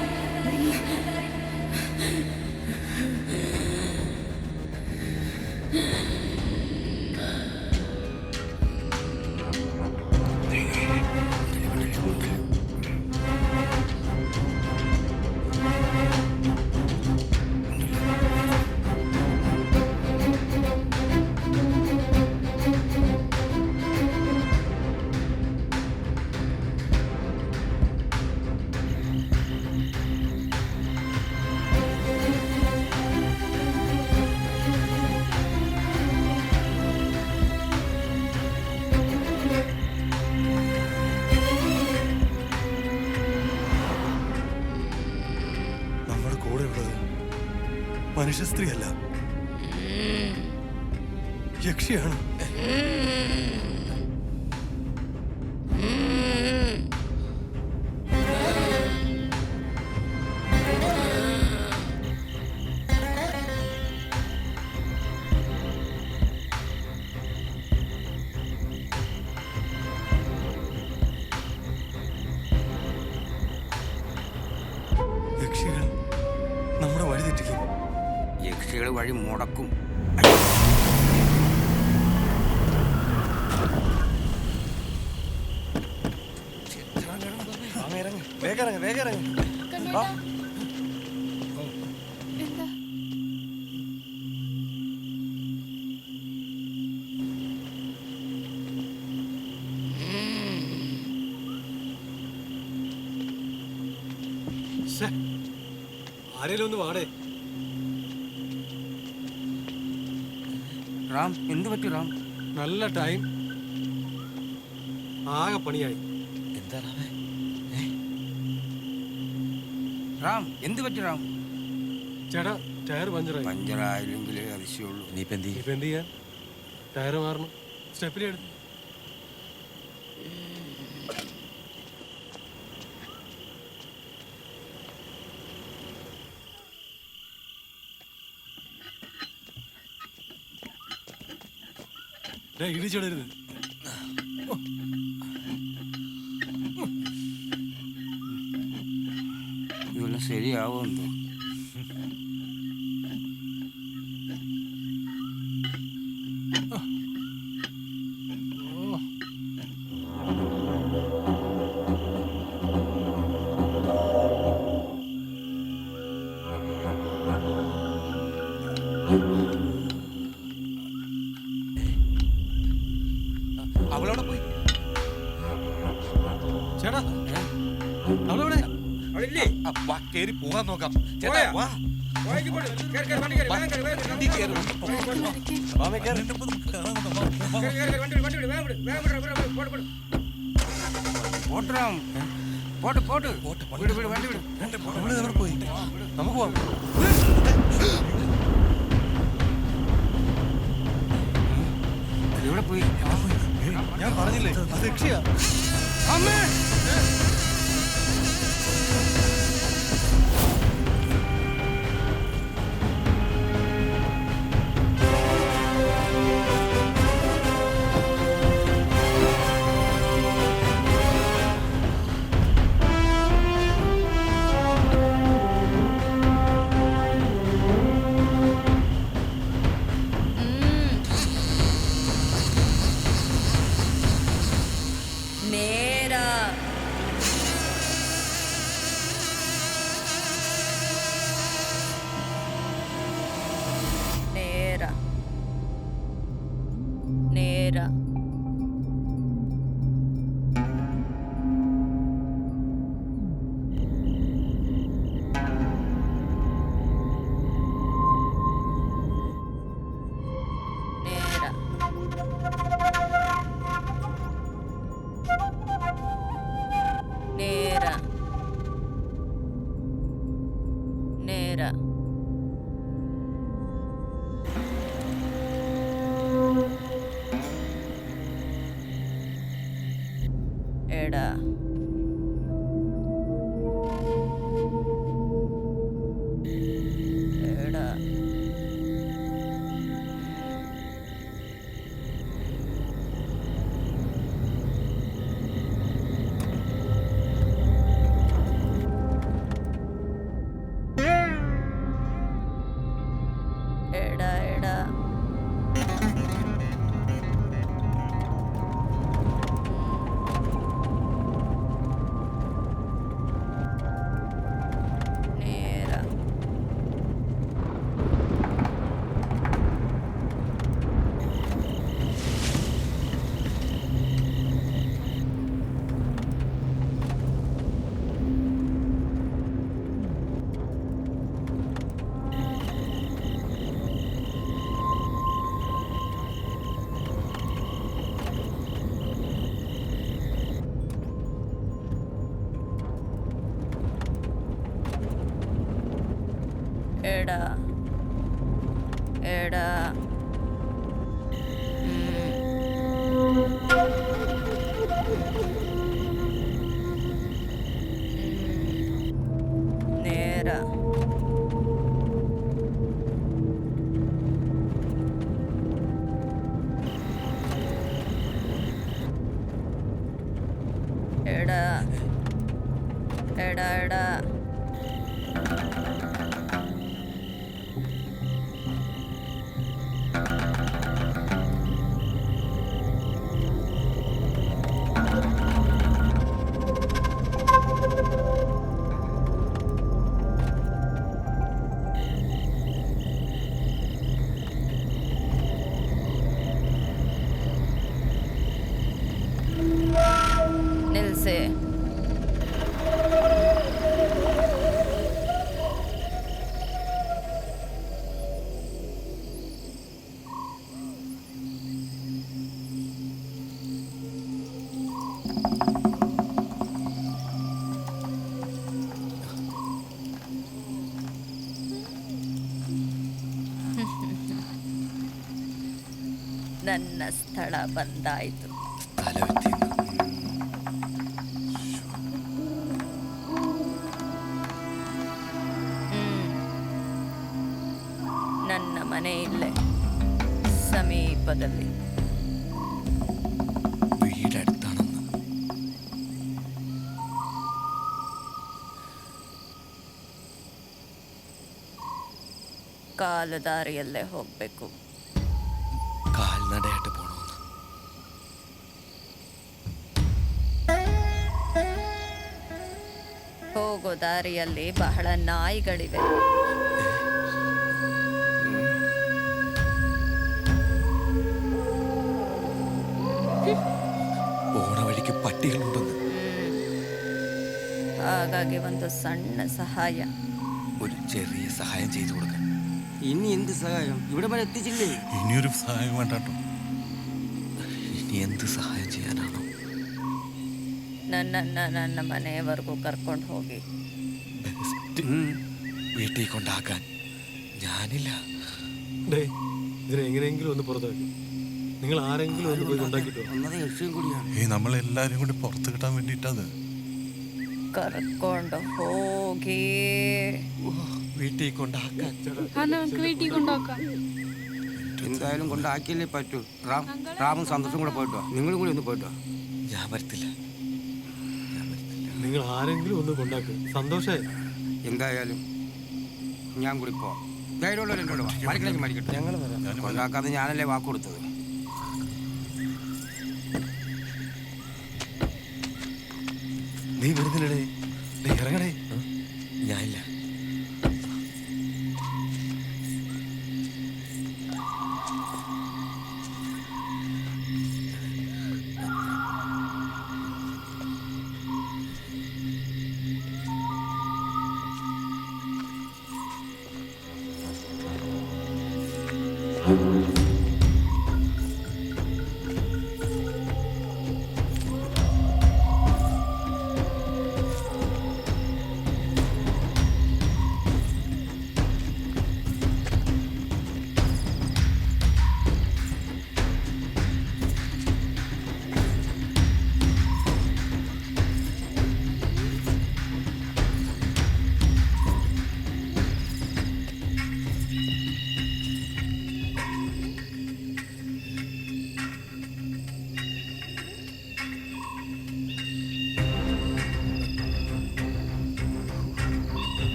മനുഷ്യ സ്ത്രീയല്ല, യക്ഷിയാണ്. യക്ഷികൾ നമ്മുടെ വഴി തെറ്റിക്കും. യക്ഷികൾ വഴി മുടക്കും. ആരേലും ഒന്ന് വാടേ. റാം, എന്ത് പറ്റി റാം? നല്ല ടൈം, ആകെ പണിയായി. എന്താ റാമേ? റാം, എന്ത് പറ്റി റാം? ചേട്ടാ, ടയർ പഞ്ചറായി. പഞ്ചറായില്ലെങ്കിലേ അതിശയുള്ളൂ. ഇനിയിപ്പോ എന്ത് ചെയ്യാൻ? ടയർ മാറണം. സ്റ്റെപ്പിലെടുത്ത് ഇടിച്ചിടരുത്. ഇതെല്ലാം ശരിയാവുമെന്തോ. അവളവിടെ പോയി. ചേട്ടാ, അവളവിടെ വാ, കേറി പോകാൻ നോക്കാം. ചേട്ടാ വാ. പോട്ട്റാം, പോട്ട് പോട്ട് വിട് വിട്, വണ്ടി വിട്. പോയി, നമുക്ക് പോവാം. എവിടെ പോയി? ഞാൻ പറഞ്ഞില്ലേ, അത് യക്ഷിയാ. അമ്മേ, നേരാ എടാ എടാ നേരാ എടാ എടാ നേരാ എടാ എടാ എടാ ನಿಲ್ಸೆ ನನ್ನ ಸ್ಥಳ ಬಂದಾಯಿತು. ನನ್ನ ಮನೆ ಇಲ್ಲೇ ಸಮೀಪದಲ್ಲಿ. വീടടുത്താണെന്ന്. ಕಾಲು ದಾರಿಯಲ್ಲೇ ಹೋಗ್ಬೇಕು. കാൽനടയായിട്ട് പോണമെന്ന്. ಹೋಗೋ ದಾರಿಯಲ್ಲಿ ಬಹಳ ನಾಯಿಗಳಿವೆ. പോണ വഴിക്ക് പട്ടികളുണ്ടെന്ന്. ಹಾಗಾಗಿ ಒಂದು ಸಣ್ಣ ಸಹಾಯ. ഒരു ചെറിയ സഹായം ചെയ്തു കൊടുക്കാൻ. ഇനി എന്ത് സഹായം? ഇവിടെ വരെ എത്തിച്ചില്ലേ? ഇനിയൊരു സഹായം വേണ്ട കേട്ടോ. ഇനി എന്ത് സഹായം ചെയ്യാനാണോ? ನನ್ನ ಮನೆಯವರೆಗೂ ಕರ್ಕೊಂಡು ಹೋಗಿ. വീട്ടിൽ കൊണ്ടാക്കാൻ ഞാനില്ല. ഇതിനെങ്ങനെയെങ്കിലും ഒന്ന് പുറത്താക്കി. നിങ്ങൾ ആരെങ്കിലും ഒന്ന് പോയി കൊണ്ടാക്കിട്ടോ. നമ്മളെല്ലാരും കൂടി പുറത്ത് കിട്ടാൻ വേണ്ടിട്ടത്. കർക്കൊണ്ട് ಹೋಗಿ. വീട്ടിൽ കൊണ്ടാക്കാൻ. വീട്ടിൽ കൊണ്ടാക്കാം. എന്തായാലും കൊണ്ടാക്കിയല്ലേ പറ്റൂ. റാമും സന്തോഷം കൂടെ പോയിട്ടോ. നിങ്ങളും കൂടി ഒന്ന് പോയിട്ടോ. ഞാൻ വരത്തില്ല. നിങ്ങൾ ആരെങ്കിലും ഒന്ന് കൊണ്ടാക്ക്. സന്തോഷായി. എന്തായാലും ഞാൻ കൂടി പോവാം. ധൈര്യമുള്ളവർ എന്നോട് വാ. മരിക്കണമെങ്കിൽ മരിക്കട്ടെ. ഞങ്ങൾ വരാം. കൊണ്ടാക്കാതെ ഞാനല്ലേ വാക്ക് കൊടുത്തത്. നീ വരുന്നില്ലടേ. ഇറങ്ങടേ. ഞാനില്ല.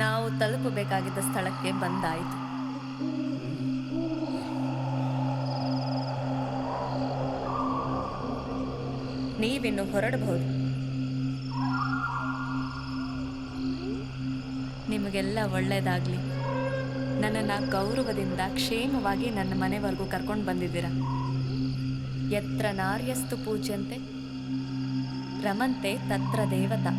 ನಾವು ತಲುಪಬೇಕಾಗಿದ್ದ ಸ್ಥಳಕ್ಕೆ ಬಂದಾಯಿತು. ನೀವಿನ್ನು ಹೊರಡಬಹುದು. ನಿಮಗೆಲ್ಲ ಒಳ್ಳೆಯದಾಗಲಿ. ನನ್ನನ್ನು ಗೌರವದಿಂದ ಕ್ಷೇಮವಾಗಿ ನನ್ನ ಮನೆವರೆಗೂ ಕರ್ಕೊಂಡು ಬಂದಿದ್ದೀರ. ಯತ್ರ ನಾರ್ಯಸ್ತು ಪೂಜ್ಯಂತೆ ರಮಂತೆ ತತ್ರ ದೇವತಾ.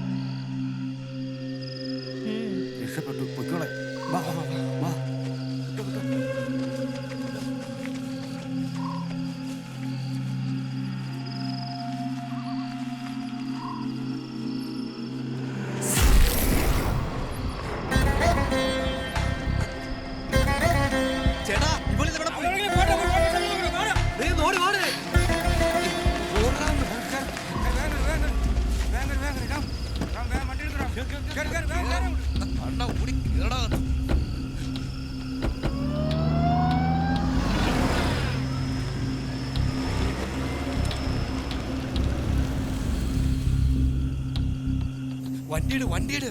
വണ്ടിയിട്.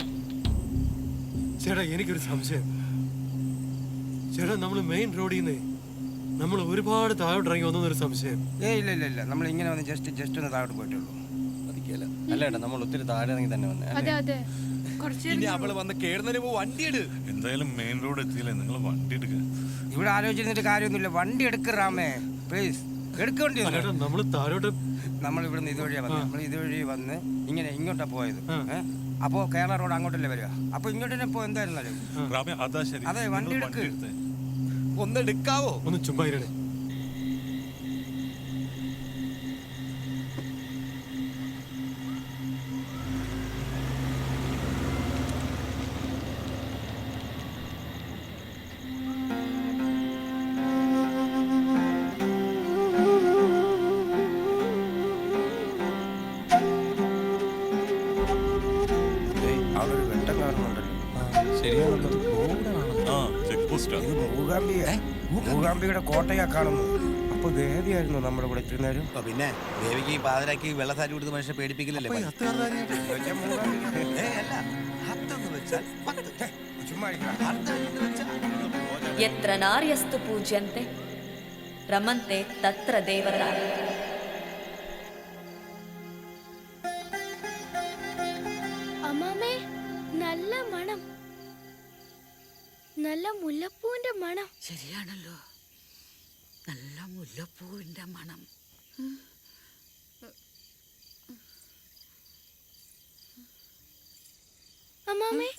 ചേട്ടാ എനിക്കൊരു സംശയം. ചേട്ടാ നമ്മൾ മെയിൻ റോഡിൽ നിന്ന് നമ്മൾ ഒരുപാട് താഴോട്ട് ഇറങ്ങി വന്നൊരു സംശയം. ഇല്ല നമ്മൾ ഇങ്ങനെ വന്ന് ജസ്റ്റ് ഒന്ന് താഴോട്ട് പോയിട്ടുള്ളൂ. അല്ല ഏട്ടാ, നമ്മൾ ഒത്തിരി താഴെ ഇറങ്ങി തന്നെ വന്നേ. ഇനി അവള് വന്ന് കേറുന്നതിന് മുമ്പ് വണ്ടിയിട്. എന്തായാലും മെയിൻ റോഡ് എത്തിയില്ലേ, നിങ്ങൾ വണ്ടി എടുക്കുക. ഇവിടെ ആലോചിച്ചിരുന്നിട്ട് കാര്യമൊന്നുമില്ല. വണ്ടി എടുക്കറാമേ പ്ലീസ്. എടുക്കേണ്ടി നമ്മൾ താഴോട്ട് നമ്മൾ ഇവിടുന്ന് ഇതുവഴി വന്ന് ഇങ്ങനെ ഇങ്ങോട്ടാ പോയത്. അപ്പോ കേരള റോഡ് അങ്ങോട്ടല്ലേ വരിക. അപ്പൊ ഇങ്ങോട്ട് തന്നെ പോ. എന്തായിരുന്നാലും അതെ വണ്ടി എടുക്ക്. ഒന്ന് എടുക്കാവോ? ഒന്ന് ചുമ്മാ ഇരണേ. മൂകാംബിയുടെ കോട്ടയാ കാണുന്നത്. അപ്പൊ ദേവിയായിരുന്നു നമ്മുടെ കൂടെ ഇത്രയും നേരം. പിന്നെ ദേവിക്ക് ഈ പാതിരാക്കി വെള്ളസാരി കൊടുത്ത് മനുഷ്യനെ പേടിപ്പിക്കില്ലല്ലേ? യത്ര നാര്യസ്തു പൂജ്യന്തെ രമന്തെ തത്ര ദേവതാ. അമ്മാമേ, നല്ല മണം, നല്ല മുല്ലപ്പൂവിന്റെ മണം. ശരിയാണല്ലോ, നല്ല മുല്ലപ്പൂവിന്റെ മണം. അമ്മാമേ,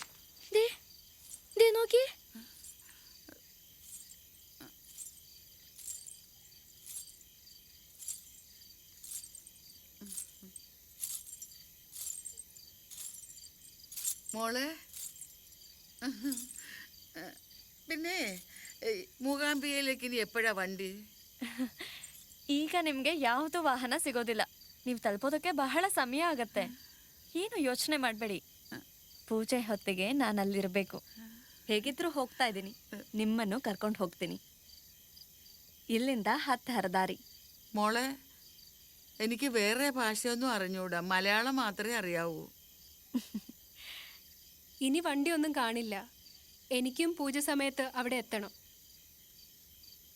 ദേ നോക്കിയേ. മോളെ, പിന്നെ ಮೂಗಾಂಬಿಕೆಗೆ ಇನಿ ಎಪ್ಪಡ ವಂಡಿ? ಈಗ ನಿಮಗೆ ಯಾವುದು ವಾಹನ ಸಿಗೋದಿಲ್ಲ. ನೀವು ತಲುಪೋದಕ್ಕೆ ಬಹಳ ಸಮಯ ಆಗತ್ತೆ. ಏನು ಯೋಚನೆ ಮಾಡಬೇಡಿ. ಪೂಜೆ ಹೊತ್ತಿಗೆ ನಾನು ಅಲ್ಲಿರಬೇಕು. ಹೇಗಿದ್ರೂ ಹೋಗ್ತಾ ಇದ್ದೀನಿ. ನಿಮ್ಮನ್ನು ಕರ್ಕೊಂಡು ಹೋಗ್ತೀನಿ. ಇಲ್ಲಿಂದ 10 ಹರದಾರಿ. മോളെ, എനിക്ക് വേറെ ഭാഷയൊന്നും അറിഞ്ഞൂടാ. മലയാളം മാത്രമേ അറിയാവൂ. ഇനി വണ്ടിയൊന്നും കാണില്ല. എനിക്കും പൂജ സമയത്ത് അവിടെ എത്തണം.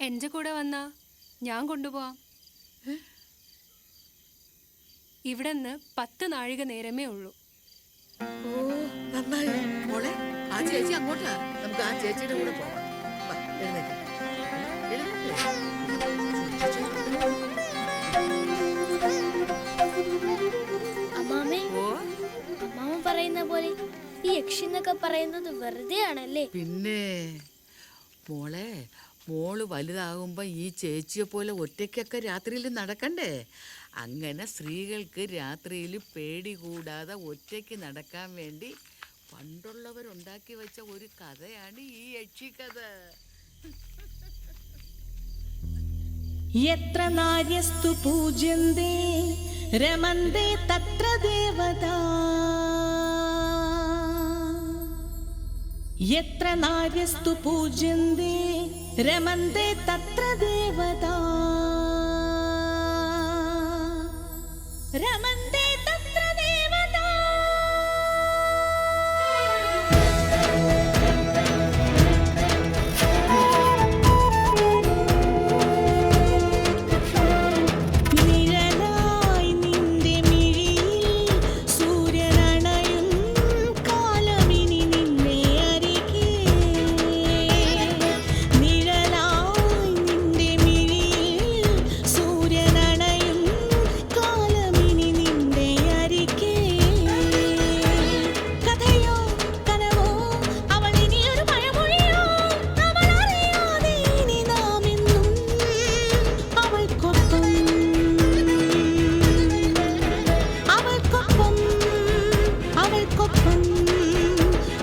എൻ്റെ കൂടെ വന്നാ ഞാൻ കൊണ്ടുപോവാം. ഇവിടെ നിന്ന് 10 നാഴിക നേരമേ ഉള്ളൂ. ഓ, നന്നായി മോളെ. ആ ചേച്ചി അങ്ങോട്ടാ. നമുക്ക് ആ ചേച്ചിയുടെ കൂടെ പോവാം. അമ്മാമേ, അമ്മാമ പറയുന്ന പോലെ ഈ യക്ഷി എന്നൊക്കെ പറയുന്നത് വെറുതെ ആണല്ലേ? പിന്നെ മോളെ, മോള് വലുതാകുമ്പോ ഈ ചേച്ചിയെ പോലെ ഒറ്റയ്ക്കൊക്കെ രാത്രിയിൽ നടക്കണ്ടേ? അങ്ങനെ സ്ത്രീകൾക്ക് രാത്രിയിൽ പേടി കൂടാതെ ഒറ്റയ്ക്ക് നടക്കാൻ വേണ്ടി പണ്ടുള്ളവരുണ്ടാക്കി വെച്ച ഒരു കഥയാണ് ഈ യക്ഷിക്കഥ. യത്ര നാര്യസ്തു പൂജ്യന്തേ രമന്തേ തത്ര ദേവതാ. യത്ര നാര്യസ്തു പൂജ്യന്തേ രമന്തേ തത്ര ദേവതാ. രമന്തേ തത്ര ദേവതാ.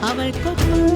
അവൾക്കൊപ്പം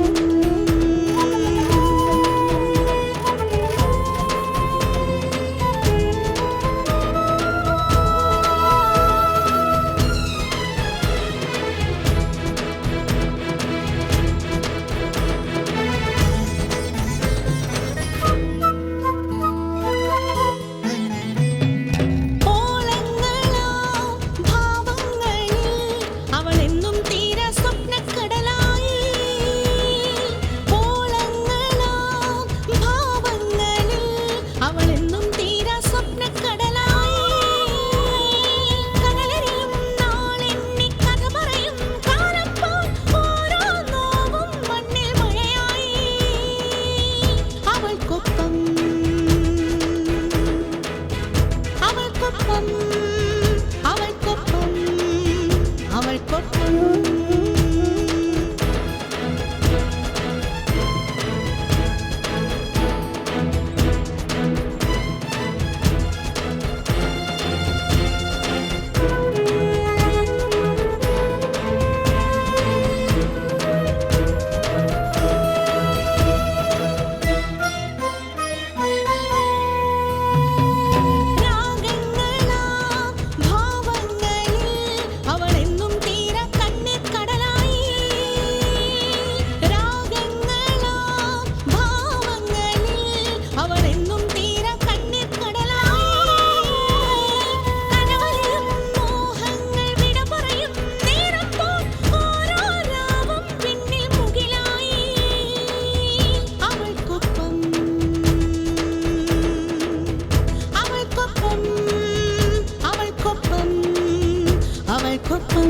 അവൾക്കൊപ്പം